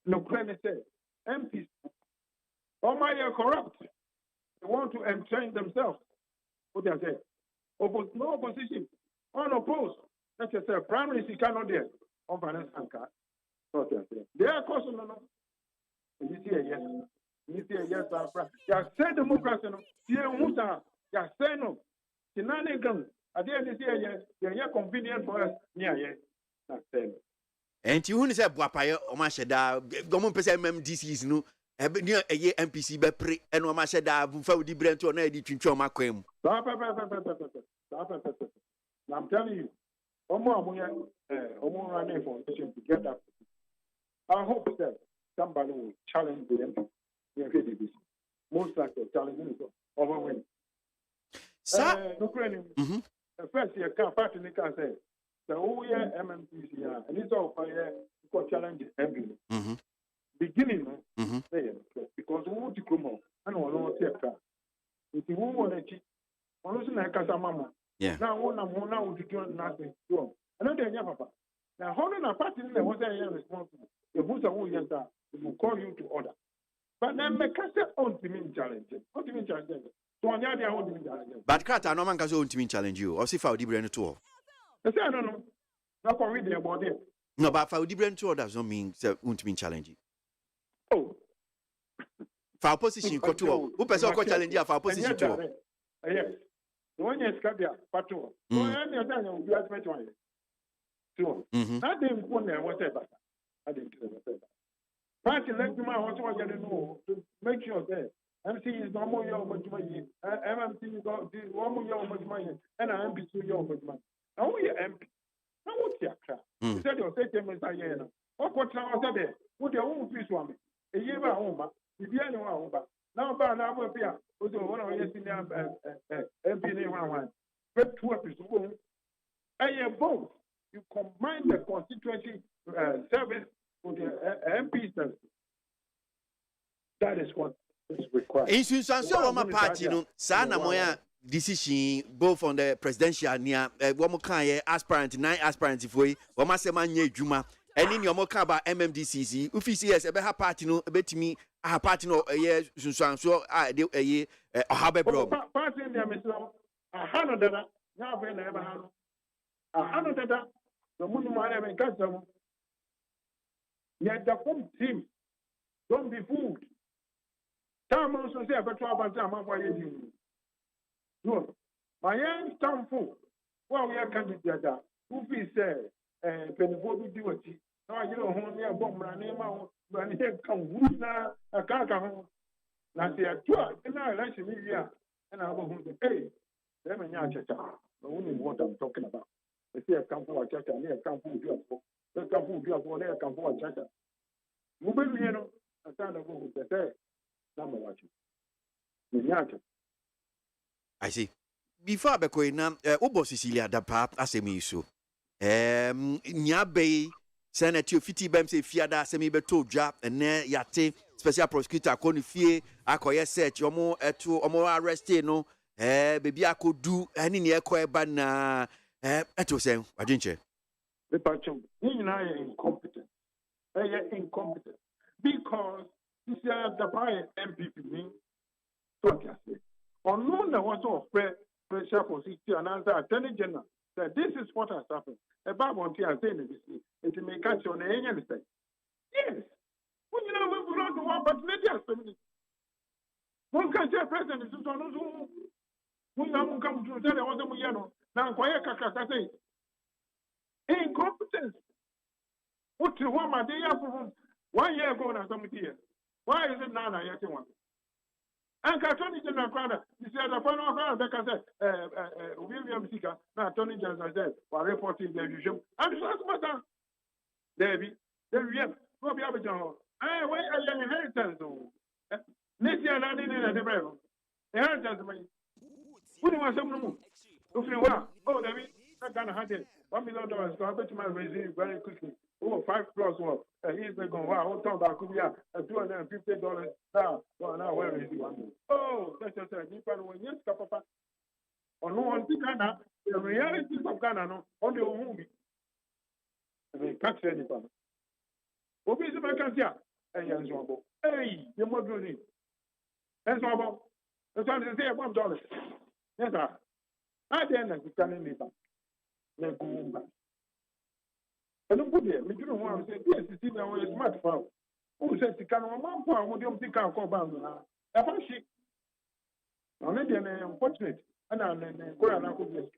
No credit said MPs. Oh my corrupt. They want to entrench themselves. What they say? No opposition. Unopposed. That's just a primary he cannot there. On finance and card. They are causing no. You see a yes. You see a yes. You say democracy. You muta. You say no. The nine gun. At the end of the year, they are convenient for us. Yeah. That's it. And you say Buapayo or Mashada, government person MDCs no. Near a year MPC be pre and Mashada, Bufa di Brent or Nedi Chinchoma Quem. I'm telling you. Omo running for to get that. I hope that somebody will challenge the MP. Most likely challenging is overwhelming. Sir, first year party can say the whole year MMPC and it's all for challenge the MP. Beginning, because we want to come out and we want to take if you want to cheat, one is like Casamama. Yeah. Now, we do nothing. Another papa. Now, holding a party in the was responsible. The booster will call you to order. But then make us own team challenge. What do you mean challenge? So on the other own challenge. But Crata, no man can own team challenge you, or see for the brand tour. I say, I don't know. Not for reading about it. No, but for the brand tour does not mean own team challenge. Oh. For opposition, tour. Who person challenge for opposition tour? Yes. When you escape there, patrol. So any other you will be at one. So I didn't want to whatever. I didn't do whatever. Party let me know what you know to make sure that MC is no more your much money. MMC is one more your much money, and I'm between your much money. Now we are MP. Now what's your crap? You said your statement is here. What now was there? What your own piece one? A year home, if you know home. Now, but now we're here. Also, one of your senior MP one. But 2 episodes. And both. You combine the constituency service with the MP service. That is what It's required. In Sunsanso, party, no, Sana Moya decision both on the presidential near Womoka aspirant, 9 aspirants for Womasema Juma, and in your moka about MMDCC, UFCS, a better party, no, a bet me, a party, no, a year, Sunsanso, I do a year, a habit, bro. Party in there, Mr. A hundred that, now, when I ever have a hundred that, the moon might have got them. Yet the home team, don't be fooled. Time also say, but 12 time, I'm going to no, my young stamful. Well, we are candidate. Who feels Penny do it. No, you know, only a bomb running out, but he come who's now a carcass. Now, say, 12, and I like Media, and I will pay. Let me know, only what I'm talking about. They say, I come for a church, and they come for you. They come for you, they come for a church. You will be, you know, a kind of who they say, number watching. I see. Before I go in, Obo Sicilia, the pap, as a miso. Nyabe, Senator Fiti Bem say Fiada, semi beto job, and ne yate, special prosecutor, Conifie, Akoya search, or more arrested, no, baby, I could do any near Koebana, eto saying, I didn't you? The patron, you and I are incompetent. They are incompetent because this is the buyer MPP. So I say. Unknown that was of pressure for 60 and answer Attorney General that this is what has happened. About MONTIE and saying it may catch on any mistake. Yes. Well, you know, we belong to one, but let us finish. One can say president is on us who we have come to tell us we know. Now, quiet, I say incompetence. What you want my day after 1 year ago, and some years. Why is it now? I yet one. And Attorney General Crowder, he said, the final crowd, like I said, William Sika, now Attorney General said, for reporting the regime. And it's not matter. Debbie, there we have, no be able to. I wait a young inheritance. Next year, I didn't have the Bible. Inheritance, who do you want some room? If you want, oh, Debbie, I can't have it. $1 million, so I bet you my regime very quickly. Oh, 5 plus 1. He's going, wow, I'll talk about Kubia, $250 now. Well, now, where is he? Oh, that's just a different one. Yes, Papa. On one thing, Ghana, the realities of Ghana, no, on the movie. I mean, can't say anything. What is the vacancy? Hey, you're more good. That's all. That's what they say $1. Yes, sir. I didn't understand anything. Let's go back. I don't put it. We don't want to say, yes, it's in our smartphone. Who says you can one point? We don't think I'll call back. That's how she. Only an unfortunate. And I'm going to go to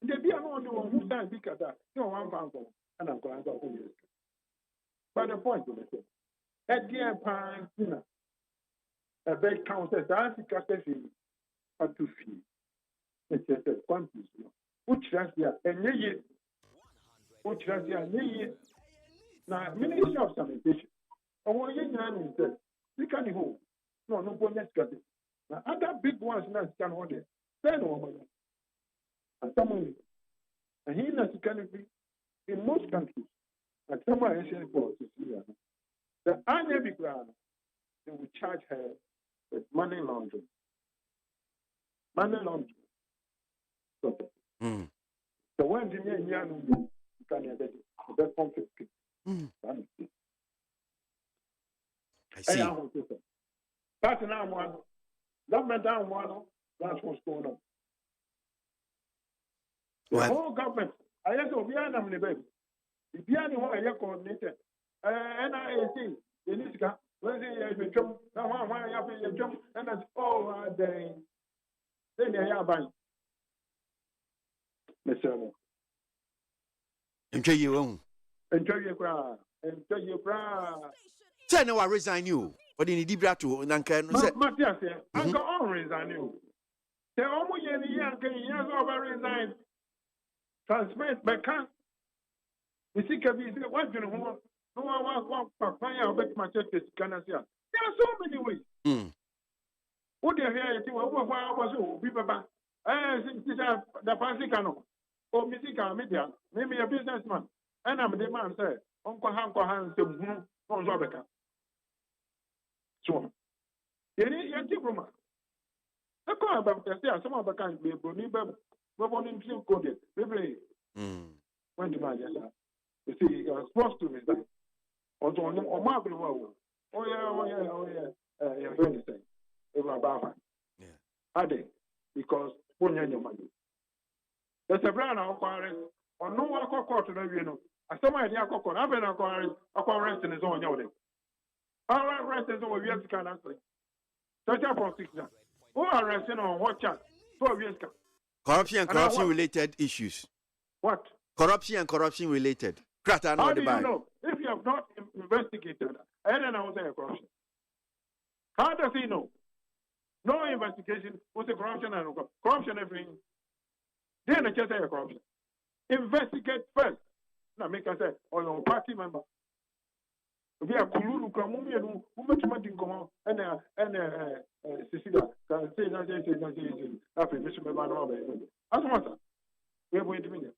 the be on the one who stands because no one found and I'm going to go to this. But the point is, at the end, a big countess, I think I say, but to feel. It's just a quantity. Which has the and which has the now, Ministry of Sanitation. Or what you know, you can't hold. No, bonus got it. Now, other big ones now can hold it. Then, and someone, and he has to be in most countries, and someone is for Cecilia. The Anya Ground, they will charge her with money laundering. Money laundering. So when the young can get it, the conflict. I see. That's now one. Government down one. That's what's going on. The whole government. I guess we are not the baby. If you are the one I coordinated, NIAC, the Niska, when they jump, now why you have to jump, and that's all then they are buying. Mr. Enjoy your own. Enjoy your crowd. Enjoy your crowd. Tell no, I resign you. But in the Dibrato, Nanka, Matthias, I'm going to resign you. The only year can over resign. Transmit, but can't. You see, what you know, no one wants to find out about my church. Can I say? There are so many ways. What do you hear? You was people back. The fancy canoe. Oh, Missy Media, maybe a businessman. And I'm the man, sir. Uncle Hanko Hans, no Robeka. So, Yeni Roma. I call about the say some of the kind be boni be born in team code. Maybe when the man you see you're supposed to be that. Also on Margaret. Oh yeah. You're going to say. About yeah. Are they? Because when you're money. There's a brand of acquiring or no one court to know. I saw my dear court. I've been acquiring in his own yard. All right, rest is over years can answer. Such a prosecution. Who are resting on what chat? 12 years. Corruption and corruption related issues. What? Corruption and corruption related. How do you know? If you have not investigated, and then I will say corruption. How does he know? No investigation was a corruption and corruption everything. Then the just say corruption. Investigate first. Now make us say, oh, your party member. We are Kuluru Kamumi who much money come on and Cecilia can say after Mr. Member. As much we are going to mean.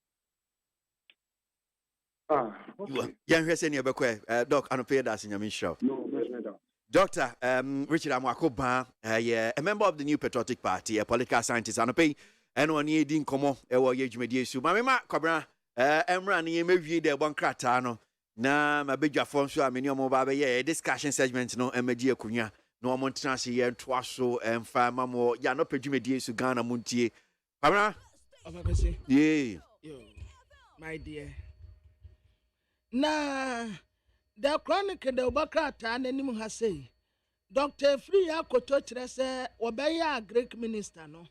Young Hessenia Beque, Doc, I don't pay that in your show. No, Dr. Richard Amwakoba, a member of the New Patriotic Party, a political scientist, and a pay, and one year didn't come on, a year media. So, Mamma Cobra, Emran, you may view the one cratano. Na my big form so I'm in your mobile discussion segment no MD Kunya no Montana here and Twaso and Farmer more ya no pejumedia su Ghana Montie. Pamela? Yeah. My dear. Na the chronicle the Obakata and anyone has say Dr. Free Akototre say Obeya Greek minister no.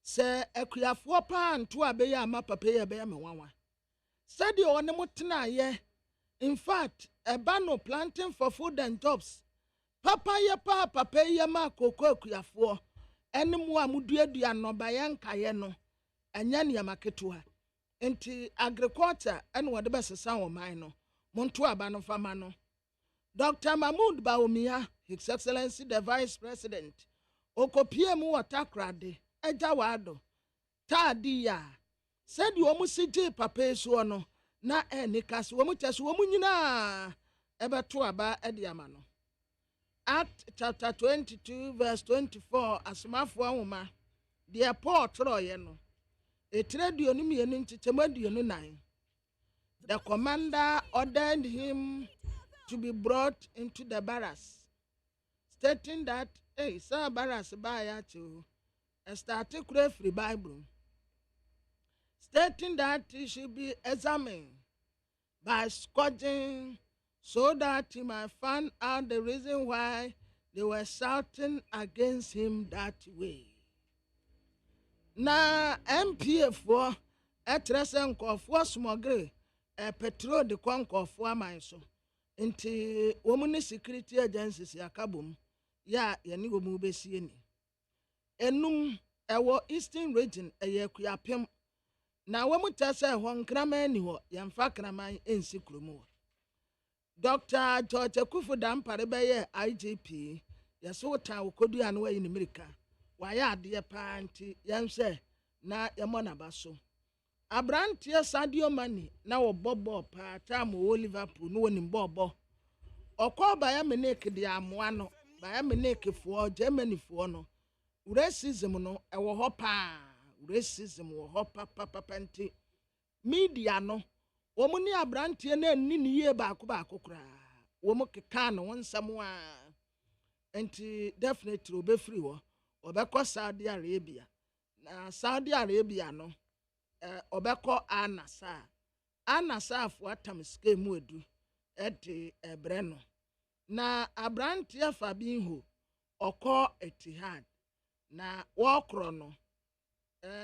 Say Ekuya 4 pound to Abeya mapa pay a bear me one. Study on the Mutana ye. In fact, a banner planting for food and jobs. Papa ya papa ya ma koko kuyafo. Eni mwa muduedu no bayan kayeno. Enyani ya maketua. Enti agriculture eni wadebe sesa wo man Muntu abano famano. Dr. Mahmoud Bawumia, His Excellency the Vice President. Okopie mu watakrade. Eja wado. Tadia. Said you omusiji papa so no. Na nikas womu tesu womu nyina ebeto aba ediama no. Act chapter 22 verse 24 asmafo ahoma the port roye no. Etredio ni mienu nchichemadio no nan. The commander ordered him to be brought into the barracks, stating that sir barracks baya to start free Bible. Stating that he should be examined by scourging so that he might find out the reason why they were shouting against him that way. Na MPF for a tresen of smogre a petrol de conco for my so. Into woman security agencies yakabum ya yanigo mube sieni. Enum ewo Eastern region a yakuyapim. Na wamu tasa hon krama ni ho yamfa krama ensi kromo. Dr. George Kufu Dampare beye IGP yaso ta okodu anwa in America. Waya ade pa nti yamse na yamona baso. Abrantie Sadio Mane na wo bobo pa ta mo Liverpool no woni bobo. Okoba ya meneke de amoa no, ba ya meneke fo Germany fo no. Racism no ewo ho pa. Racism wo ho papa nti media no wo mu ni abrantie na ni ni ye ba ko kra wo mu keka no wonsam a nti definitely obefiri wo obekọ Saudi Arabia na Saudi Arabia no obekọ anasa afọ atam scam edu ede ebre no na abrantie Fabinho okọ Etihad na wo kro no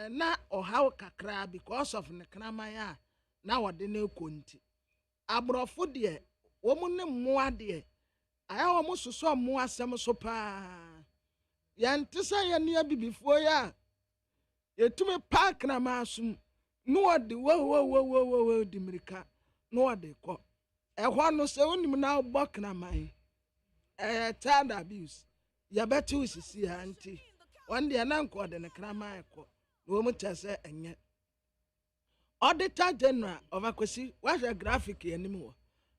na ohaw kakra because of ne kramaya na wode ne konti abrofo de wo mu ne mmoa de aya wo mu soso mmoa asem so pa yantisa ya ne abibifo ya yetume park na masum no wode wo di mirika no wode ko ehwa no se onim na obok na man child abuse ya betu sisi anti wande na nko de ne kramaya ko womu tese enye Auditor General of Akwasi was a graphic anymore.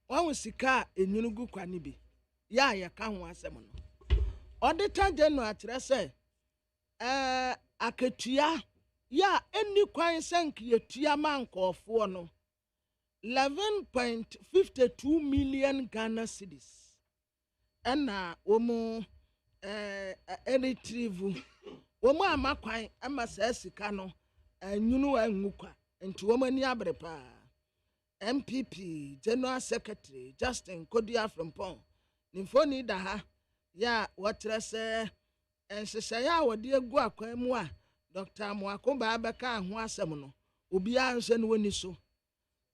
One was sika enyunugu kwani bi ya ka ho asem no Auditor General kyerɛ sɛ akatua ya any kwan sɛ nketua ma nkɔɔfoɔ no 11.52 million Ghana cedis ɛna wɔn retrieve wɔn ama kwan ama saa sika no anyunu angu kwa nti wɔn ani abere paa MPP General Secretary Justin Kodia Frimpong nimfoni da ha ya wɔtrɛ sɛ nhyehyɛeɛ a wɔde agu akwan mu a Dr. Amoako Baabɛka ho asɛm no obiara nhyɛ no wani so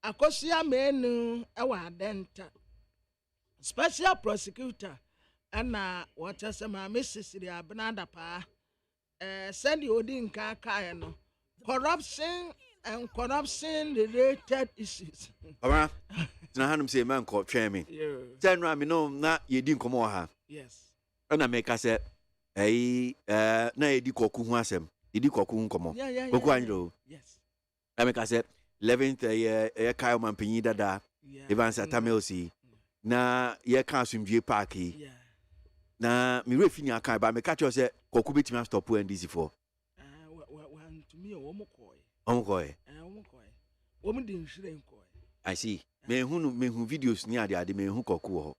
akɔsia menu ɛwɔ adenta special prosecutor ɛna wɔkyɛ sɛ maame sisiri abenada paa sɛdeɛ odi nka kaeɛ no corruption and corruption related issues. Alright. Na hanum say man ko twɛn me. Sɛ no no na yedi nkɔmɔ wɔ ha. Yes. Ɛna meka sɛ na yedi kɔku ho asɛm. Yedi kɔku ho nkɔmɔ. Kɔku anyiro. Yes. Na meka sɛ 11th ye Kyle Mampanyi dada. Evans Atamelsi. Na ye ka asumdue park yi. Na me refi ni aka ba meka kyerɛ sɛ kɔku betimi stop NDC for. To me wɔn kɔɛ. Wɔn di nhwiren kɔɛ. I see. Me hu videos ni ade me hu kɔku wɔ hɔ.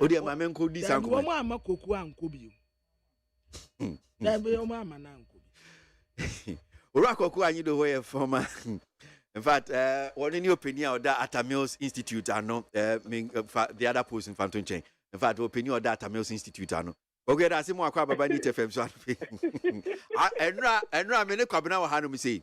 Odi ma me nko di sanko. Wɔn ama kɔku anko bio. Na be wɔn ama na anko bio. Ora kɔku anyi do hɔ yɛ former. In fact, one in your opinion of that at Mills Institute, I know, the other post in Phantom Chain. In fact, opinion of that at Mills Institute, I know. Okay, that's more about Baba Nita FM. So, and I mean, a cabana will hand me say,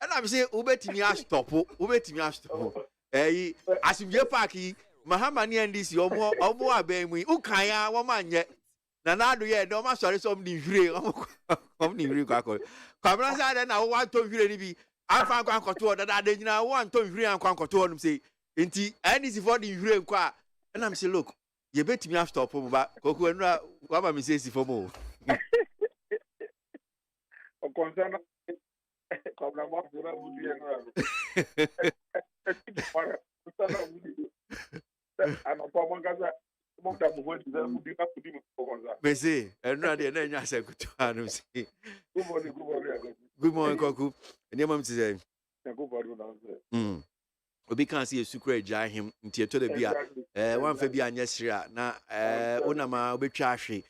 and I'm saying, Ubetimi stop, Ubetimi stop. Eh, as if you're parky, Mahamani and this, your more, or more, baby, Ukaya, woman yet. Nana, do you know my sorry, something free, something free, Cabana said, and I want to really be. Afa kwa nkoto dada de nyina wo anto nhwiri an kwa nkoto no say enti any si for the nhwiri kwa and am say look ye betimi a stop mo ba koku enura wa ba me say si for mo o concern kabla mo fura budu enura para usana budu ana pa mangaza mo da mo wodi za budu na budu mo konza me say enura de na nya se kuto anu say good morning koku and your mom say obi kan see sukura gya him nti eto da bia one fa bia anya sira na onama obetwa ahwe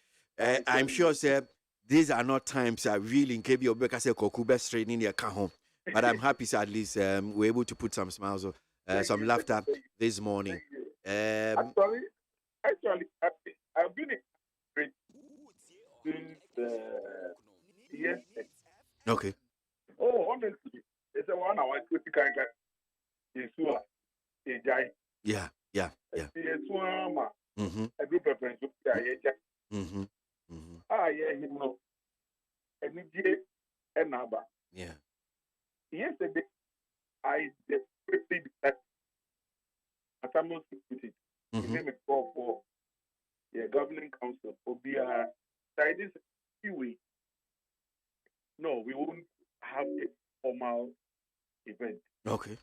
I'm sure say these are not times that really in kebi obeka say koku best training your ka home but I'm happy so at least we're able to put some smiles some laughter this morning actually I've been since yes. Okay. Oh, honestly, it's a 1 hour 20 kind of issue. Yeah. It's one a group of friends. Yeah, him no. And and Naba. Yeah. Yesterday, I desperately that as I'm not security. He made a call for the governing council. Obia, this way. No, we won't have a formal event. Okay.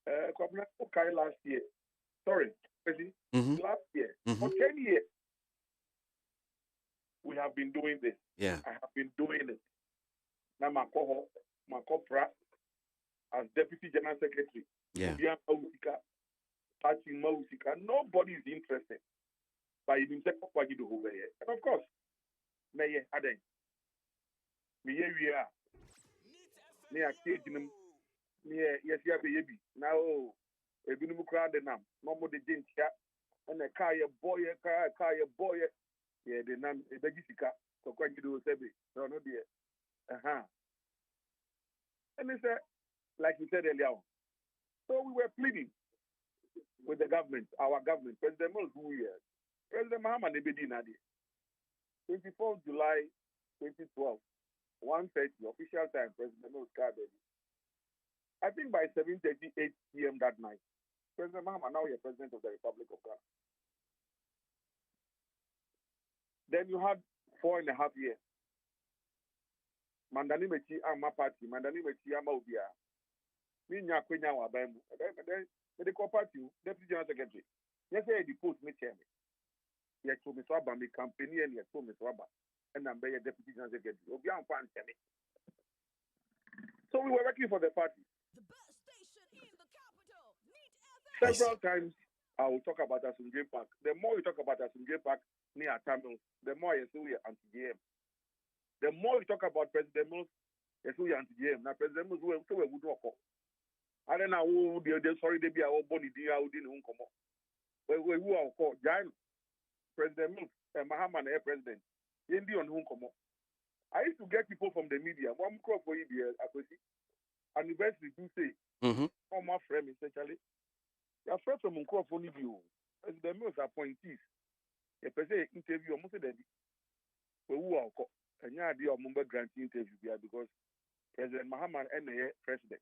Okay, last year. Sorry, last year. For 10 years, we have been doing this. Yeah. I have been doing it. Now, Makopra, as Deputy General Secretary, yeah. Nobody is interested. But you said, what you do over here. And of course, Mayor Aden. We are near Kajinum, near yes, baby. Now, a bit crowd enough. No more the gin chat and a car, boy, yeah, the name a Jessica, so quite you do Sebi. No, no, dear. And it's like you said earlier. So we were pleading with the government, our government, President Mills, who we are. President Mahama Nebedi Nadi. 24th July 2012. 1:30 official time, President Mills car baby. I think by 7:38 p.m. that night, President Mahama now you're President of the Republic of Ghana. Then you had 4.5 years. Mandani Mechi Ama Party, Mandani Mechi Ama Ubia. Minya Kwenya Wabemu. Then medical party, Deputy General Secretary. Yes, I deposed me chairman. Ye to me so aba me campaign ye to me so aba. And I'm be deputy general secretary. Obi am fan tell me. So we were working for the party. The best station in the capital, Neat FM. Several times I will talk about Asumdre Park. The more you talk about Asumdre Park near Tamil, the more you see we are anti-GM. The more you talk about President Mills, you see we are anti-GM. Now President Mills we would walk. I don't know who they sorry they be our body dia who didn't come up. We who are called Giant President Mills and Mahaman air president. Indi on whom come up. I used to get people from the media. One crop for you anniversary do say. All my friends essentially. Your friends from crop for you. President Mills appointees. A person interview almost a day. We who are called. And yeah, the member grant interview because President Mahaman and the president.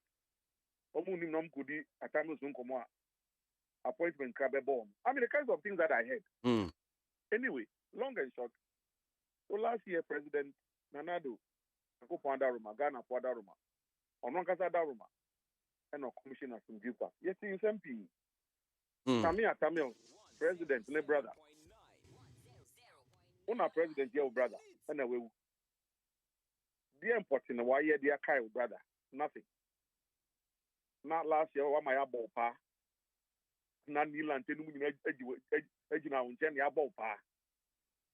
Omunim nom kudi atamos nkomo appointment krabe bomb. I mean the kinds of things that I heard. Anyway, long and short. So last year President Nanado ako panda Roma, Ghana panda Roma. Ono kasa da Roma. And no commissioner from Jupa. Yes, in SMP. Tamil, President, my brother. Una President, your brother. And away. The important why you dear Kai brother. Nothing. Not last year, what my abo pa. Not Nilan Tenu Ejina Unchen Yabo pa.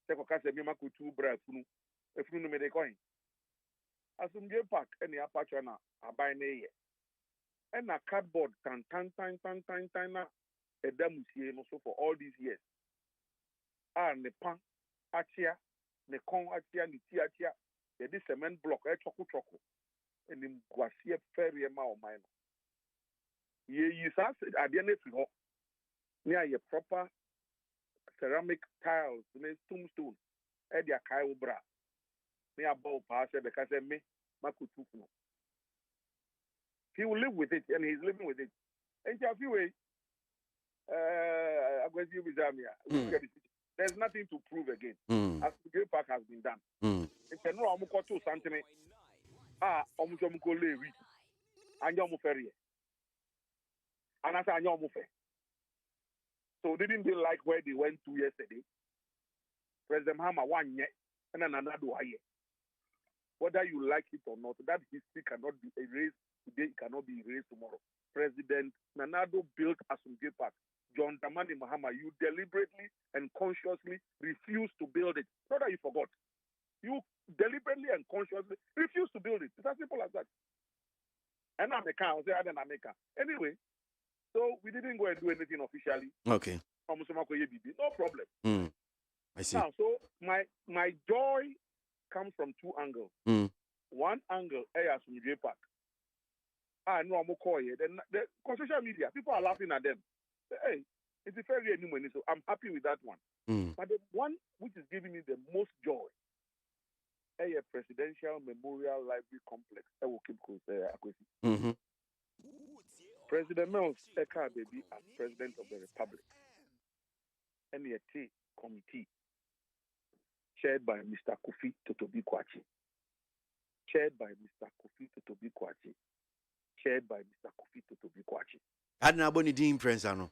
Seko Kase Mimaku two breath. If you know me, they coin. Asumdre Park, any apachana, a buy ne. And a cardboard can tan a damusie also for all these years. And the pan, achia, the con achia, the tia, the cement block, a choco, and in Guasia ferry amount mine. Ye said at the end of it, near your proper ceramic tiles, the tombstone, at your Kyle bra. Near Bow Pass, because I me, Makutuku. He will live with it, and he's living with it. And a few ways, there's nothing to prove again. As the Great Park has been done. It's a no Amukoto Santini. Omukomuko Levi. And Yomuferie. And as I know, so didn't they like where they went to yesterday? President Mahama 1 year and then another year. Whether you like it or not, that history cannot be erased today. It cannot be erased tomorrow. President Nanado built Asumdre Park. John Dramani Mahama, you deliberately and consciously refused to build it. Not that you forgot. You deliberately and consciously refused to build it. It's as simple as that. And I'm a car. I'll say I didn't make a. Anyway. So we didn't go and do anything officially. Okay. No problem. I see. Now, so my joy comes from two angles. One angle, Asumdre Park. I know I'm okay. Then the social media, people are laughing at them. Hey, it's a fairly new money, so I'm happy with that one. But the one which is giving me the most joy, a presidential memorial library complex. I will keep close. President Mills, Eka Baby, as President of the Republic, and the committee chaired by Mr. Kofi Totobi-Kwachi, chaired by Mr. Kofi Totobi-Kwachi, chaired by Mr. Kofi Totobi-Kwachi. Adna boni di imprensa ano.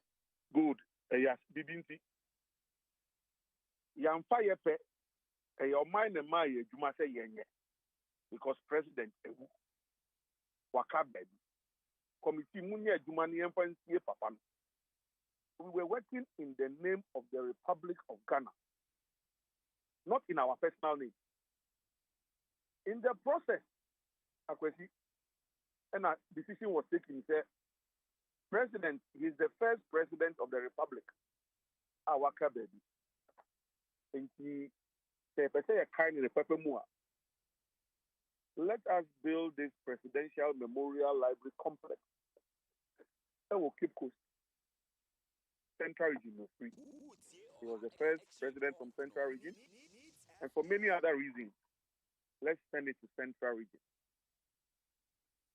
Good. Yes, Bibinti. Yamfa yepe, your mind and my Juma say yenye, because President Ewu Waka Baby. Committee Munya Jumani Empansi Papa. We were working in the name of the Republic of Ghana, not in our personal name. In the process, Akwesi, and a decision was taken. He said, President, he is the first president of the Republic. Our baby. And he said, let us build this presidential memorial library complex. That will keep coast. Central Region was free. He was the first president from Central Region. And for many other reasons, let's send it to Central Region.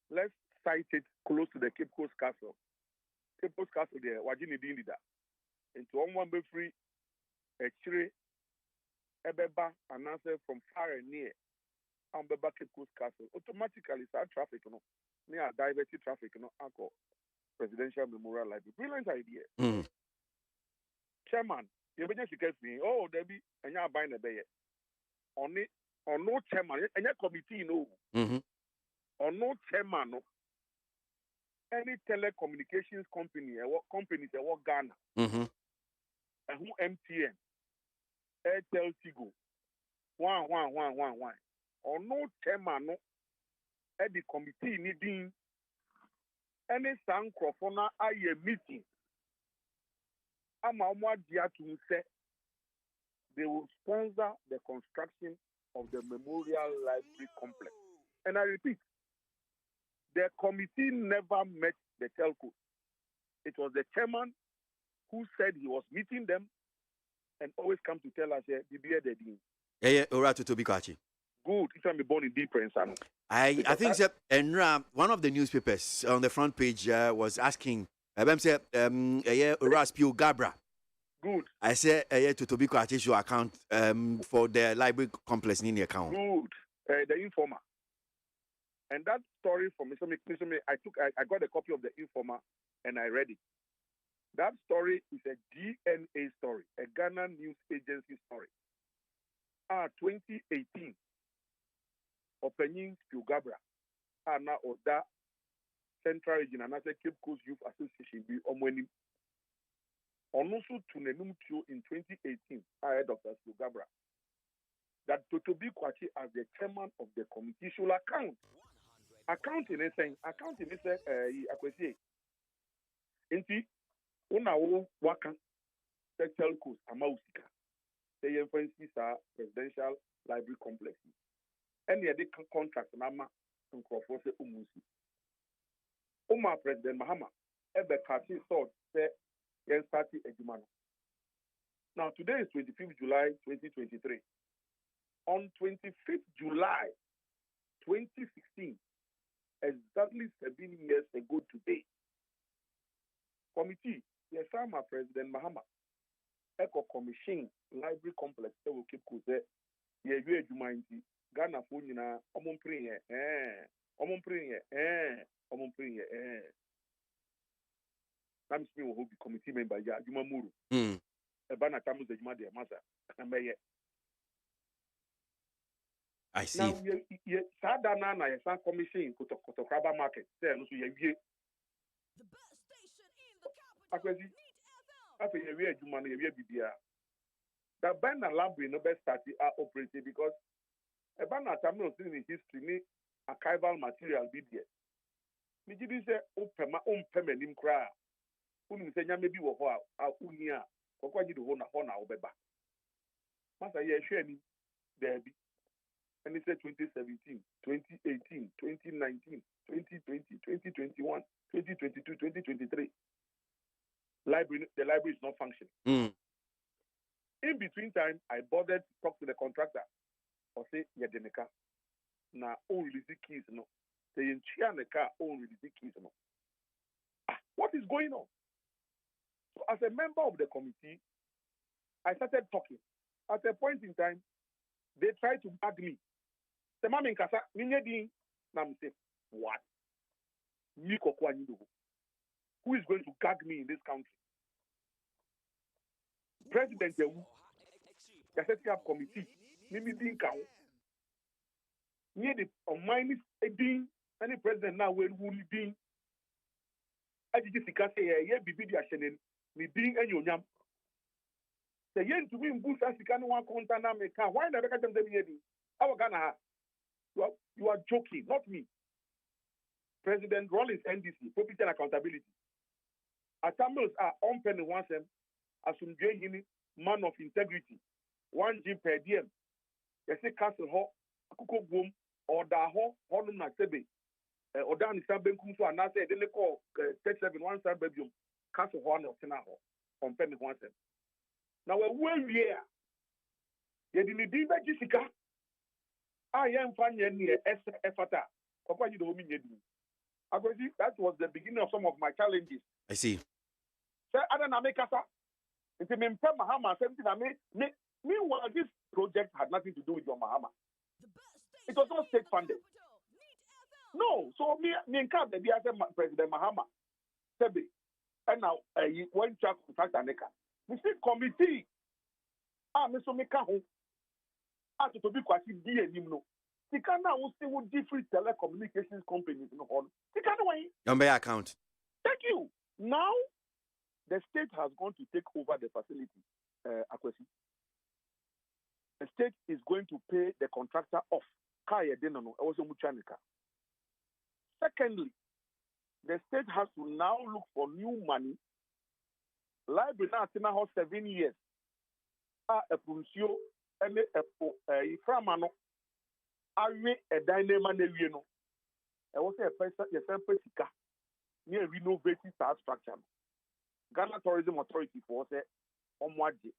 Let's site it close to the Cape Coast Castle. Cape Coast Castle there, Wajini Dindida. Into one be free, a tree, Ebeba, and answer from far and near. And Beba Cape Coast Castle. Automatically, start traffic, near diverted traffic, Presidential Memorial Library. Brilliant idea. Chairman, You be just free. Oh, there be and you buying a bay. On no chairman, and your committee no. On no chairman no. Any telecommunications company, companies that work Ghana, and who MTN, Airtel, Tigo, one. Or no chairman no. At the committee needing any microphone a meeting. They will sponsor the construction of the Memorial Library Complex. And I repeat, the committee never met the telco. It was the chairman who said he was meeting them and always come to tell us, good. If I'm born in deep I think that one of the newspapers on the front page was asking, Gabra. Good. I said, to Tobiko attach your account for the library complex in the account. Good. The informer. And that story from Mr. I got a copy of the informer and I read it. That story is a GNA story, a Ghana News Agency story. 2018. Opening Gabra. Now Oda Central Region and Cape Coast Youth Association be omweni. Also to Nenumtio in 2018, I had Dr. Gabra. That Totobi Kwachi as the chairman of the committee should account. Accounting is saying, akwesi. Inti, una waka, the telcos, amausika. The emphasis are presidential library complex. And the other contract, Nama, and Crawford, Umusi. Umar President Mahama, Ebe Kati thought, say, Party Ejumano. Now, today is 25th July 2023. On 25th July 2016, exactly 7 years ago today, committee, yes, I'm President Mahama, Eco Commission, Library Complex, they will keep Kuze, Ye Jumanti, Ghana Funina, Omon Priye, Omon Priye, I'm still will be committee member, Ya Jumamuru. A banner Tamus de Juma de Masa, and Maye. I see. Now, Sadana, a commission, Kotokraba market, there, no, you get. After a year, you money, a year, BBR. The banner library no best started are operating because a banner terminal in history, archival material, BBR. Me did say, open permanent cry. Wouldn't say, maybe what our unia, or quite you to honor Obeba. Master, yeah, share me, there be. And it's 2017, 2018, 2019, 2020, 2021, 2022, 2023. The library is not functioning. In between time, I bothered to talk to the contractor or say, Yadeneka. Now, all release keys, no. They in the car, all release keys, no. What is going on? So, as a member of the committee, I started talking. At a point in time, they tried to bag me. The man in Kasa, Nam say, what? Who is going to gag me in this country? President Yewu, the setting up committee, Mimi Dinka. Near the Omani Edin, any president now will be. I just say, yeah, Bibi Ashenen, me being any yam. The yen to me in Bush as you can one contact. Why never get them the Our Ghana. You are joking, not me. President Rollins, NDC, Property and Accountability. Atamils are on penny once them, assume man of integrity. 1 G per diem. They say Castle Hall, Kuko Boom, or Daho, Honum Nasebe, or down in Saben Kumfu, and I say, then they call 37 bedroom, Castle Horn of Tenaho, on penny once them. Now, a well year. You didn't do that, Jessica. I am finding near Efata. That was the beginning of some of my challenges. I see. So, I don't know, it's a Mahama, meanwhile, this project had nothing to do with your Mahama. It was not state funded. No, so me and the President Mahama, Sebi, and now one track contract and we see committee me so me ka ho to be kwasi di enim no sika na wo se wo different telecommunications companies no on sika no way your account. Thank you. Now the state has gone to take over the facility. Akwesi. The state is going to pay the contractor off. Secondly, the state has to now look for new money. Library now has 7 years. A puncio and a framano. Awe a dynamo no. I was a person, a sample sika near renovating that structure. Ghana Tourism Authority for say ABOAGYE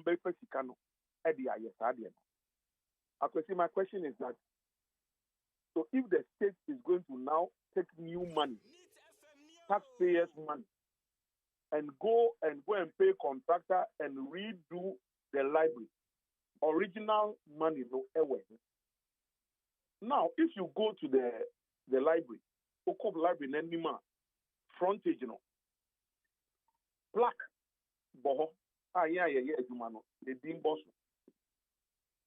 Bepe Sikano Edia Yesadian. My question is that so if the state is going to now take new money, taxpayers' money, and go and pay contractor and redo the library, original money no away. Now, if you go to the library, Okop Library Nenima, frontage, you know, plaque, boho, jumano, the dean boss.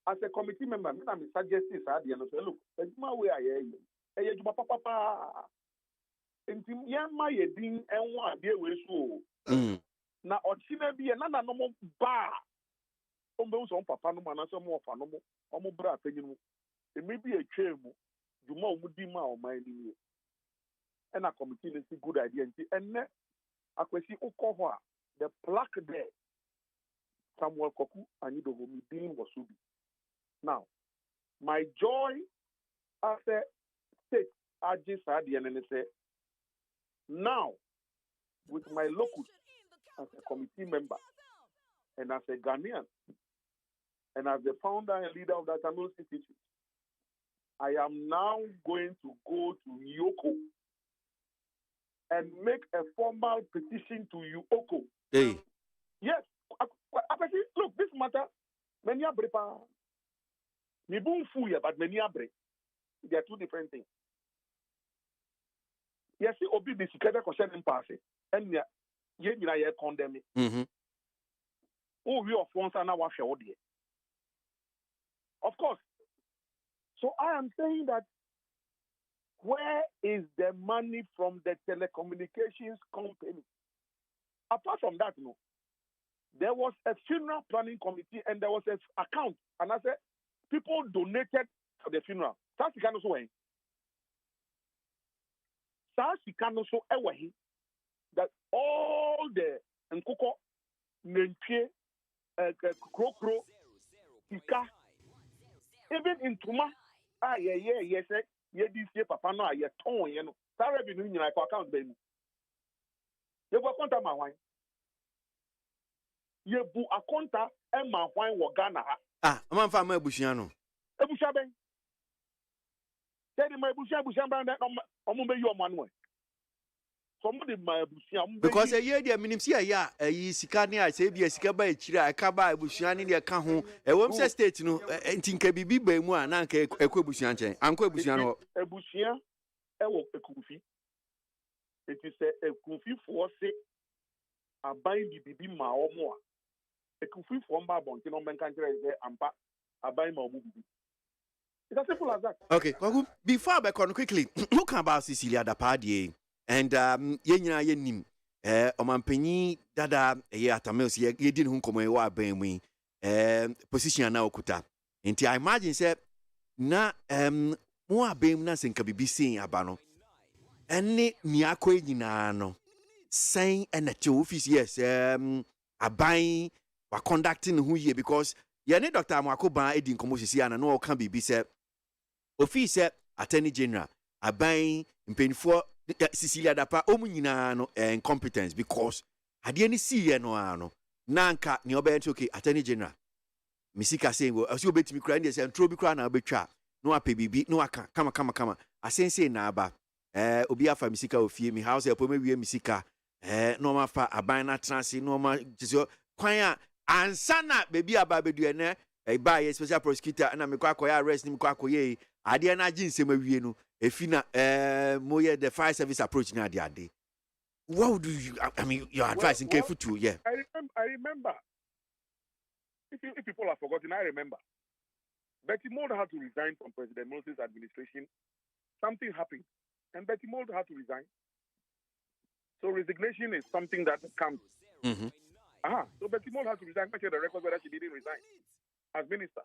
As a committee member, I'm suggesting that look, my way I hear you. Papa, and Yama Yedin and one dear way so. Now, Ochina be another normal bar. Almost on Papa no man, some more fanomo, almost bra penny. It may be a chair, you more would be my mind in you. And a committee is a good idea. And then I can see Okowa, the plaque there. Samuel Koku, I need to go meeting was Subi. Now, my joy as a state, I just had the and say, now, with my locus as a committee member and as a Ghanaian and as the founder and leader of that Tamil Institute, I am now going to go to Yoko and make a formal petition to Yoko. Hey. Yes. Look, this matter, many are prepared. Me boom fuya, but many are break. They are two different things. Yes, obi the secret concern in passing, and ye condemn it. Oh, we of once and now wash your dear. Of course. So I am saying that where is the money from the telecommunications company? Apart from that, no. There was a funeral planning committee and there was an account. And I said, people donated for the funeral. That's the kind of way. That's the kind of way that all the Nkoko, Nentie, Krokro, Ika, even in Tuma, yes, this year, Papa, no, I told you, Sarah be doing like account, baby. You go contact my wife. You bu a contact and my wife will Ghana. I'm a farmer, Bushiano. Ebushaben. Tell him my Bushaban that I'm going to be your man. Somebody my Busham. Because a year, the Minimsia, Sikania, I say, be a Sikaba, Chira, I can buy Bushian in the account. A woman says, state, you know, and think a BB by one, Uncle Bushian, Uncle Bushiano. A Bushian, a Kufi. It is a Kufi for say, I buy the BB ma or more. A Kufi from Babon, you know, man can't I buy my movie. It's as simple as that. Okay, well, before I back on quickly, look about Cecilia da Padie and Yenya Yenim, Omampeni, Dada, Atamils, ye didn't whom come away by me, position now kuta. Until I imagine, said, na, more beam nothing can be seen abano. And Niako Ginano, saying and at your office, yes, a buying or conducting who ye because Yane Dr. Makoba Edin Commotion and no can be said. Officer, Attorney General, a buying in pain for Cecilia Dapa Omunino and competence because I didn't see no ano. Nanka, Niobentoke, Attorney General. Missika saying, well, as you bet me crying, and Troby Crown, I'll be trap. No, a baby, no, I can't come. I say, Naba, Obiafa Missika of me house, a poem, Missika, no, my fa, a bina transi, no, my quiet, and sana, baby, a baby, do a buy a special prosecutor, and I'm a quack arrest him, quack ye. I didn't imagine some of you know, if you know, more the fire service approach now the other day. What do you, I mean, your advice in careful too, yeah. I remember if people have forgotten, I remember. Betty Mould had to resign from President Moses' administration. Something happened, and Betty Mould had to resign. So resignation is something that comes. Mm-hmm. So Betty Mould had to resign. Check the record whether she didn't resign as minister.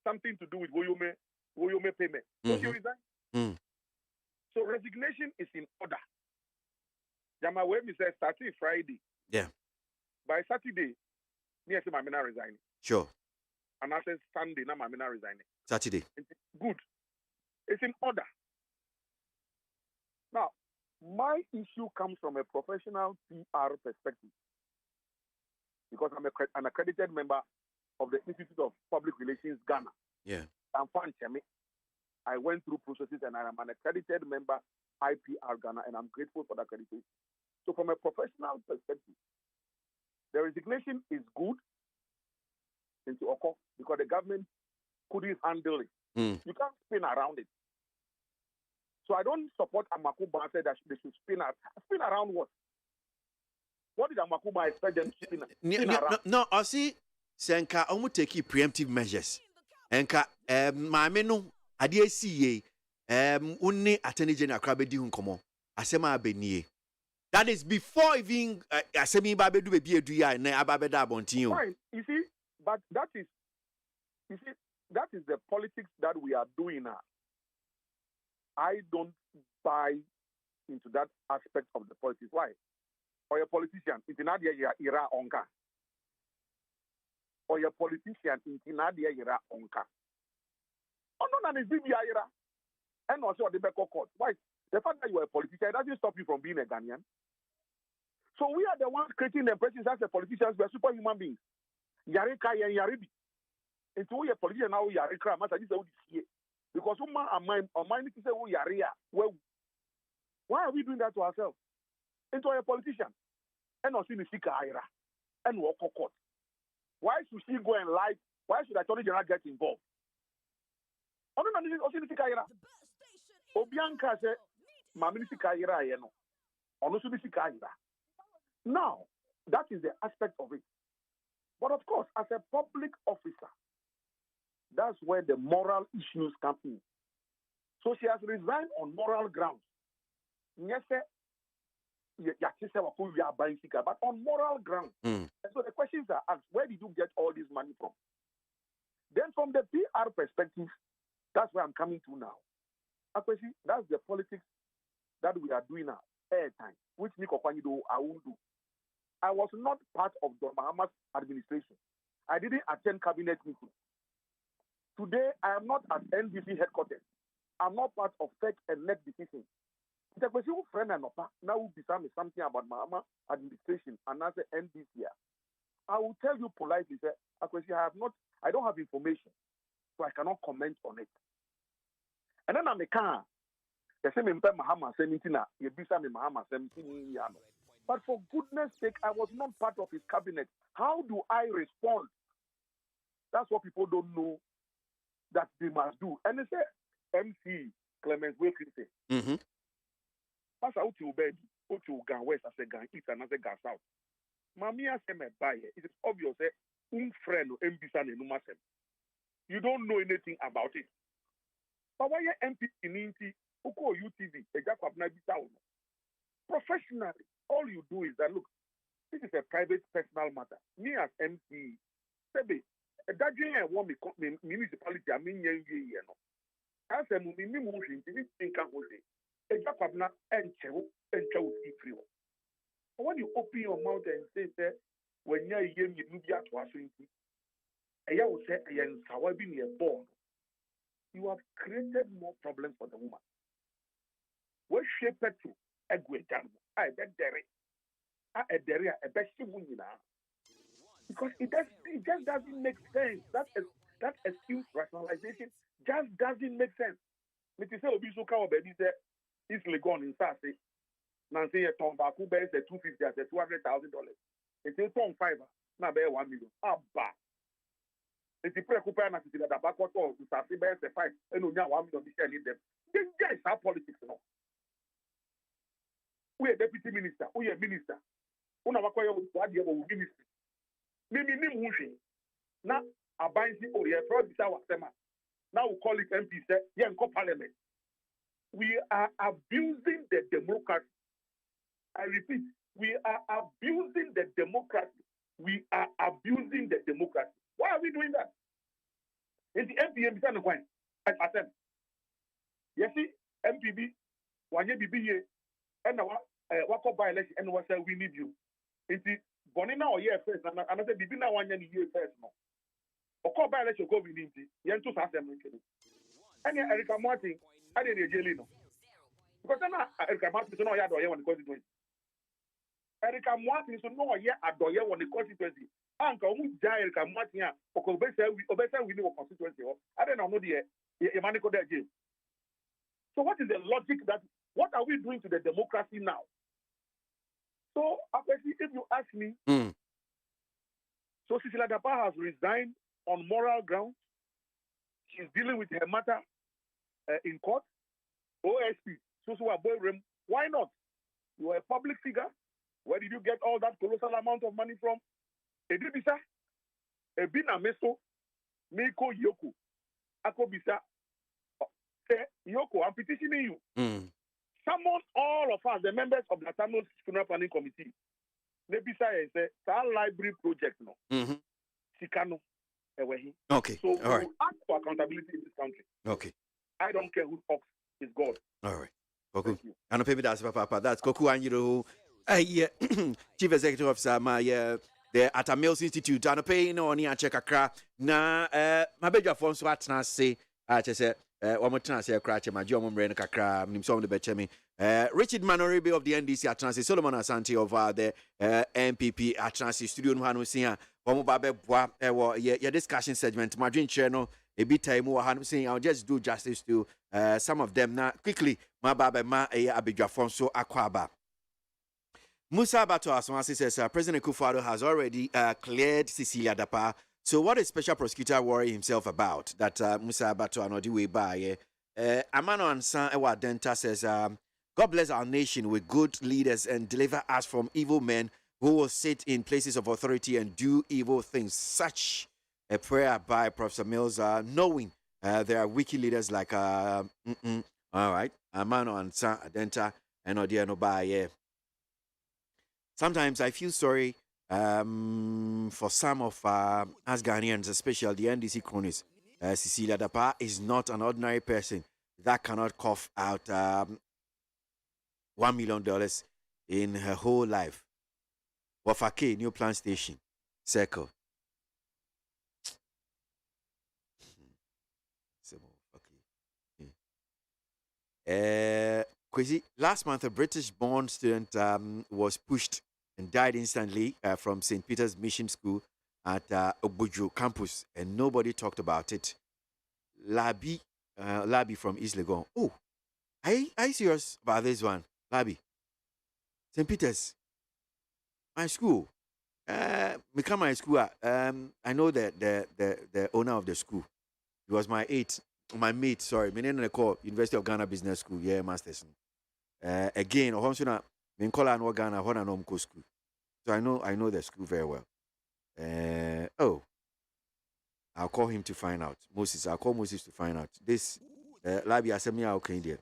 Something to do with Woyome payment. So she resigned. Mm. So resignation is in order. Jama Wemi says starting Friday. Yeah. By Saturday, me say Mamina resigning. Sure. And I said Sunday, now Mamina resigning. Saturday. Good. It's in order. Now, my issue comes from a professional PR perspective. Because I'm an accredited member of the Institute of Public Relations Ghana. Yeah. I'm fine, Chemi. I went through processes and I'm an accredited member IPR Ghana, and I'm grateful for that accreditation. So from a professional perspective, the resignation is good into occur because the government couldn't handle it. You can't spin around it. So I don't support Amakuba said that they should spin around what? What did Amakuba expect them to spin around? No, I see. Senka, I will take preemptive measures. Enka, maame no, ade asiye, unni attorney general krabedi hunkomo, asema abenie. That is before even asemi babedu bebi edu ya na ababeda abontin. Fine, you see, but that is the politics that we are doing now. I don't buy into that aspect of the politics. Why? Or a politician, it's not the ira onka. Or a politician, it's not the ira onka. Oh no, no, it's the ira. And also the back court. Why? The fact that you are a politician doesn't stop you from being a Ghanaian. So we are the ones creating the impression as a politicians, we are superhuman beings. Yareka and Yaribi. Into we are politician now, Yareka, because mind to say, well, why are we doing that to ourselves? Into a politician. And also in the Sika Ira and walk court. Why should she go and lie? Why should Attorney General get involved? Also in the Sika Ira. Obianka said, Mamini Sika Ira, also the Sika Ira. Now, that is the aspect of it. But of course, as a public officer, that's where the moral issues come in. So she has resigned on moral grounds. Yes, sir. But on moral grounds. And so the questions are asked, where did you get all this money from? Then from the PR perspective, that's where I'm coming to now. Actually, that's the politics that we are doing now. Airtime, which I won't do. I was not part of the Bahamas administration. I didn't attend cabinet meetings. Today, I am not at NDC headquarters. I'm not part of fake and net decisions. The question friend and now will be something about Bahama administration and as the NDC. I will tell you politely, sir, I don't have information, so I cannot comment on it. And then I'm a car. They say me Mahama 17 you be me Mahama 17 years. But for goodness sake, I was not part of his cabinet. How do I respond? That's what people don't know that they must do. And they say, MC Clemens Wakely say, pass out to bed, go to Gan West as a Gan East and as a Gan South. Mamia say me buy it. It is obvious that friend MBSan and Numasem. You don't know anything about it. But why MP in Inti, Uko UTV, a Jack of Nabitown? Professionally, all you do is that, look, this is a private personal matter. Me as MC, Sebe, that I want me municipality, I mean, you know. As a minimum, this thing can hold it. A Jack of Nabitown and Chow free. When you open your mouth and say that, when you're young, you move out to us, I will say, I am Sawabin, you're born. You have created more problems for the woman. What shape it to? I bet there because it just doesn't make sense. That excuse rationalization just doesn't make sense. It is a so called it's legal in Sassy. Nancy a ton back who bears a $250,000 as a $200,000. It's a ton $5 now bear $1 million. Abba. It's a preoccupation that the backward to Sassy bears a $5 and only $1 million to share them. This is our politics now. We are deputy minister, we are minister. Una wakoya wadi ya ministry. Mimi ni mushi. Now, a binding or your fraud now we call it MP, say, yeah, parliament. We are abusing the democracy. I repeat, we are abusing the democracy. We are abusing the democracy. Why are we doing that? In the MPM, I said, yes, see, MPB, one year BBA, and what by election, and what say we need you. It's Bonina or year first, and I said, BB now 1 year first, no. Or call by election, go with him, yen to Assembly. And Erica Martin, I didn't jail, no. Because then Erica Martin is not yet or the constituency. Erica Martin is no yet at Doyer on the constituency. Uncle Erica Martin, or Obesa, we know constituency. I don't know the Emmanuel James. So what is the logic that, what are we doing to the democracy now? So, if you ask me, so Cecilia Dapa has resigned on moral grounds. She's dealing with her matter in court. OSP, why not? You are a public figure. Where did you get all that colossal amount of money from? Edibisa, Ebina Meso, Miko Yoko, Akobisa, Yoko, I'm petitioning you. Summon all of us, the members of the National Funeral Planning Committee. Nebisa is a library project, no. Sikano. Okay. So all right. Ask for accountability in this country. Okay. I don't care who talks, it's God. All right. Koku. And maybe that's Papa. That's Koku and you Chief Executive Officer, my the at a Mills Institute, and pay no near check a crack. Na my bedroom phone so at say, I just said, one more chance here, crack my John Brain Kakra, Nimsom the Betchemi. Richard Manoribe of the NDC at Transit, Solomon Asante of the MPP at Transit Studio Hanusia, Babe, your discussion segment, my dream channel, a bit time more saying I'll just do justice to some of them now. Quickly, my Baba Ma Abidja Fonso Aquaba. Musa Bato Aswasi says President Kufuor has already cleared Cecilia Dapa. So what is Special Prosecutor worry himself about? That Musa Bato Anodiwe by Amano Ansan Ewa Denta says, God bless our nation with good leaders and deliver us from evil men who will sit in places of authority and do evil things. Such a prayer by Professor Mills, knowing there are wicked leaders like all right, Amano Ansan Adenta and Odiano Baye. Sometimes I feel sorry for some of us Ghanaians, especially the NDC cronies. Cecilia Dapa is not an ordinary person that cannot cough out $1 million in her whole life. Wafake, New Plant Station, Circle. Kwesi, last month a British-born student was pushed and died instantly from St. Peter's Mission School at Obuju campus, and nobody talked about it. Labi from East Legon. Oh, are you serious about this one? Labi. St. Peter's. My school. Become my school. I know the owner of the school. He was my mate, sorry. My name is University of Ghana Business School. Yeah, masters. Again, Ghana, school. So I know the school very well. I'll call him to find out. I'll call Moses to find out. This Labi Assembly okay there.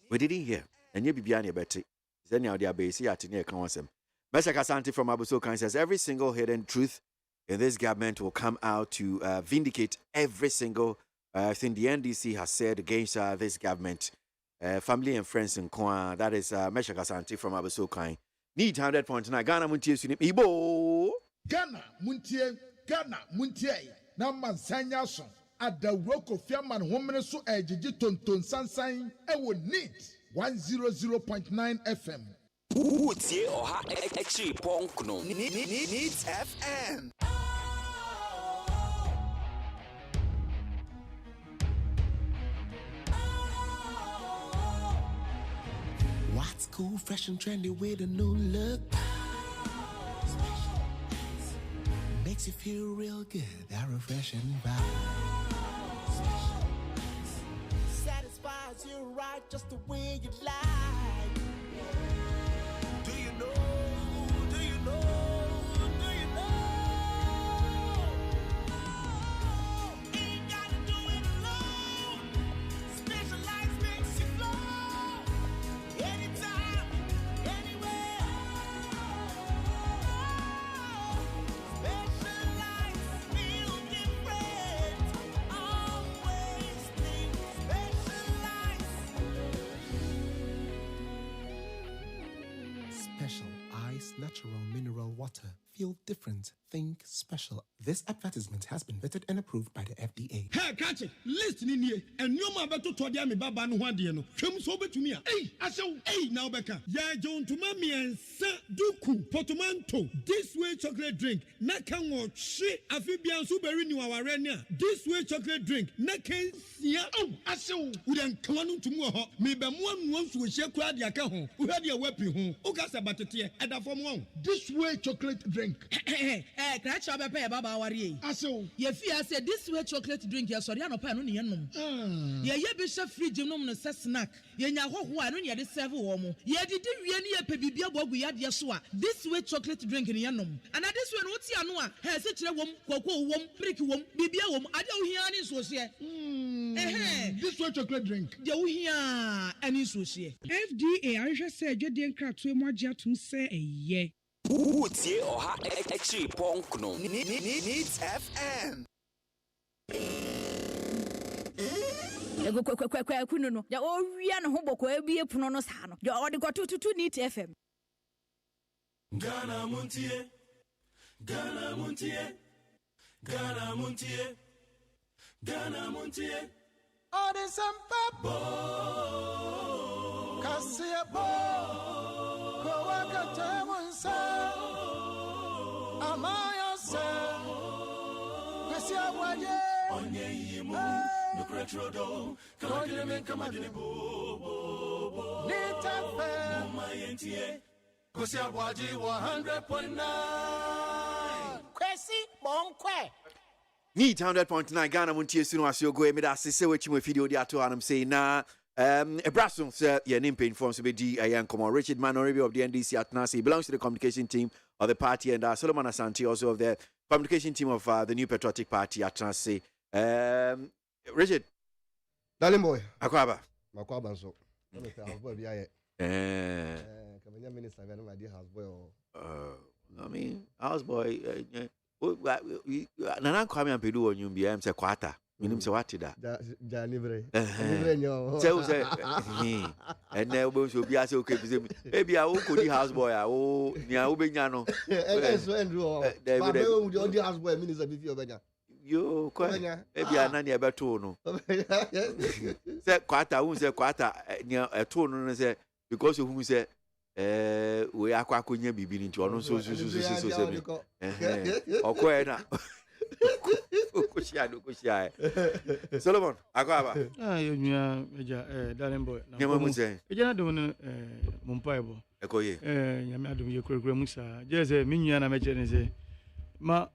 We didn't hear. And you be behind your betty. Then now they are basically at near Kawansem. Meshach Asante from Abusokan says every single hidden truth in this government will come out to vindicate every single thing the NDC has said against this government. Family and friends in Kwa. That is Meshach Asante from Abusokan. Need 100.9 Ghana Muntie Sunim Ibo. Ghana Muntie. Na mansanya son. Adawroko fiaman homene so ejiji tonton sansan ewo need 100.9 FM. Utie oha echi ponkno. Needs FM. What's cool, fresh and trendy with a new look? Makes you feel real good, that refreshing vibe. Satisfies you right just the way you like. Do you know? natural mineral water. Feel different. Think special. This advertisement has been vetted and approved by the FDA. Hey, catch it. Listen in here. And you ma beto to dia me baba no hwade no. Twem so betumi a. Hey, asew. Hey, now beka. Ya John to mami ensa duku potomanto. This way chocolate drink. Na kan wo hwe afibia so beri ni waware ne a. This way chocolate drink. Na kan sia. Oh, asew. We den kan no tumu ho. Me be mo anu nsu wo hye kura dia ka ho. Wo hwade a wapi ho. O ga sa batete. Eda fom won. This way chocolate drink. Crash up a baba worry. Aso. Ye fear said this way chocolate drink, ya sorry, no pan on yenum. Ye bishop free gymnum no snack. Ye nya ho ho anu ye de serve wo mo. Ye did ye pebibia bogu ya de so a. This way chocolate drink in yenum. And this one what ya no a. He se kire wom, koko wom, prick wom, bibia wom. Ade wo hia ni so se. This way chocolate drink. De wo hia ani so se. FDA ahwe se adwede nkratoe mo agye atum se eye. MONTIE OHA Extra Ponkno Needs FM. Ego kwekwe no. Ya o wia no ho boko ebie puno no sa no. Ya o de gotututu Needs FM. Ghana MONTIE. Ghana MONTIE. Ghana MONTIE. Ghana MONTIE. Oh, there's some pop. Cassia Bo. Go work at Taiwan, sir. Amaya, sir. Cassia Boye. On ye, no cretrodo. Come on, bo. Nita, my NTA. Cassia Boye 100.9. Kwesi bonkwe. Need 100.9 Ghana MONTIE sunu asio go emi da sese we chimo video di ato anam say na Ebrason sir your name pain form so be di ayan come on Richard Manorebe of the NDC at Nasi belongs to the communication team of the party and Solomon Asante also of the communication team of the New Patriotic Party at Nasi. Richard Darling boy Akwaba so house boy be aye kamenya minister be no my house boy I mean house boy Nana Kwame Ampedu on you be am say kwata minim say what da ja libre nyo say and now we so be say okay maybe I will go the house boy o nia wo benya no so Andrew ba be wo the house boy minister be fi obenya yo kwa maybe anani e beto no say kwata won say kwata nia eto no say because who say we akwakonya bibi nti ono so se me okoe na koshia Solomon akwaba yo nua eja darling boy na mo say eja na do no mompaibo ekoye nyame adom ye kurakura musa je say me nua na me chere say ma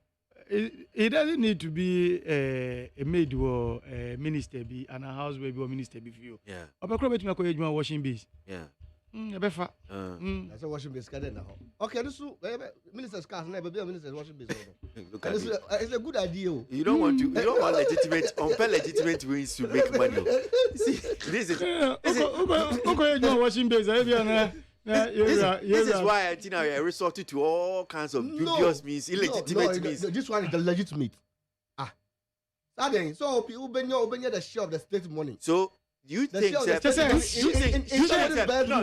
it doesn't need to be a maid or a minister be and a house baby or minister be for you yeah obekro betuma ko ejuma washing base yeah ebefa that's a washing base garden now okay this minister's cars na be minister's washing base look at it. It's a good idea you don't want legitimate legitimate ways to make money see this is okay washing base this is why I think I resorted to all kinds of dubious means illegitimate means this one is the legitimate so people obenya the share of the state money so you think that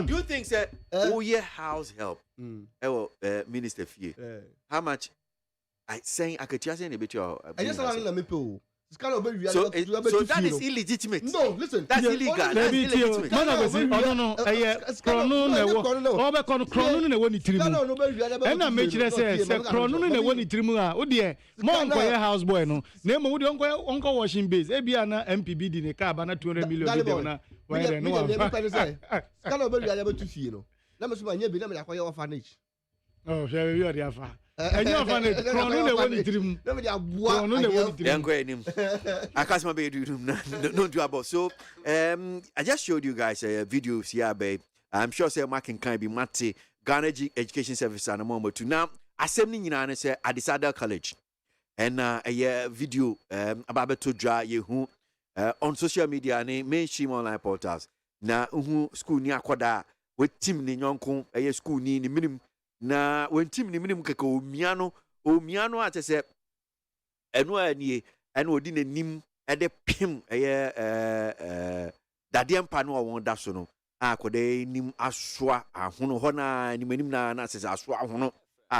do you think that oh yeah house help minister fee how much I saying I could just say a bit your so that is illegitimate. No, listen. That's illegal. That's illegitimate. House boy no. Name wo de onko washing base. E bia na MPB di ne car ba na 200 million bi na. Why there no one. Can no be wi able to fie no. Na me so ma nya bi na me akoye orphanage. Oh, shall we are afa. Enyo orphanage. Krono ne woni tirim. Na me dey aboa. Krono ne woni tirim. Enko enim. Akasma be do room no do about. So I just showed you guys a video here babe. I'm sure say marking can be Mate Ghana Education Service and moment to now assembly nyina say Adisada College. And a video about to draw you who on social media and mainstream online portals. Na school ni akwada with team ni nyonko school ni minimum na when team ni minimum keka omiano ate se eno anie eno odi nanim ede pim dade mpa no won da so no akode nim aswa ahono ho na nimanim na sese aswa ahono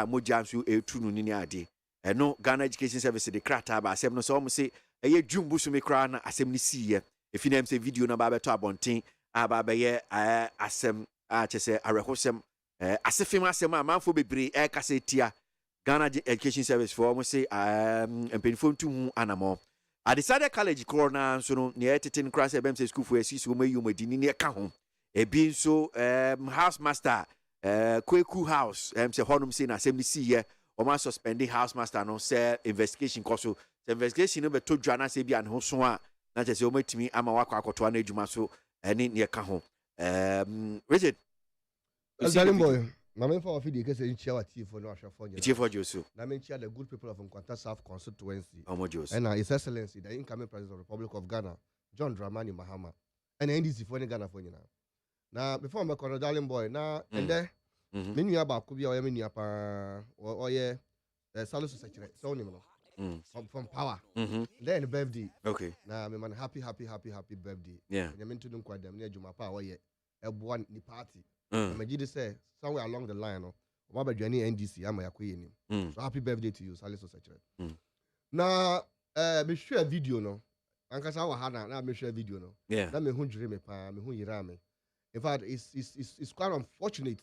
moja nso etu no ni ade eno Ghana Education Service de krata ba asem no so mo se eye dwumbu so me kra na asem ni siye efi na mse video na ba beto abonten aba be ye asem chese arehosem asefim asem amanfo bebre kase tia Ghana Education Service for mo say empenfo ntu anamo I decided college corona so no near tetin class ebem school for esi so mayu madini ne ka ho e bi so house master Kweku house say honum say na assembly see here o ma suspending house master no say investigation koso the investigation no be to dwana say bi an ho so a na say o matimi ama wakọ akoto na adwuma so ene ne ka ho Richard Darling boy, my main for the case in Chiawa for no Ashafon. Chief for Josu. I mean, the good people of Nkwanta South constituency. Omojos. And His Excellency, the incoming President of the Republic of Ghana, John Dramani Mahama. And NDC for Ghana for you now. Now, before my corner, darling boy, now, and there, many about Kubia or Yaminia or yeah, Salus Secretary, so from power. Then the birthday. Okay. Now, I'm happy birthday. Yeah. I mean to them quite them near Jumapa or yeah, a one ni party. I say somewhere along the line, no, journey NDC, I'm a queen. So happy birthday to you, Salisu Secretary. Now, me share video no. Anka sa wa hana na me share video no. Yeah. Na me hu jire me pa, me hu yira me. In fact, it's quite unfortunate.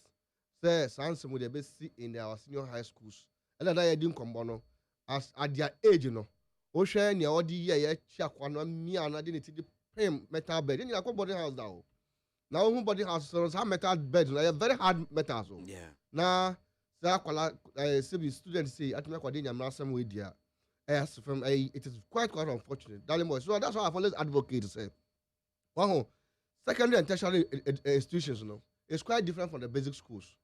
Say sans mo dey be see in our senior high schools. And that I didn't come no as at their age no. O share ni odi ye chia kwa no mi ana dey need pay metal bed. Ni akọ boarding house da o. Now, who body house have metal beds, very hard metals. Yeah. Now, students say, at my some way, dear. As from it is quite unfortunate. Darling boy, so that's why I've always advocated say, wow, secondary and tertiary institutions, you know, it's quite different from the basic schools.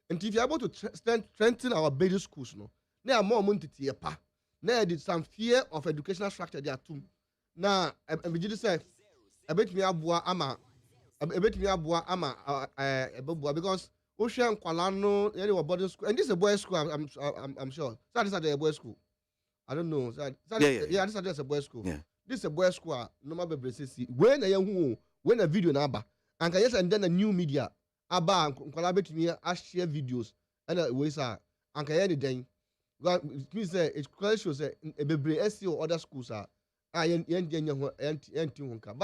And if you're able to strengthen our basic schools, you know, there are more money to pa. There is some fear of educational structure there too. Now, I begin say, I bet me ama. Ebetimi aboa ama ebeboa because ocean kwalano any boarding school and this is a boys school I'm sure so this is a boys school I don't know yeah this is a boys school this is a boys school normal be see when a video na aba and yes and then a new media aba kwala betimi a share videos and we say and can any den it means it clearly shows bebre SC or other schools are but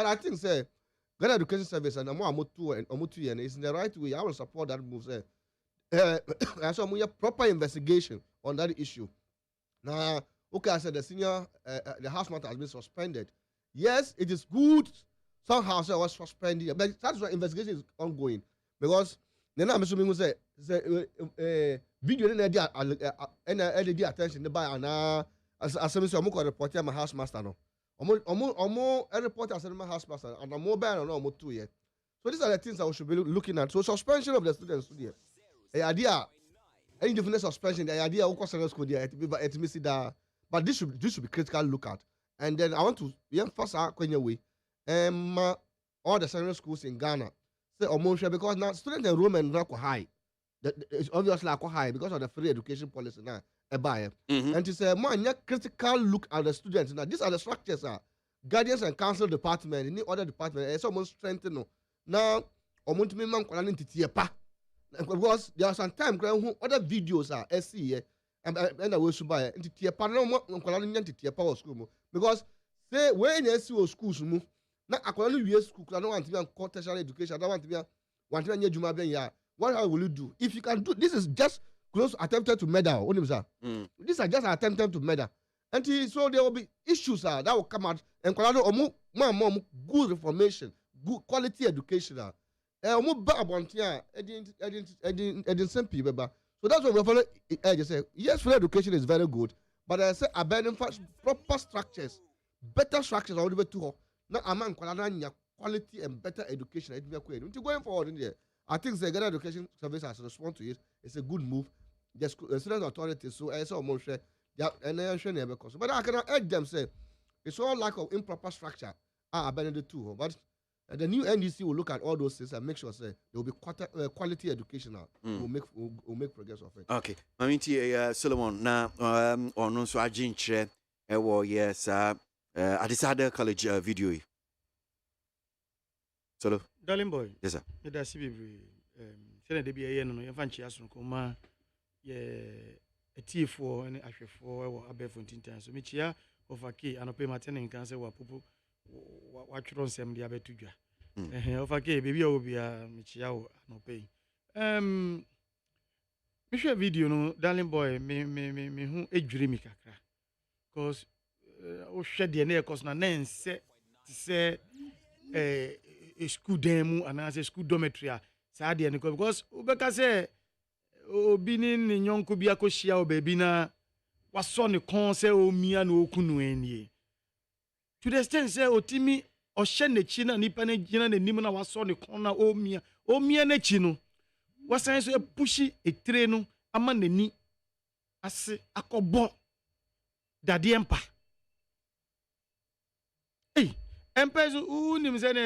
I think say Ghana Education Service and Omutu and is in the right way. I will support that move. I saw a proper investigation on that issue. Now, okay, I said the senior, the house matter has been suspended. Yes, it is good. Somehow, I was suspended, but that's why investigation is ongoing because then I'm assuming say video and the attention the buy and as I said, I'm going to report my house master no. A reporter as a house master and a mobile and almost 2 years. So these are the things that we should be looking at. So suspension of the students here. The idea, any different suspension, the idea of course school there, but this should be critical look at. And then I want to emphasize way, all the secondary schools in Ghana say almost because now student enrollment not high. It's obviously high because of the free education policy now. And to say more critical look at the students. Now these are the structures guardians and council department, any other department, it's almost strengthened. Now because there are some time who other videos are SC and I will buy into tier power school because say when SC schools move now I school I don't want to be on tertiary education, I don't want to be Juma. What will you do? If you can do this is just close attempted to murder. These are just attempted to murder. And so there will be issues that will come out and more good information, good quality education. So that's what we're following. Yes, free education is very good, but I say abandon proper structures, better structures all the way to now among quality and better education. Going forward in there. I think the Ghana Education Service has responded to it. It's a good move. The student authorities, so I saw more share. But I cannot urge them say it's all lack of improper structure. I abandoned the two. But the new NDC will look at all those things and make sure say there will be quality education. Will make progress of it. Okay, MONTIE Solomon now on so agent yes at this other college video. Solo. Darling boy. Yes, sir. Yeah, that's it. Send the BA no. You find chias no kuma. Yeah, a T4 and a 4 or a bear 14 times. So me chia of a key and a pay my tenant cancer. What people watch on some the other two. Of a key, baby, I will be a Michiao no pay. Me share video no, darling boy. Me who a dreamy kakra. Cause o shed the near cause na nen say a school demo and as a school dormitory. Sadia because ubeka say obi ni nyonko bi akohia o baby na waso ne kon say o mia na okunu enie. To the extent say otimi o hye na chi na nipa na gina na nim na waso ne kon na o mia na chi no wasan so pushi etire no ama nani ase akobo dade empa. Empezo unim se ne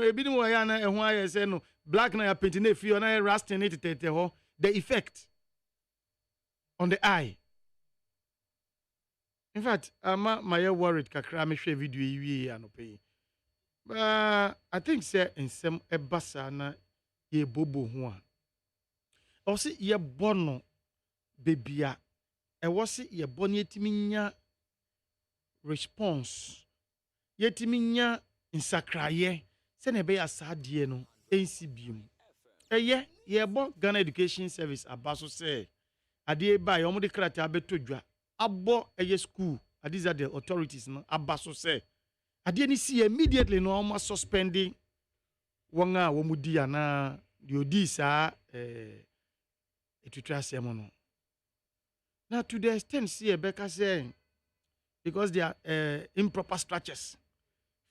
ebi ni wo ya na ehun aye se no black na ya paint na fi na rasting it tete ho the effect on the eye. In fact, my worried kakra me hwe video yi anope. But I think say ensem ebasa na ye bobo ho a. O se ye bono bebia e wo se ye boni etimi nya response. Yetimi nya nsakraye se na be asade no ensi biom ye bo Ghana Education Service abaso se ade ba ye omde krata abetodwa abo eye school adiza the authorities no abaso se ade ni si immediately no almo suspending wonga womudi ana the odi sa etutwa asem no na to the extent see Ebeka say because they are improper structures.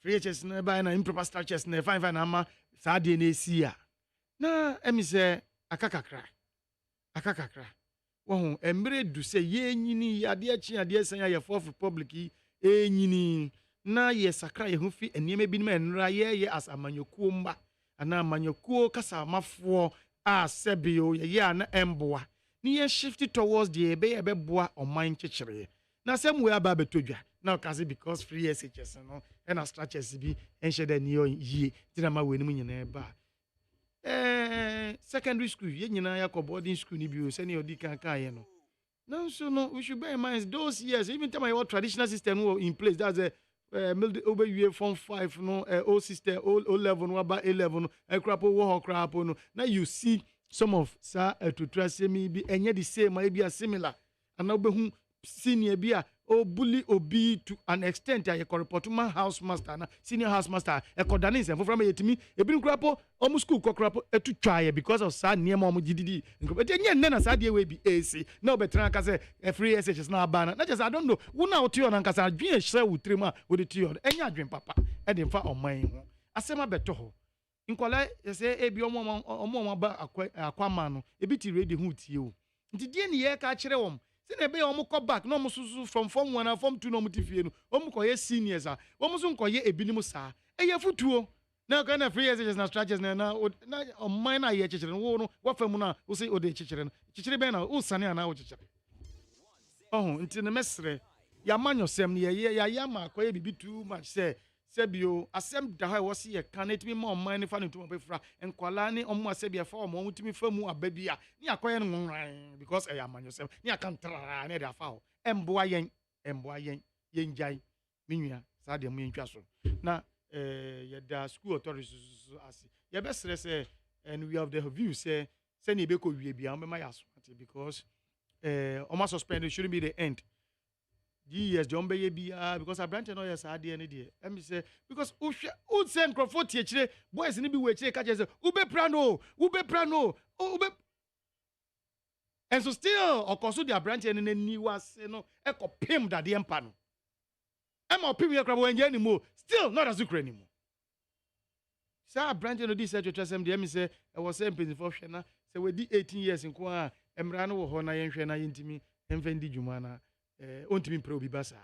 Free HS na by na improper structures na fine ama sa de na esi a na emi se akakakra wo hu emre du se ye nyini ade achi ade san ya Fourth Republic nyini na ye sakra ye hu fi enieme bi na enra ye as amanyokuo mba ana amanyokuo kasa mafo a sebio ye na emboa ni ye shift towards the ebe boa oman chechire na sem we aba betodwa na okazi because free SHS no and a structures bi enche da ni yi tinama we nim nyina ba secondary school ye nyina ya boarding school ni bi o se ni odi kan ye no now so no we should bear in mind those years even time your traditional system in place that's a over year form 5 no o system o level no about A11 crapo wo crapo no now you see some of sa to trust me bi enye the same maybe a similar and now be senior bia o bully obi to an extent a report man house master na senior house master e kodane nsem fofra ma yetimi ebi nkrapo omu school kokrapo etu twaye because of sa niam omu gididi nkrapo enye nne na sa de we bi AC na obetra aka say free SHS na abana na just I don't know wona otu na nka sa adwen ehye wutrema wo de tu enye adwen papa e de mfa oman ho asema beto ho nkola say ebi omo ba akwama no ebi ti ready hu tie o nti die ne ye ka kire wom na be omo come back no mususu from form 1 and form 2 no mutifie no omo koye seniors a omo so nkoye ebinim saa eye futuo na ka na free SHS na structures na o minor ye chechire no no wa fam na wo say o de chechire no chechire be na o sane ana wo chechire nti na mesre ya manyo sem ne ya ma koye bibi too much say sebio asem da ha wo se ye kan etimi ma oman ne fa ne tuma befra enkwala ne omo asebia fa omo utimi fa mu ababia ni akoye no nwan because e ya manyosem ni akantra ne da fa o emboa yen yenjai minua sa de mu yentwa so na ye da school authorities as ye be sere and we have the view say ne be ko wie bia o be ma ya so because omo suspend shouldn't be the end. Yes, John Bay because I branch no yes ade any dey. Let me say because who send crofo tie kire boys ni bi we kire ka say ube prano ube and so still okoso their branch any ni wase no e ko pim that the empa no. Am o pim ye crabo enje anymore still not as Ukraine anymore. Say branch no this say to trust them dey me say e was say mpezi for hwe na say we di 18 years nko a emra no wo ho na yenhwe na yentimi emfendi dwuma na ontimi pro bi basa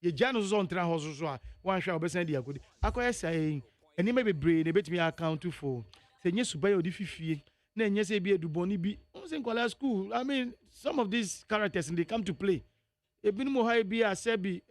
ye jano zo ntra ho zo a wan hwa obesan di akodi akoye sai eni me bebre ne betimi account for se nye subaye odi fifie na enye se bi eduboni bi on se nkola school I mean some of these characters they come to play ebinu mo ha bi a se bi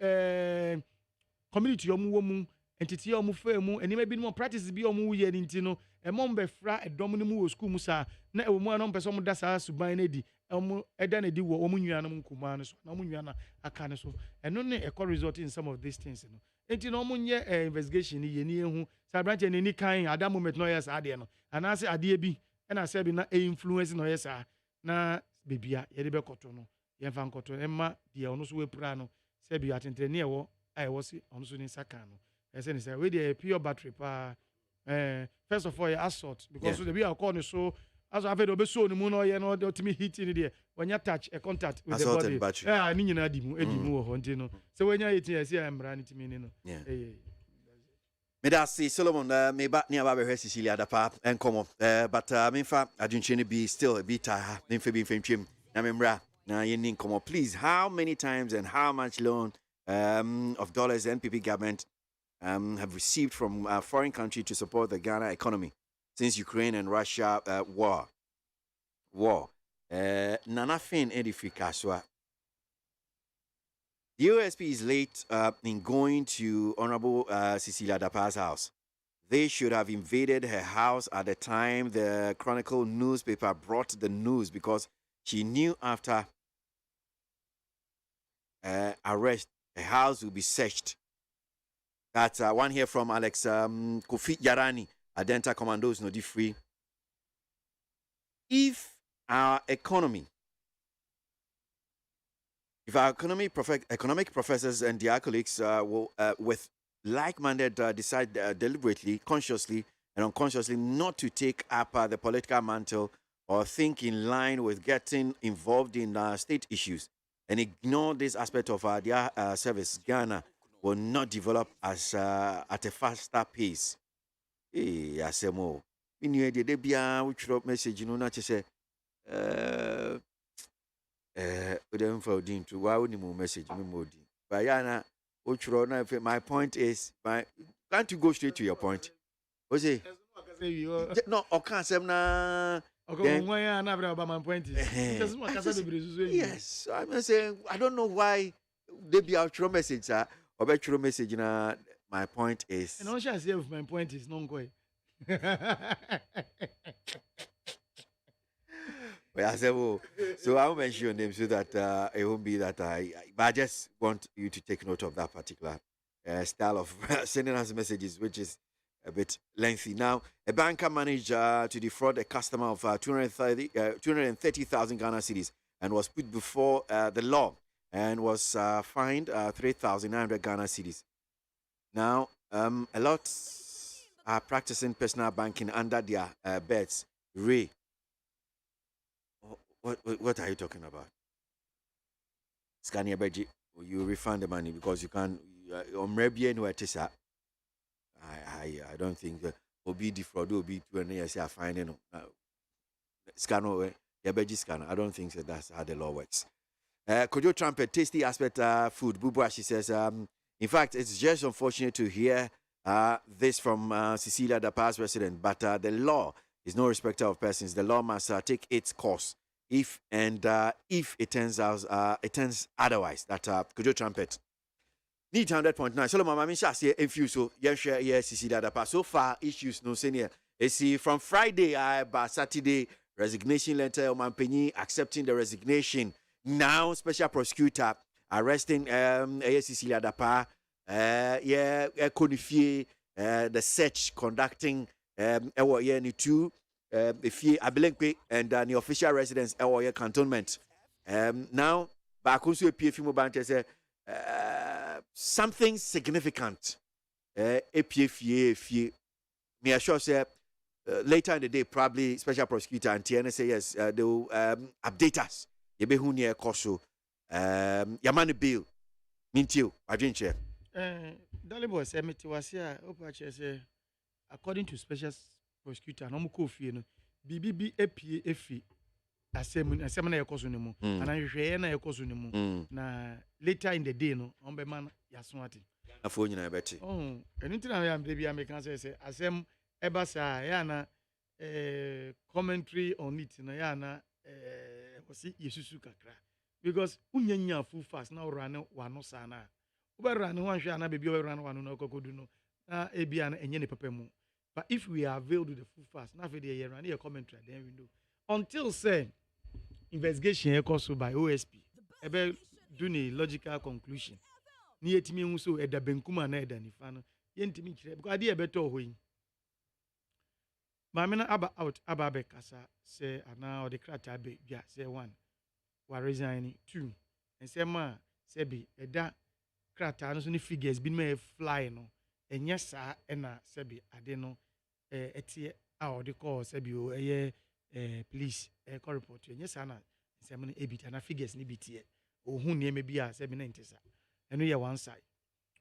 community omu wo mu entity omu fa mu enima bi no practice bi omu ye nti no emom be fra edom no mu wo school mu sa na emu anom pese omu da sa suban na di omu eda na di wo omu nuanom nkuma no so na omu nuana aka ne so eno ne e result in some of these things no enti no omu nye investigation ni ye ni ehu sa branch ni kan ada moment no yes ade no anase ade bi na se bi na influence no yes na bebia ye de be koto no ye fa nkoto emma de ono so we pra no se bi atentre ne ewo I was on so in Sakano. I said, we the pure battery pa. First of all, assault because the be our corner so as I've ever so the moon or you know to me hit in there when you touch a contact with assault the body. I mean, edimu hontino. So when you eat, I see I'm running to me. Yeah. Me da see Solomon me back near Baba Cecilia da pa and come up. But in fact, I didn't be still a bit in fame. Na memra na yin come up. Please, how many times and how much loan of dollars the NPP government have received from a foreign country to support the Ghana economy since Ukraine and Russia war. Nana fin edifika so. The USP is late in going to Honorable Cecilia Dapa's house. They should have invaded her house at the time the Chronicle newspaper brought the news because she knew after arrest, her house will be searched. That's one here from Alex Kofi Yarani, Adenta Commandos, no free. If our economic professors and their colleagues will, with like-minded, decide deliberately, consciously, and unconsciously not to take up the political mantle or think in line with getting involved in state issues, and ignore this aspect of their service, Ghana will not develop as at a faster pace. Asemo. Inye de bia we drop message you know na say we dem for din to why we message me modi. But yana we na my point is can't you go straight to your point? What say? No, I can't say na yes, I'm saying I don't know why they be out message or message na my point is and also say if my point is non going. Well, so I'll mention your name so that it won't be that but I just want you to take note of that particular style of sending us messages, which is a bit lengthy. Now, a banker managed to defraud a customer of 230,000 Ghana cedis and was put before the law and was fined 3,900 Ghana cedis. Now, a lot are practicing personal banking under their beds. Ray, what are you talking about? Scania Beji, you refund the money because you can't. I don't think Obi defraud Obi 2 years are finding scan scan. I don't think that's how the law works. Could you trumpet tasty aspect food? Bubua, she says. In fact, it's just unfortunate to hear this from Cecilia, the past resident. But the law is no respecter of persons. The law must take its course. If it turns out it turns otherwise, that could you trumpet? Need 100.9. So, Mama Misha say infuse so yes, Cecilia, the past. So far, issues no senior. You see, from Friday, by Saturday, resignation letter, Mampenyi accepting the resignation. Now, special prosecutor arresting Cecilia Dapa, Konifie, the search conducting ni two Ifie Abelenque and the official residence cantonment. Now, Bakunsu PF Mobante say something significant. Me assure say later in the day, probably special prosecutor and TNS say yes, they will update us. Yebehu near Koso, Yamani Bill, Mintio, Adrinche. Dalibo said, Metiwasia, Opache say, according to special prosecutor, no Kofi, BBB APA, Asemana Yakosunimu, and I Shayana Yakosunimu. Na later in the day, no, Ombeman Yaswati. A phone, I bet you. Oh, anything I am, baby, I make answer say, Asem Ebasa, Yana, commentary on it, Yana. Yesusu kakra because unyanya full fast now run one sana ube run one shana baby ube run one no kokodu no ebian enye ne pepemu. But if we are availed with the full fast, now for the year and commentary, then we know. Until say investigation echoed by OSP, ebe do a logical conclusion. Ni etimi hu so eda benkuma na eda nifano. Yentimi kire because ade ebeto hoyin. Ma me na aba out aba be kasa say ana or the krata be bia say 1 wa resign 2 and say ma say be eda krata no so ni figures bi me fly no enya saa na say be ade no etie a or the call say be o police call report enya saa na say me ebita na figures ni bitie o hu ne me bia say be na ntesa eno ye one side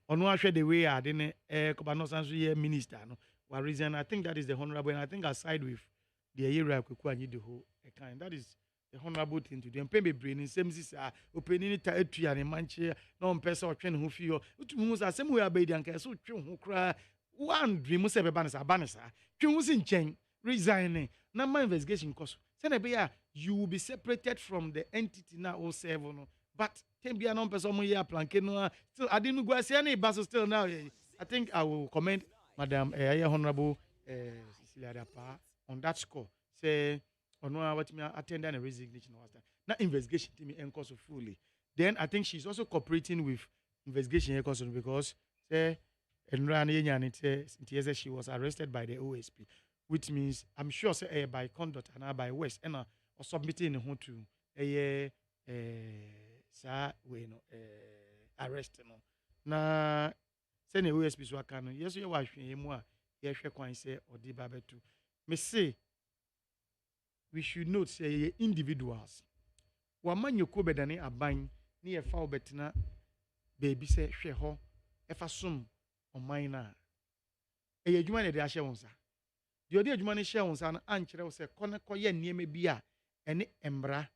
ono ahwe the way ade ne koba no sanso ye minister no wa reason. I think that is the honorable, and I think I side with the area Kwekwanyi the whole kind. That is the honorable thing to do. And pay brain in same sis opening it to and manche no person or train who feel to same way abedi and so who cry one dream must have a banasa. Who's in chain resigning. Now my investigation cost. You will be separated from the entity now or 7. But can be a non person here planking. Still I didn't go see any bus still now. I think I will comment. Madam, Honorable Cecilia Dapa, on that score, say, on what me attended a resignation was that. Now investigation to me and cost fully. Then I think she's also cooperating with investigation because say and she was arrested by the OSP, which means I'm sure say by conduct and by West and or submitting who to arrest no. Na say the OSP so aka no yes you wa hwe mu a ye hwe kwan say odi ba betu me say we should note say individuals wa manyoko bedane aban ne ye fa obetena baby say hwe ho e fa som oman na e adwuma ne de ahye won sa de odi adwuma ne hye won sa na ankyere wo say koye nieme bi a ene embra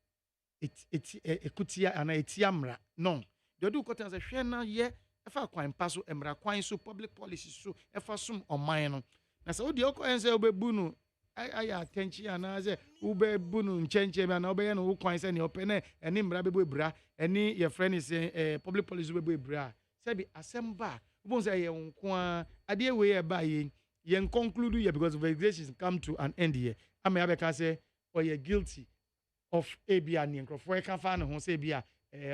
ekutia ana etia mra no de odi kotan say hwe na ye efa kwan paso emra kwan so public policy so efa sum oman no na se odi okoyense obebu no aya attention ana ze obebu no nchenche na obeye no kwan se ne opene eni mra bebu ebra eni your friend is public policy bebu ebra se bi asemba ubon se ye nko ade we e ba ye conclude here because investigations come to an end here am abeka say or you guilty of abia ni nkrofo e kan fa no ho se bia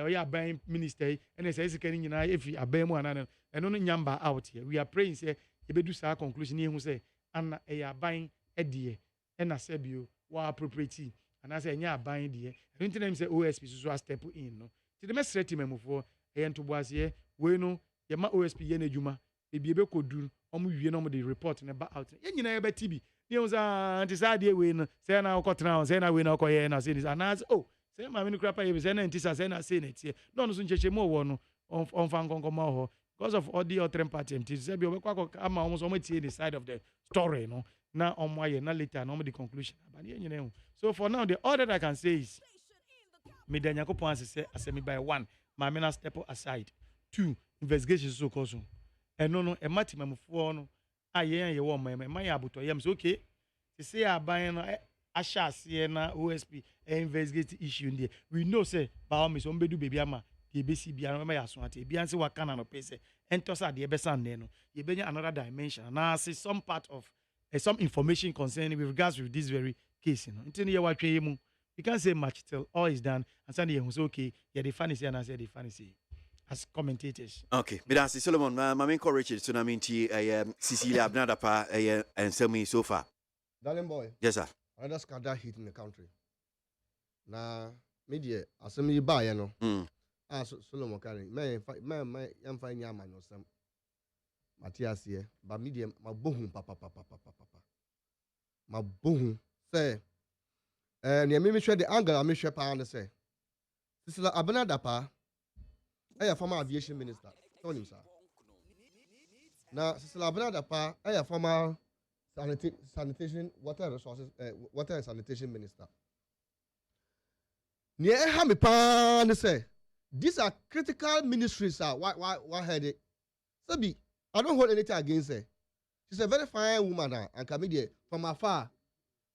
oya ban minister and say sikani nyina efi aban mu anan eno no nyamba out here we are praying say ebedu sa conclusion e hu say ana eya ban edie na sebio wa appropriate ana say nya aban die eno tin say OSP so step in no ti the mesret memufo ento boase we no ye ma OSP ye na adwuma ebi ebe koduru omo wie no mo the report na ba out ye nyina ye beti bi ne hu say anti say die we no say na okotena say na we na okoye na say ana oh say ma me krapa ye say na ntisa say na say na tie no no so ncheche mo wo no on fan konkoma ho because of all the other party mt say bi obekwa ama almost almost tie the side of the story no na omoye na later no the conclusion but ye nyina hu so for now the all that I can say is me da Yakopon say asemi by 1 ma me na step aside 2 investigation so cause no no e matimamfo no aye wo ma ya abuto yam so okay say aban no ashase na OSP investigate issue there we know say ba me so mbedu baby ama ye besi bia no ma ya so ate bia nse waka na no pese entosa de besan ne no ye benya another dimension na see some part of some information concerning with regards with this very case you know ntini ye watwe mu you can't say much till all is done and say you say okay ye the funny say and say the funny say as commentators. Okay, Midasi Solomon, my main courage is to Naminti, Cecilia Abnadapa, and Selmi so far. Darling boy. Yes, sir. Another scandal hit in the country. Na media, asemi ba ya no. Solomon Kari, me yam fa nyama no sam. Matias here, ba media mabohun papa. Mabohun say ne me hwe the angle am hwe pa no say. Cecilia Abnadapa a former aviation minister. Tell him, sir. Now, Cecilia Abnadapa, a former sanitation, water resources, water and sanitation minister. Near Hamipan say, these are critical ministries, sir. Why had it? Sabi, I don't hold anything against her. She's a very fine woman, and comedian from afar.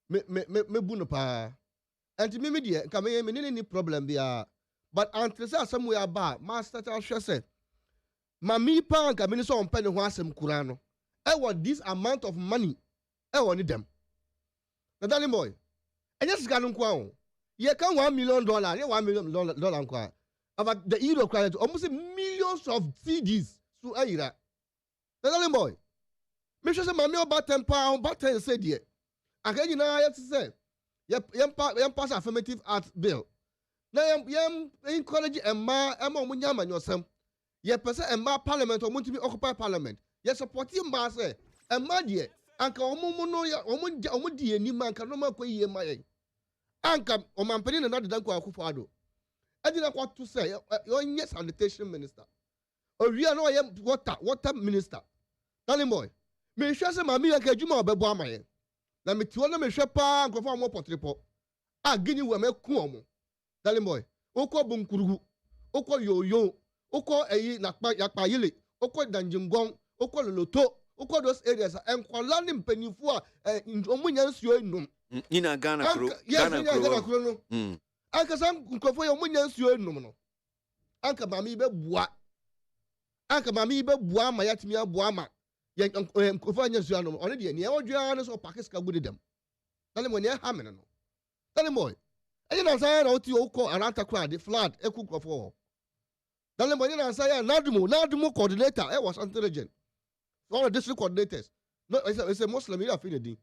Me bunapa. And to me, media, come any problem there. But until somewhere about master say, Mammy Punk, I mean, so on penny was some Kurano. I want this amount of money. I want them. The darling boy. And just got on. You can $1 million. You $1 million. About the euro credit, almost millions of CDs. So I that. The darling boy. Make sure my meal about £10, about 10 said yet. Again, you know, I have to say, you pass affirmative act bill. Now, you encourage a man, and yourself. You present a man parliament or to be occupied parliament. You support him, master. A man, ye, Anka Omundi, ni man can no more quay my Anka, or man penny another than Kwakufado. I didn't want to say, you're yes, sanitation minister. Or you know, I am water minister. Darling boy. Me sure say mami ya kejuma obebo amaye na me ti wona me hwe pa nkofo mo potrepo a gini we me ku omo darling boy okọ bunkurugu okọ yoyo okọ eyi na yakpa yile okọ danjingon okọ loloto okọ those areas enkwala ni mpanifo a omunya nsuo enum ina Ghana kro no anka san nkofo ya omunya nsuo enum no anka mami be bua ma yatimi abua ma Kofanya Ziano, already, and you are so Pakistan good them. Tell him when you're hamming. Tell him, boy. And you say, out you call an anti-crowd, the flood, a cook of all. Tell him when you say, Nadumo coordinator, I was intelligent. All the district coordinators. No, it's a Muslim affinity.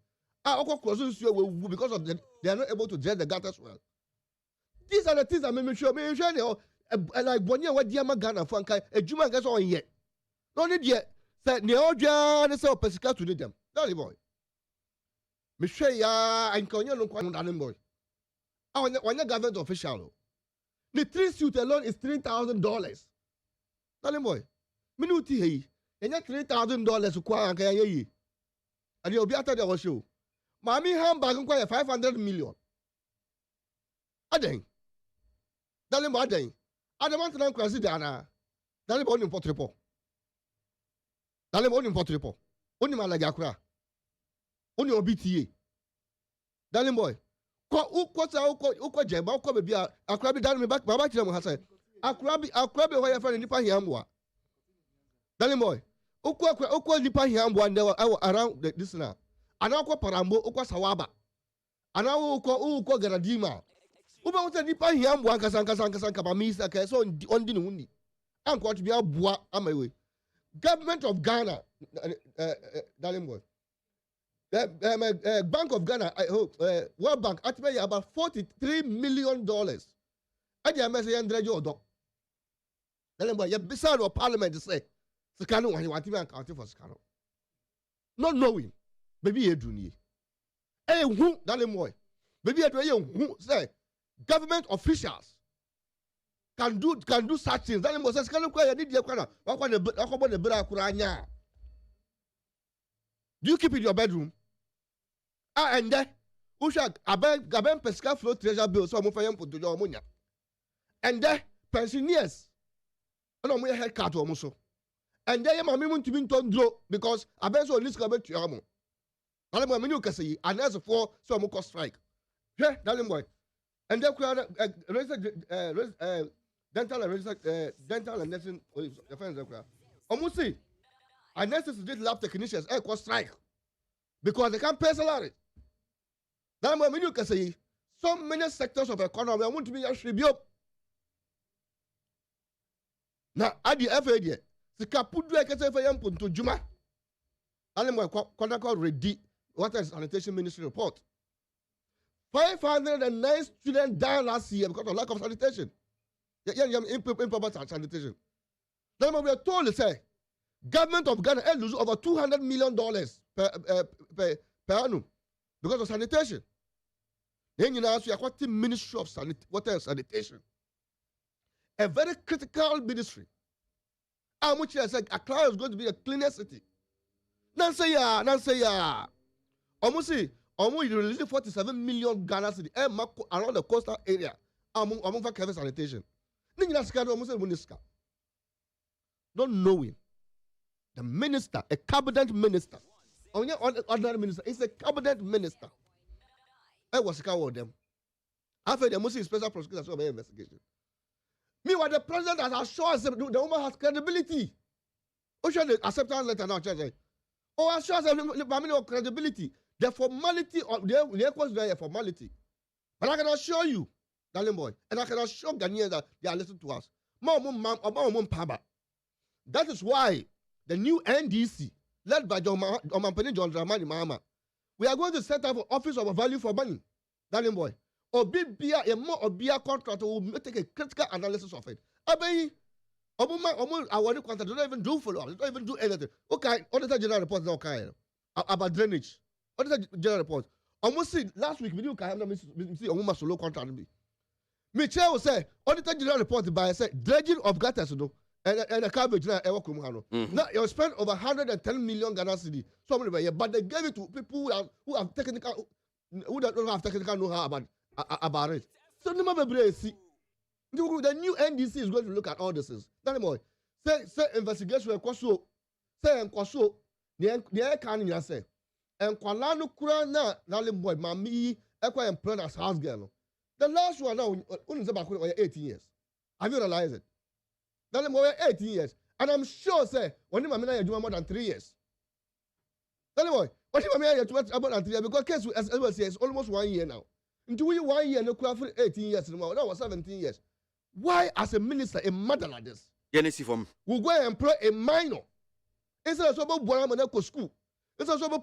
Because of that, they are not able to dredge the gut as well. These are the things I make sure, like Bonia, what Diama Ghana, Frankai, a Juma gets on yet. No need yet. Say Neoja ne say opesika to them. Darling boy. Me hwe ya ankonye no kwan darling boy. When government official. The 3 suit alone is $3,000. Darling boy. Me no ti hey. Enya $3,000 kwa anka ye. And you be after the show. Mami handbag kwa 500 million. Aden. Darling boy aden. Adamant na kwasi dana. Darling boy ni potrepo. Dale mo ni potrepo. Oni malaga akura. Oni obitiye. Dale boy. Uko jeba uko bebi akura bi dale me baba kire mo ha say. Akura bi ho ya fa nipa hiamboa. Dale boy. Uko nipa hiamboa ndewa around this now. Ana uko parambo uko sawaba. Ana uko garadima. Uba uta nipa hiamboa nkasa ba misa ka so ondi ne hunni. Anko to bi aboa amawe. Government of Ghana, darling boy. Bank of Ghana, World Bank, actually about $43 million. I just message Andre Jodo. Darling boy, you beside of Parliament to say, Sakano, when you want to account for Sakano. Not knowing, maybe you do need. Hey, who, darling boy, maybe you who say government officials. Can do such things. That Moses can look at the do you keep it in your bedroom? And then Ushak Gaben Pesca flow treasure bill so I'm put to your money. And then pensioners. I don't want a haircut almost. And then my women to be draw because I bet so this comment to your mom. I don't want to say and as for some cost strike. Yeah, darling boy. And then dental and nursing defense almost see and nurses did lab technicians cost strike because they can't pay salary. That when you can say so many sectors of economy I want to be actually built. Now at the FAD the kapudu I can say for yam to Juma. Alemwa kwanda ready water and sanitation ministry report. 509 students died last year because of lack of sanitation. Improper sanitation. Then we are told to say, government of Ghana lose over $200 million per annum because of sanitation. Then you know, we are what the Ministry of Water and Sanitation, a very critical ministry. How much I said Accra is going to be a cleaner city. Nancy ya. Almost see. Almost releasing 47 million Ghana city around the coastal area among for sanitation. Not knowing the minister, a cabinet minister, ordinary minister, it's a cabinet minister. I was scared of them. After the Muslim special prosecutor saw my investigation. Meanwhile, the president has assured us the woman has credibility. Who should the acceptance letter now? Or assures of credibility. The formality of the equals there a formality. But I can assure you, darling boy, and I can assure Ghanaians that they are listening to us. That is why the new NDC, led by John Dramani Mahama, we are going to set up an office of value for money, darling boy. Or be a more or be a contractor will take a critical analysis of it. I want to don't even do follow-up, don't even do anything. Okay, auditor general report okay about drainage. Auditor general report. Almost see last week, we do see a solo contract. Me chair will say, auditor general report by say dredging of gutters, and a cabbage now. Now you spent over 110 million Ghana cedi. But they gave it to people who have technical, who don't have technical know-how about it. So no matter see. The new NDC is going to look at all this. Say investigation say say and kwalano kura na boy mami ekwa employed as house girl. The last one now only about 18 years. Have you realized it? Now boy 18 years. And I'm sure say when my man you more than 3 years. Now boy, what my man you more than 3 years because case as is almost 1 year now. Into 1 year no for 18 years anymore. That was 17 years. Why as a minister a matter like this? We go and employ a minor. Instead of someone born man go school. Instead of someone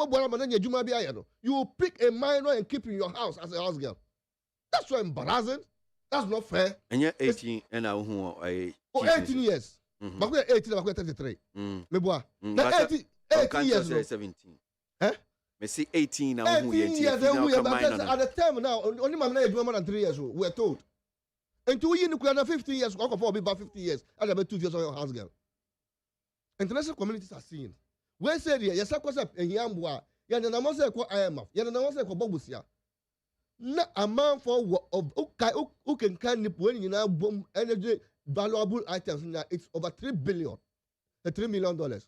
born man you will pick a minor and keep in your house as a house girl. That's so embarrassing. That's not fair. And you're 18 and now who 18 years. But we are 18, but we are 33. Me boy. 18 years. 17. Eh? Me see 18 now. 18 years. At the time now, only my man more than 3 years. We are told. And 2 years, 15 years, about 50 years, and about 2 years on your house girl. International communities are seeing. We say, yes, I was a Yambua, Yanamose, IMF, Yanamose, Bobusia. Not a man for who can when you now bomb energy valuable items. It's over $3 billion, $3 million.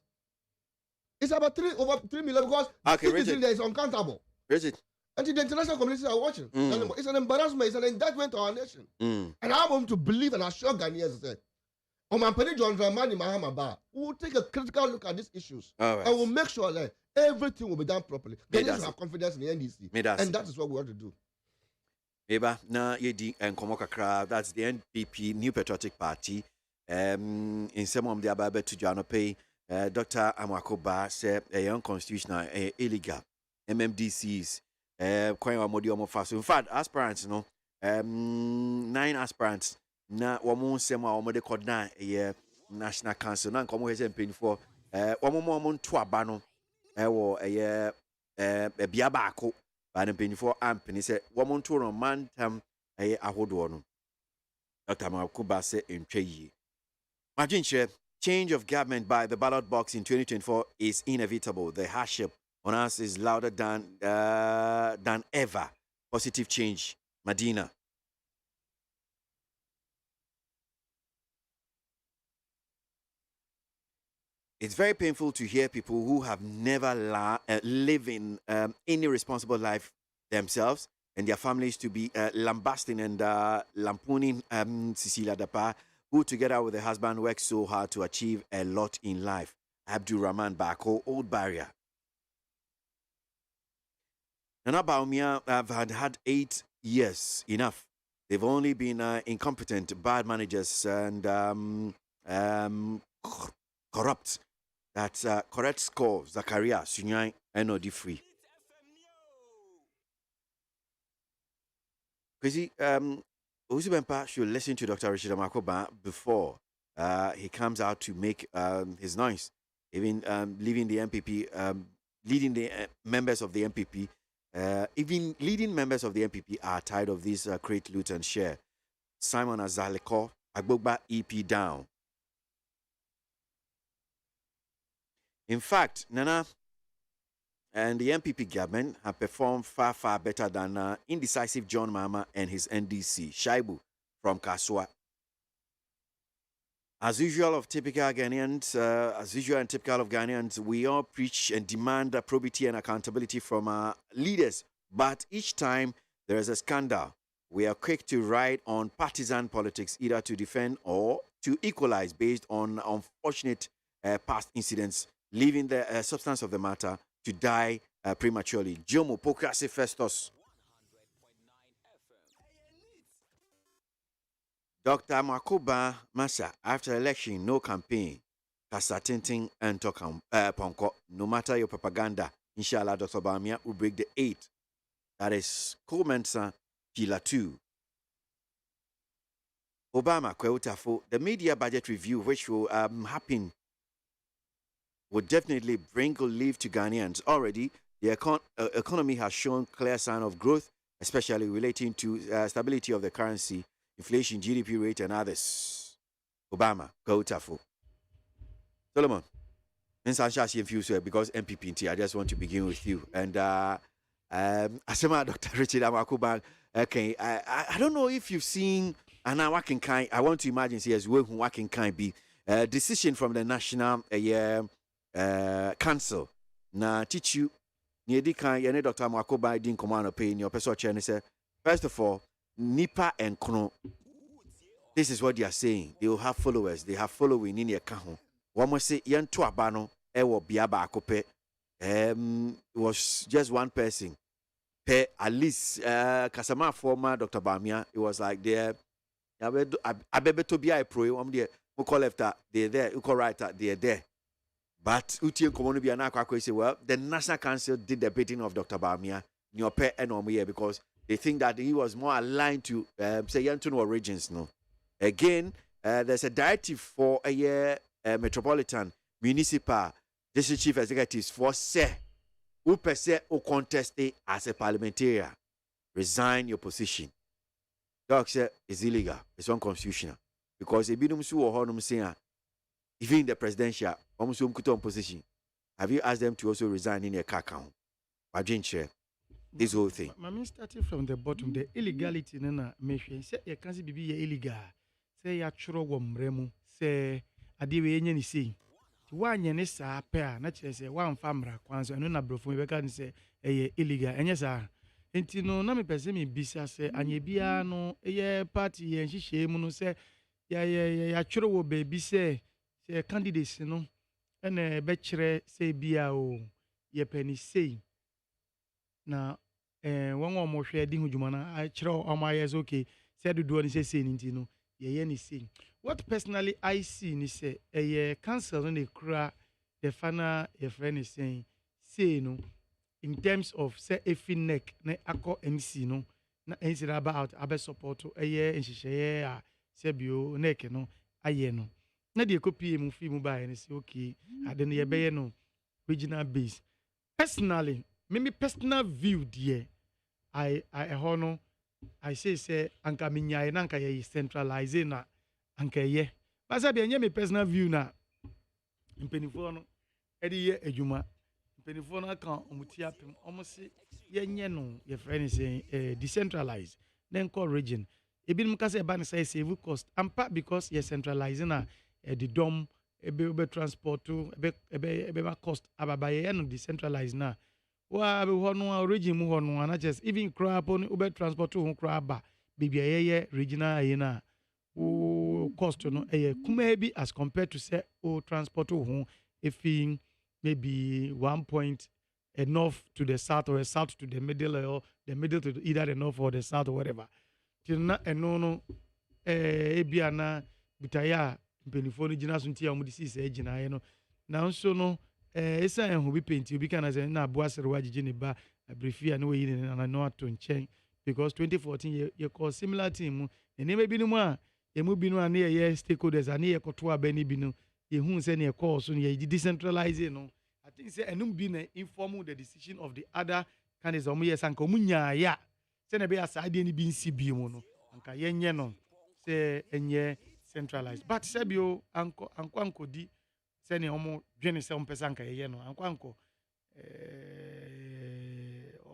It's about over 3 million because citizen there is uncountable. Richard. And the international community are watching. It's an embarrassment, it's an indictment to our nation. And I want to believe and assure Ghanaians that Omampeni John Dramani Mahama Ba will take a critical look at these issues and will make sure that everything will be done properly. Ghanaians have confidence in the NDC. And that is what we want to do. Eba na yedi Nkomo Kakra, that's the NPP New Patriotic Party. In some of the Ababe to Janope, Dr. Amakoba said a young constitutional illegal MMDCs. In fact, aspirants, 9 aspirants. Na woman sema omode kodna National Council. Na nkomo hese mpeni for woman to abano wo bia baako ba ne mpeni for ampeni se woman to no mantam ahodo no. Dr. Makuba se entwe yi. Imagine change of government by the ballot box in 2024 is inevitable. The hardship on us is louder than ever. Positive change, Medina. It's very painful to hear people who have never lived in any responsible life themselves and their families to be lambasting and lampooning Cecilia Dapa, who together with her husband worked so hard to achieve a lot in life. Abdul Rahman Bako, Old Barrier. Nana Baumia have had 8 years, enough. They've only been incompetent, bad managers, and corrupt. That's correct score, Zakaria, Sunyai, and Odi Free. Because Usubempa should listen to Dr. Richard Amakoba before he comes out to make his noise. Even leaving the MPP, leading the members of the MPP. Even leading members of the MPP are tired of this create, loot, and share. Simon Azaleko, Agbogba EP down. In fact, Nana and the MPP government have performed far, far better than indecisive John Mahama and his NDC, Shaibu from Kaswa. As usual of typical Ghanaians, as usual and typical of Ghanaians, we all preach and demand probity and accountability from our leaders. But each time there is a scandal, we are quick to ride on partisan politics, either to defend or to equalize based on unfortunate past incidents leaving the substance of the matter to die prematurely. Jomo Pokrasi Festus. Dr. Makoba Masa, after election, no campaign. Kasatinting and Tokam Ponko. No matter your propaganda, inshallah, Dr. Bamia will break the 8. That is Komensa Kila 2. Obama Kweutafo, the media budget review, which will happen, would definitely bring relief to Ghanaians. Already, the economy has shown clear sign of growth, especially relating to stability of the currency, inflation, GDP rate, and others. Obama Kweutafo. Solomon, because MPP, I just want to begin with you. And Asema Dr. Richard Amakuban, okay, I don't know if you've seen, and I want to imagine, see as well, working kind be decision from the National Council. Na teach you, near Dr. Amakuban didn't command a pay in your personal chair and say, first of all, Nipa and Kono. This is what they are saying. They will have followers, they have following in your kahon. One must say, Yan Tuabano, Ewo Biaba Akope. Was just one person. At least Kasama former Dr. Bamia, it was like there. I better to be a pro. I'm there. Who call left that they're there. Who call right that they're there. But Uti and Common be an aqua say, well, the National Council did the bidding of Dr. Bamia, your pet and Omiye, because they think that he was more aligned to say Yantuno regions. No. Again, there's a directive for a year. Metropolitan, municipal, district chief executives for say who per se or contest as a parliamentarian, resign your position. Dog said it's illegal, it's unconstitutional. Because a bidum su or honum saying even the presidential almost position. Have you asked them to also resign in your car count? This whole thing. I starting from the bottom, the illegality nana mention say you can't be illegal. Say ya churo womremu say adiwe yenye ni sei wanye ne saa pe a na kire se wan famra kwanso eno na brofo be ka ni se eye illegal enye saa enti no na me pese me bisa se anye bia no eye party ye nhihye mu no se ya twere wo baby se candidates no ene be kire se bia o ye pani sei na won wo mo hwe di hujuma na a kire o ma yes okay se dodo ni se sei ni enti no ye ni sei. What personally I see ni say a council on the cra the final a friend is saying say no in terms of say if neck na akọ MC no na ensira about abe support a year nhihye a say bio neck no aye no na de copy mu fi mu ba and say okay ade no ye be no regional base. Personally me personal view there I hono I say anka minyai na anka ye centralize na anka ye basa bia nye me personal view na mpenifo no edi ye adwuma mpenifo no kan omuti apem omusi ye nye no ye friend say decentralized then call region ebinum ka say ba ne say save cost ampa because ye centralizing na the dom ebe transport to ebe cost ababa ye no decentralized na wa be hono region mu hono na just even crop on ube transport to crop ba bibia ye regional ye na cost no kuma bi as compared to say transport to if maybe 1 point enough to the south or south to the middle or the middle to either the north or the south or whatever till na no bia na bitaya mpenifo gina so ntia mu disi se gina ye no na nso no esa ehun bi penti obi kana say na aboasere wagige ne ba abrefia na we na no ato nchen because 2014 ye call similar team ne me bi no mu a emu bi no ane ye stakeholders ane ye koto abani bi no ye hu say ne call so ye decentralize no I think say enum bi na inform the decision of the other candidates omu yes anka omu nya ya say na be asade ni bi nsi bi mu no anka ye nye no say enye centralized but say bio anko di say ne omu dwene say ompesa anka ye no anko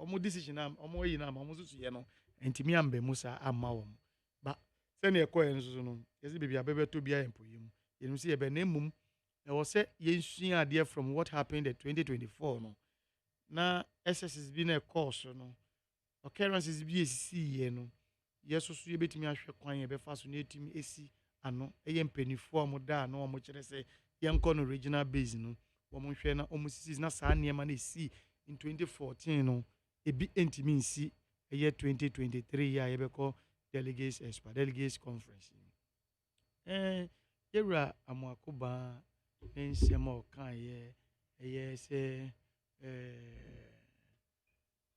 omu decision am omu yi na omu susu ye no entimi ambe musa amma wo ba say ne ekọ enso no yesi bibia bebeto bia empoyim yenum say ye be na mum e was say yensuan ade from what happened in 2024 no na SSS bi na course no occurrences bi esisi ye no yesoso ye betimi ahwe kwan ye be fa so na etimi esi ano eye mpanifo amoda na omo kire say yenko no regional base no wɔn hwɛ na wɔn sisi na saa nneɛma na esi in 2014 no ebi ntumi nsi ɛyɛ 2023 yɛ a yɛbɛkɔ delegates conference yɛwura amoakoba ne nsɛm a ɔka ɛyɛ sɛ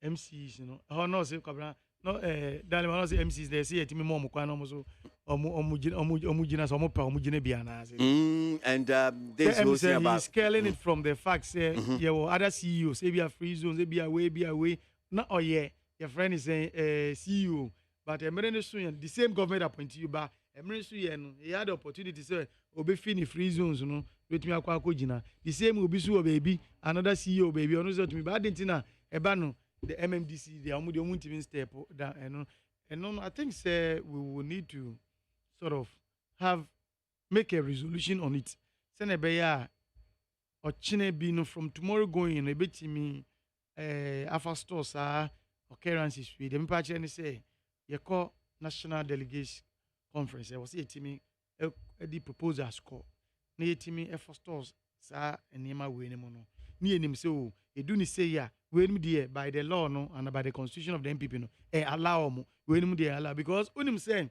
MCs no ɛhɔ na ɔsɛ kwabra no dalima na ɔsɛ MCs dɛ sɛ yɛtumi ma ɔmo kwan na ɔmo so ɔmo gyina sɛ ɔmo pɛ ɔmo gyina bia na ase and this was about he's scaling it from the fact say yɛwɔ other CEOs ebi free zones ebi away na ɔyɛ your friend is saying CEO but emere ne so yɛn the same government appoint you ba emere so yɛn no he had the opportunity say obi fi ni free zones no wetumi akɔ gyina the same obi so wɔ baby another CEO baby ɔno so tumi ba adentina ɛba no the MMDC the ɔmo ntimi step down and no I think say we will need to sort of make a resolution on it sɛ na ɛbɛyɛ a ɔkyene bi no from tomorrow going no ebetimi afa store saa occurrences we dem pa kyerɛ ne sɛ yɛkɔ national delegates conference ɛwɔ sɛ yɛtimi ɛdi proposals kɔ na yɛtimi ɛfa stores saa nneɛma wei ne mu no ne yɛnim sɛ o edu ne sɛ yɛ a wei nim deɛ by the law no and by the constitution of the MPP no allow mo wei nim deɛ allow because onim sɛ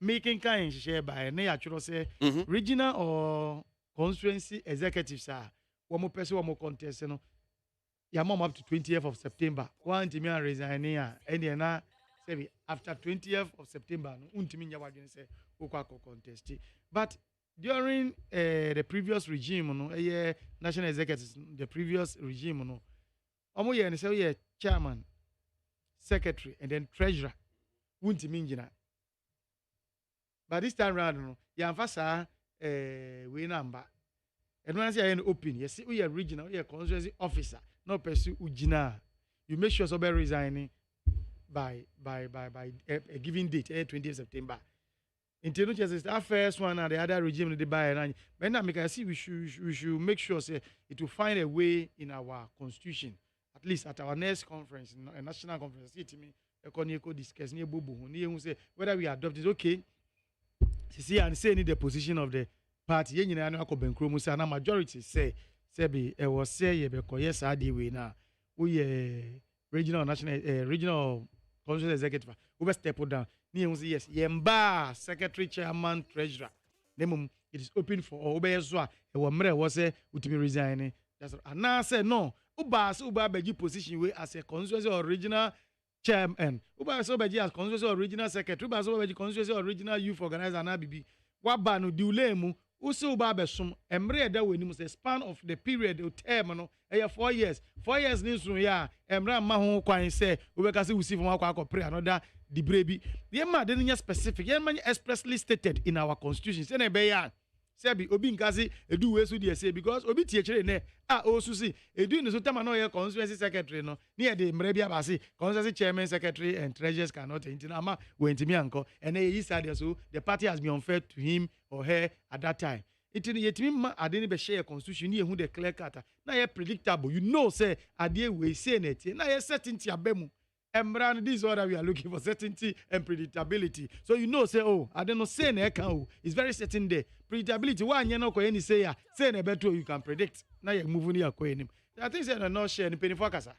making kind nhyehyɛ by na yɛatwerɛ sɛ regional or constituency executives a wɔn pɛ sɛ wɔn contest no yɛama up to 20th of September wɔntumi a resign a ɛnneɛ na sɛbi after 20th of September no ntumi nyɛ wadwene sɛ wokɔ akɔ contest but during the previous regime no national executives the previous regime no ɔmo yɛ ne sɛ woyɛ chairman secretary and then treasurer wontumi nyina but this time round no yɛamfa saa wei namba ɛno na sɛ yɛyɛ no open yɛsi woyɛ regional woyɛ constituency officer na ɔpɛ ujina you make sure so be resigning by a given date 20th September until no just that first one and the other regime they buy and but now I see we should make sure say it will find a way in our constitution at least at our next conference a national conference see me economic discuss near bobo ni say whether we adopt it okay see and say need the position of the party yen nyina no akọbenkro mu say na majority say be e was say ye be koye saa dey we na we regional national regional constituency executive we be step down ni yen say yes yemba secretary chairman treasurer nemum it is open for all be so a e wo mre wo say utimi resign that's and now say no uba beji position we as a constituency or regional chairman uba so beji as constituency or regional secretary uba so beji constituency or regional youth organizer na bibi waba no diule mu uso uba besom emre da we nim say span of the period o term no 4 years ni so ya emre ma ho kwan say ubeka say usi from akwa pray another the brebi the ma de nya specific ye ma expressly stated in our constitution say na be ya sebi obi nkasi edu we so dey say because obi tie kire ne osusi edu ne so tema no ye constituency secretary no ne ye de mre bia ba say constituency chairman secretary and treasurers cannot enter ama we ntimi anko and he said so the party has been unfair to him or her at that time it yetimi ma ade ne be share constitution ne hu the clear cut na ye predictable you know say ade we say na tie na ye certainty abemu Emran, this is what we are looking for, certainty and predictability. So you know, say, oh, I don't know, say na can it's very certain there. Predictability, why you know any say na better you can predict. Now you move near him. I think say no share any penny for kasa.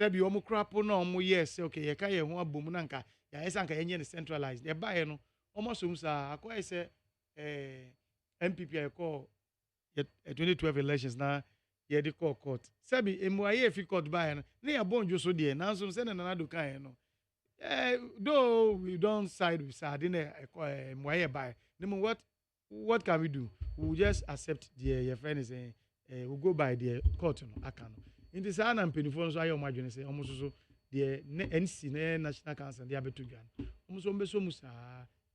Say be omu crap no omu yes, okay, you can ho abom nanka. Ya esanka yenye centralized. E buy no almost umsa akwa say MPP I call 2012 elections now. Yeah, the court. Sabi, emwaye fi court by na ya bonjo so there. Now so say na do kan no. Though we don't side with Sardine emwaye by. What can we do? We just accept your friend is saying we go by the court no akano. In the sana and penifon so ayo madwene say almost so the NC National Council they abetu gan. Almost so beso musa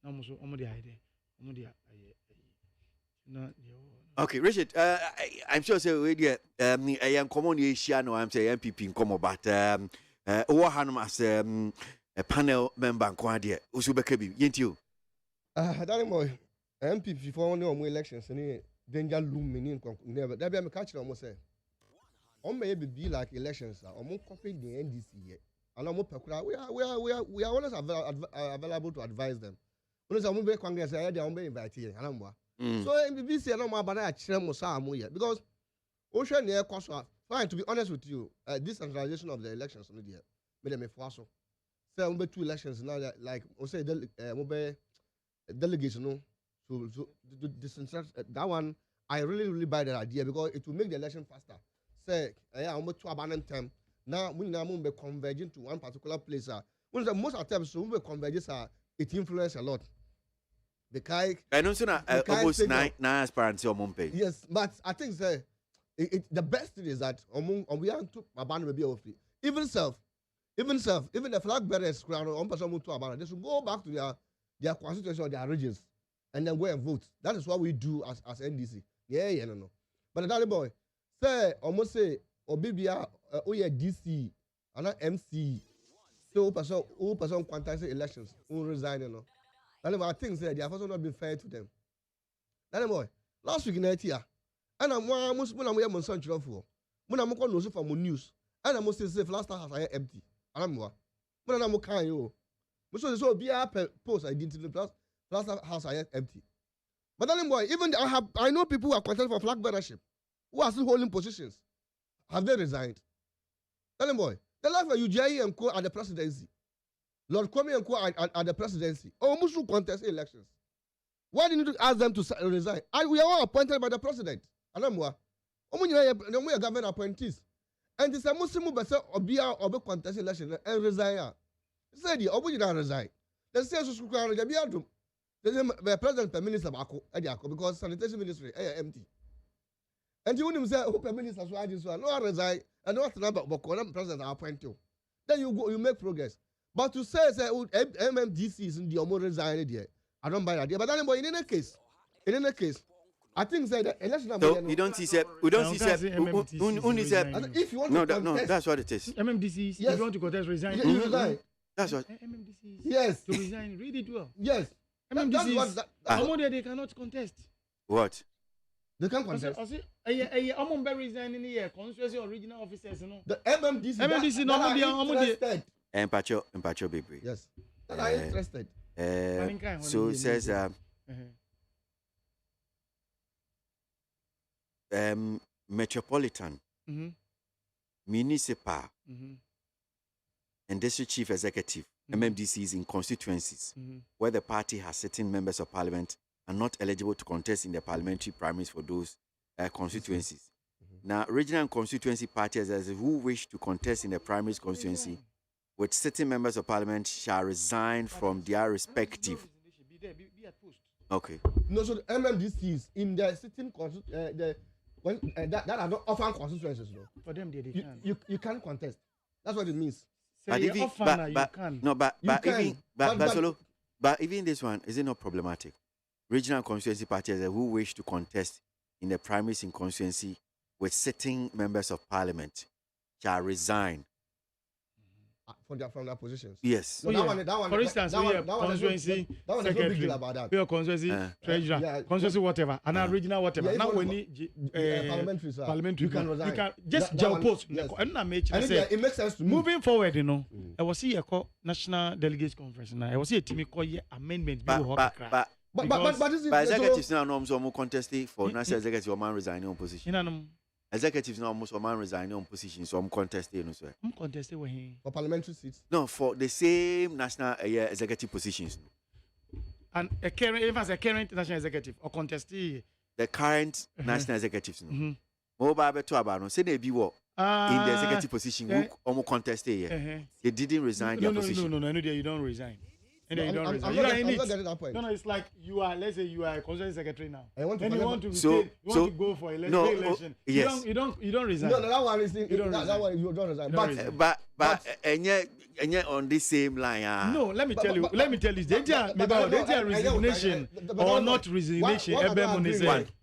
na almost omo dey ide. Omo dey no okay, Richard, I'm sure say we dey I am common Asia no I'm say MPP in come but over hanum as a panel member nko ade usubeka bi yentio that boy MPP for one of elections any danger loom meaning never that be me catch almost say on may be like elections on copy the NDC here and on pekura we are always available to advise them when some be congress they on be invite here so MPP say no more bana chire mo sa mo here because Ocean near Kwaswa. Fine, to be honest with you, this centralization of the elections, made me for so. Say, we 2 elections now, like, say, delegation, so that one, I really buy that idea because it will make the election faster. Say, I'm 2 abandoned time. Now, we now be converging to one particular place. Most of the times, so we converge, it influences a lot. Because I don't know, almost 9 aspirants on Mumbai. Yes, but I think the best thing is that we are to abandon maybe even the flag bearers on person to abandon. They should go back to their constituency or their regions and then go and vote. That is what we do as NDC. Yeah, no. But the boy say almost say Obibia DC and MC. So person contest elections who resign, you know. I think they have also not been fair to them. That boy, last week in Nigeria, and I'm almost when I'm here on Sunday for. When I'm going to from news, and I'm most say last house I empty. I'm more. When I'm kind you. Most so be a post I did to the last house I empty. But then boy, even I know people who are contesting for flag bearership, who are still holding positions. Have they resigned? Then boy, the life of UJI and Co at the presidency. Lord Kwame and Co at the presidency. Almost to contest elections. Why didn't you ask them to resign? We are all appointed by the president. Alamwa. We are government appointees. And this is a Muslim who be contest election and resign. He said, you didn't resign. The state should go to the president per minister because sanitation ministry empty. And you wouldn't say, oh, per minister, so I just no resign and not number of president appointed. Then you make progress. But to say MMDC is in the almost resigned there, I don't buy that idea. But anyway, in any case, I think that the election. So you don't see we don't see if you want to contest, no, that's what it is. MMDC, yes. If you want to contest, resign. You resign. That's what. MMDC. Yes. To resign, read it well. Yes. MMDC. They cannot contest. What? They can't contest. I'm resigning here. Constituency original officers, no. The MMDC. MMDC no interested. Empacho baby. Yes. That are interested. So it says metropolitan, municipal, and district chief executive MMDCs in constituencies where the party has certain members of parliament are not eligible to contest in the parliamentary primaries for those constituencies. Now, regional and constituency parties who wish to contest in the primaries constituency with certain members of parliament shall resign from their respective. Okay. No, so the MMDCs in the sitting that are not often constituencies, no. For them, they can. You can't contest. That's what it means. But even this one, is it not problematic? Regional constituency parties who wish to contest in the primaries in constituency with sitting members of parliament shall resign from their positions. Yes. No, that one. For instance, constituency secretary, we are constituency treasurer, constituency whatever, and our regional whatever. Now we need parliamentary. You can just jail post. It makes sense to me. Moving forward, you know, I was see a national delegates conference now. I was see a team call amendment. But executives now know some contesting for national executive or man resigning on position. Executives now almost man resigning on position, so I'm contesting. I'm contesting with him for parliamentary seats. No, for the same national executive positions. And a current national executive or contestee. The current national executives. Mobile to about say they be what in the executive position who almost contested here. They didn't resign their position. No, you don't resign. And you don't resign. No, it's like you are. Let's say you are a constituency secretary now. You want to go for election. Yes. You don't resign. No, that one is you don't resign. But on this same line. No, let me tell you. They are resignation or not resignation.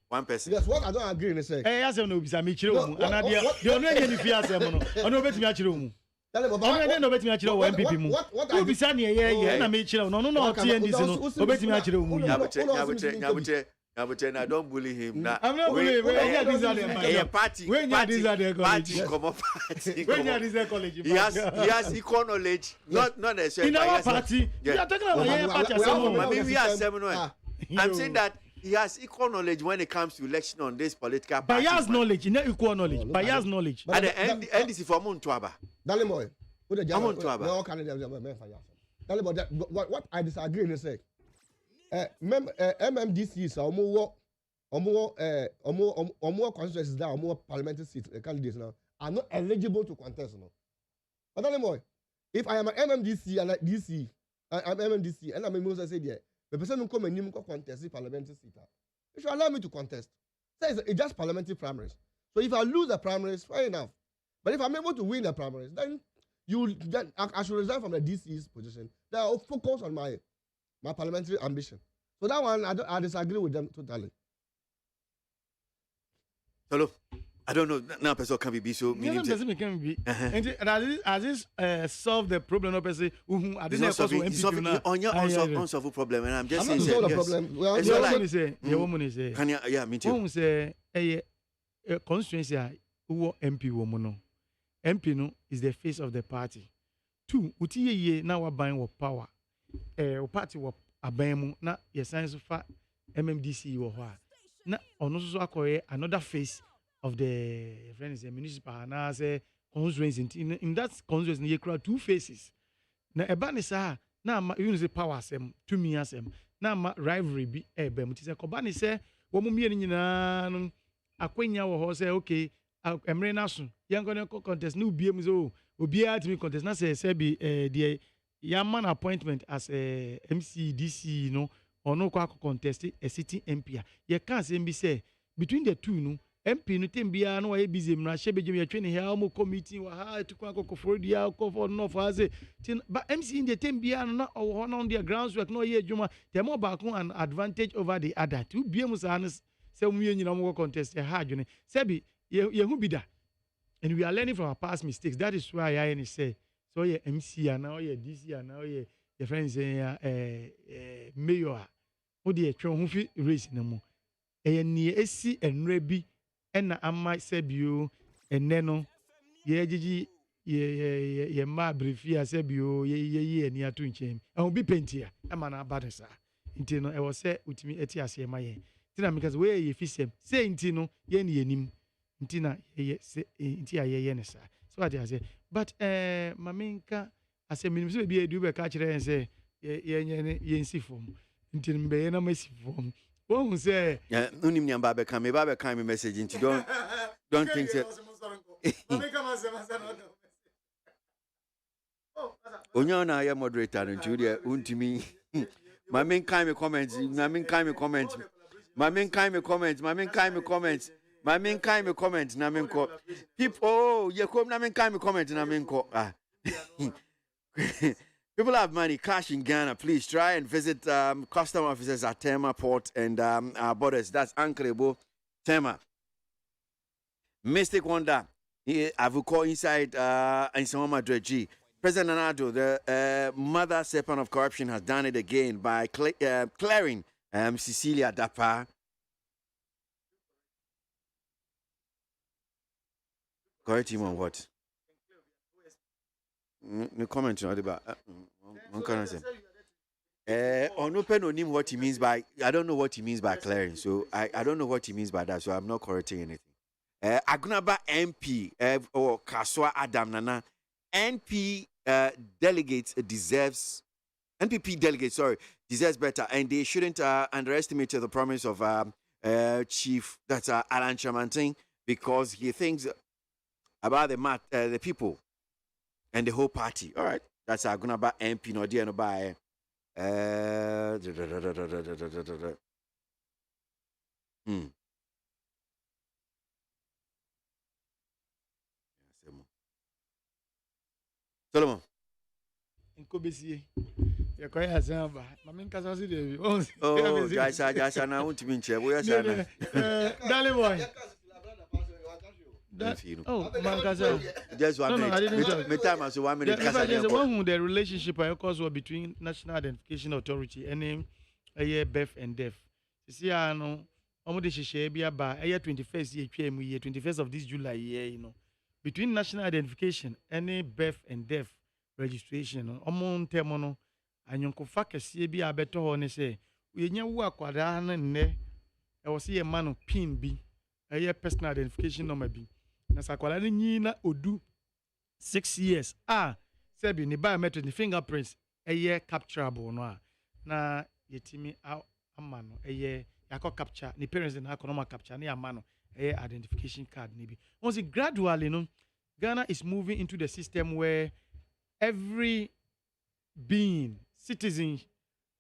One person. Yes, what I don't agree in a second. I ask them no bisa mi chiro mu. Anadia. They don't know any fear say mo no. Ono bet mi achiro mu. Ono no bet mi achiro wo MPP mu. Who bisa ne ye na me chiro no TNDC no. Obet mi achiro mu. Nyabuche, don't bully him. Nah. I'm not bullying. Party. When these are their college. Come up party. When these are college. He has equal knowledge. Not necessarily. In our party. We are talking about party. Maybe we are seminar. I'm saying that he has equal knowledge when it comes to election on this political party. Bias knowledge, not equal knowledge. Oh, bias knowledge. And the NDC for Montuaba. Darling boy, what I disagree in say, MMDCs are more constituencies that are more parliamentary seats, candidates now are not eligible to contest. No, but darling boy, if I am an MMDC and DC, I'm MMDC and I'm a Moses say there, the person who come and you contest the parliamentary seat, you should allow me to contest. So it's just parliamentary primaries. So if I lose the primaries, fair enough. But if I'm able to win the primaries, then I should resign from the DC's position. Then I'll focus on my parliamentary ambition. So that one, I disagree with them totally. Hello. I don't know. Now, person can be so. Can be. And has this solved the problem? No, person who I didn't solve on your unsolved problem, and I'm just saying. Solve the problem. Well, your woman say. Your woman is say. Can you? Yeah, me too. Woman say, constituency who MP woman no. MP no is the face of the party. 2, uti ye na wa ban wo power. O party wo aban mu na ye san so fa MMDC wo ho a. Na ono so akoye another face of the friends municipal na say constituency in that constituency ye kra 2 faces. Na eba ne sa na ma you say power asem, to me asem. Na ma rivalry bi ebe mu ti say ko ba ne say wo mu mie nyina no akwanya wo ho say okay emre na so yango contest no biem so obia to me contest na say be the yaman appointment as MCDC no or no kwa contest a sitting MP ye can say be say between the two no MP no tembia no we busy mra shebe je twene here almo committee wa ha to kwa for dia ko for no for say but MC in the tembia no na on their grounds work no ye adwuma them back an advantage over the other to biem sa no say mu nyina mo contest ha adwene say be ye hu bida. And we are learning from our past mistakes. That is why I say so ye MC and now ye DC and now ye friends say mayor o de etwe ho fi race na mu e ni esi enre bi na ama sebio enne no ye gigi ye ma brefia sebio ye ni atu nchem e ho bi pentia e ma na abadesa nti no e wo se utimi eti ase ma ye nti na because we ye fisem say nti no ye ni enim ntina nti ayeye ne sa so what I say but maminka ase minim so be edu be ka kire say ye nsifom nti mbe na masifom won say unim nyamba be kan me ba be kan me message nti don't think say maminka masema onya na ya moderator nti de untimi maminka me comment maminka me comment maminka me comment maminka me comment my main kind of comment na menko people you come na main kind of comment na menko people have money cash in Ghana. Please try and visit custom officers at Tema Port and our borders. That's Ankrebo Tema Mystic Wonder Avuko inside in Sonoma Dreji. President Nado, the mother serpent of corruption, has done it again by clearing Cecilia Dapa. Correct him on what? No comment on about. One can I say? On open on him what he means by. I don't know what he means by clearing. So I don't know what he means by that. So I'm not correcting anything. Agunaba MP or Kaswa Adam Nana NP delegates deserves. NPP delegates deserves better, and they shouldn't underestimate the promise of Chief that's Alan Chamantin, because he thinks about the people and the whole party. All right, that's Agunaba MP. No dear no by. Solomon. Nkobesi. Ya kwa ya samba. Mami nkasa si devi. Oh, jasa na unti minche. Boya sana. Dale boy. Oh, Mankasa. Just 1 minute. I didn't me time as 1 minute. There's one who the relationship between National Identification Authority and birth and death. You see, I know. Omo de share be about 21st year 21st of this July year, you know. Between national identification and birth and death registration, omo ntemo no anyonkofa kese bi abeto ho ne se ye nya wu akwada na ne was here man of pin B, a personal identification number B. Na sakwala ni na odu 6 years. Sebi ni biometric ni fingerprints capturable no na yetimi amano yako capture ni parents na akonoma capture ni amano identification card ni bi. Once gradually no Ghana is moving into the system where every being citizen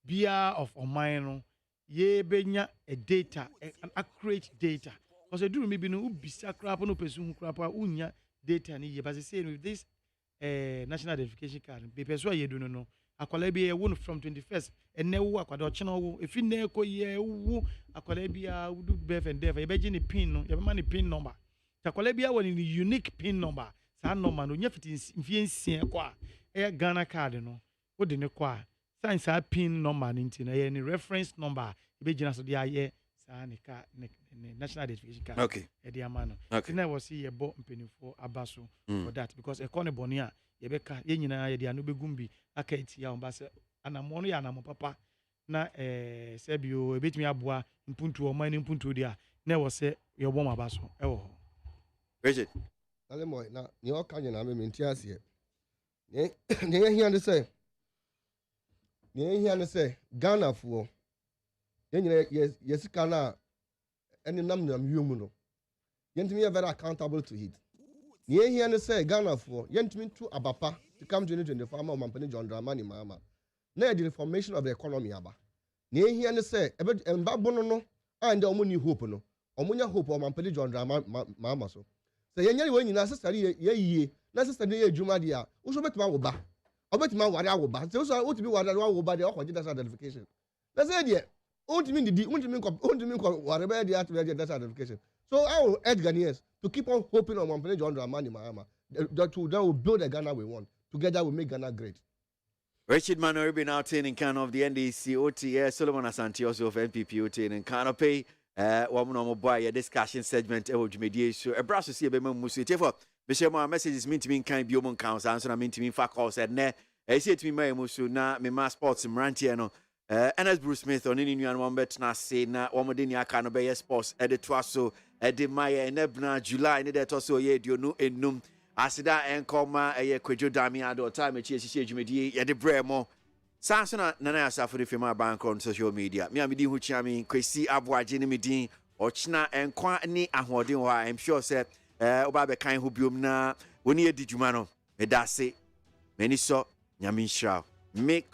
bia of Omaino ye benya a data an accurate data because I do maybe no ubisa crap no person crap unya data ni ye but say with this national identification card be person ye do no akwala bi e from 21st and ne wo akwada ochena wo if ne ko ye wo akwala bi a do birth and death ye be ni pin no ye be man pin number akwala bi a woni unique pin number sa number no nya fitin kwa Ghana card no wo de ne kwa science a pin number ninti na ye ni reference number be gina so dia ye sa ne ka ne national identification card okay e dia mano na wo see ye bo mpenifo abaso for that because e kone boni a ye be ka ye nyina ye dia no begumbi aka eti ya omba se anamo no ya anamo papa na sebio e betimi aboa mpuntu o man mpuntu dia na wo se ye bo mabaso e wo Richard ale moy na ni o ka nyina me menti ase ne ye hia de say ne hia ne say Ghana fo ye nyina ye sika na eni nam yum no yentimi ye very accountable to it ne ye hia ne say Ghana fo yentimi to abapa to come 2024 ma mampani John Dramani mama na the reformation of the economy aba ne ye hia ne say emba bono no and omuni hope no omunya hope o mampani John Dramani mama so say yenyari we nyina sesare ye yie na sesare ye adwuma dia wo so betima wo ba obetima ware awo ba say so otimi ware awo ba dia okoje data identification na say dia ontimi ware ba dia data identification so I will urge Ghanaians to keep on hoping on Mampene John Dramani Mahama that will build the Ghana we want. Together we make Ghana great. Richard Manoribi now in kind of the NDC OTS, Solomon Asante also of NPP in Canopy. Woman on boy, a discussion segment of mediation. A brass to see a bema musu. Therefore, Michelle, my messages mean to me kind of human council, answer I mean to me for calls at ne. I say to me, my musu na me mass sports in Rantiano. And as Bruce Smith on any new one bet na say na Wamadinia can obey sports at the Twasso at the Maya and Ebna July and that also ye do no enum. Asida and Koma a Quajo Damiado time a chase Jimmy at the Bremo. Sansona Nana Safari from my bank on social media. Me amidi huchami KWASI ABOAGYE Midin or China and Kwani Ahwadin. I'm sure said Obabe kind who bium na when ye did you mano. Me da say many so Yamin Shroud. Make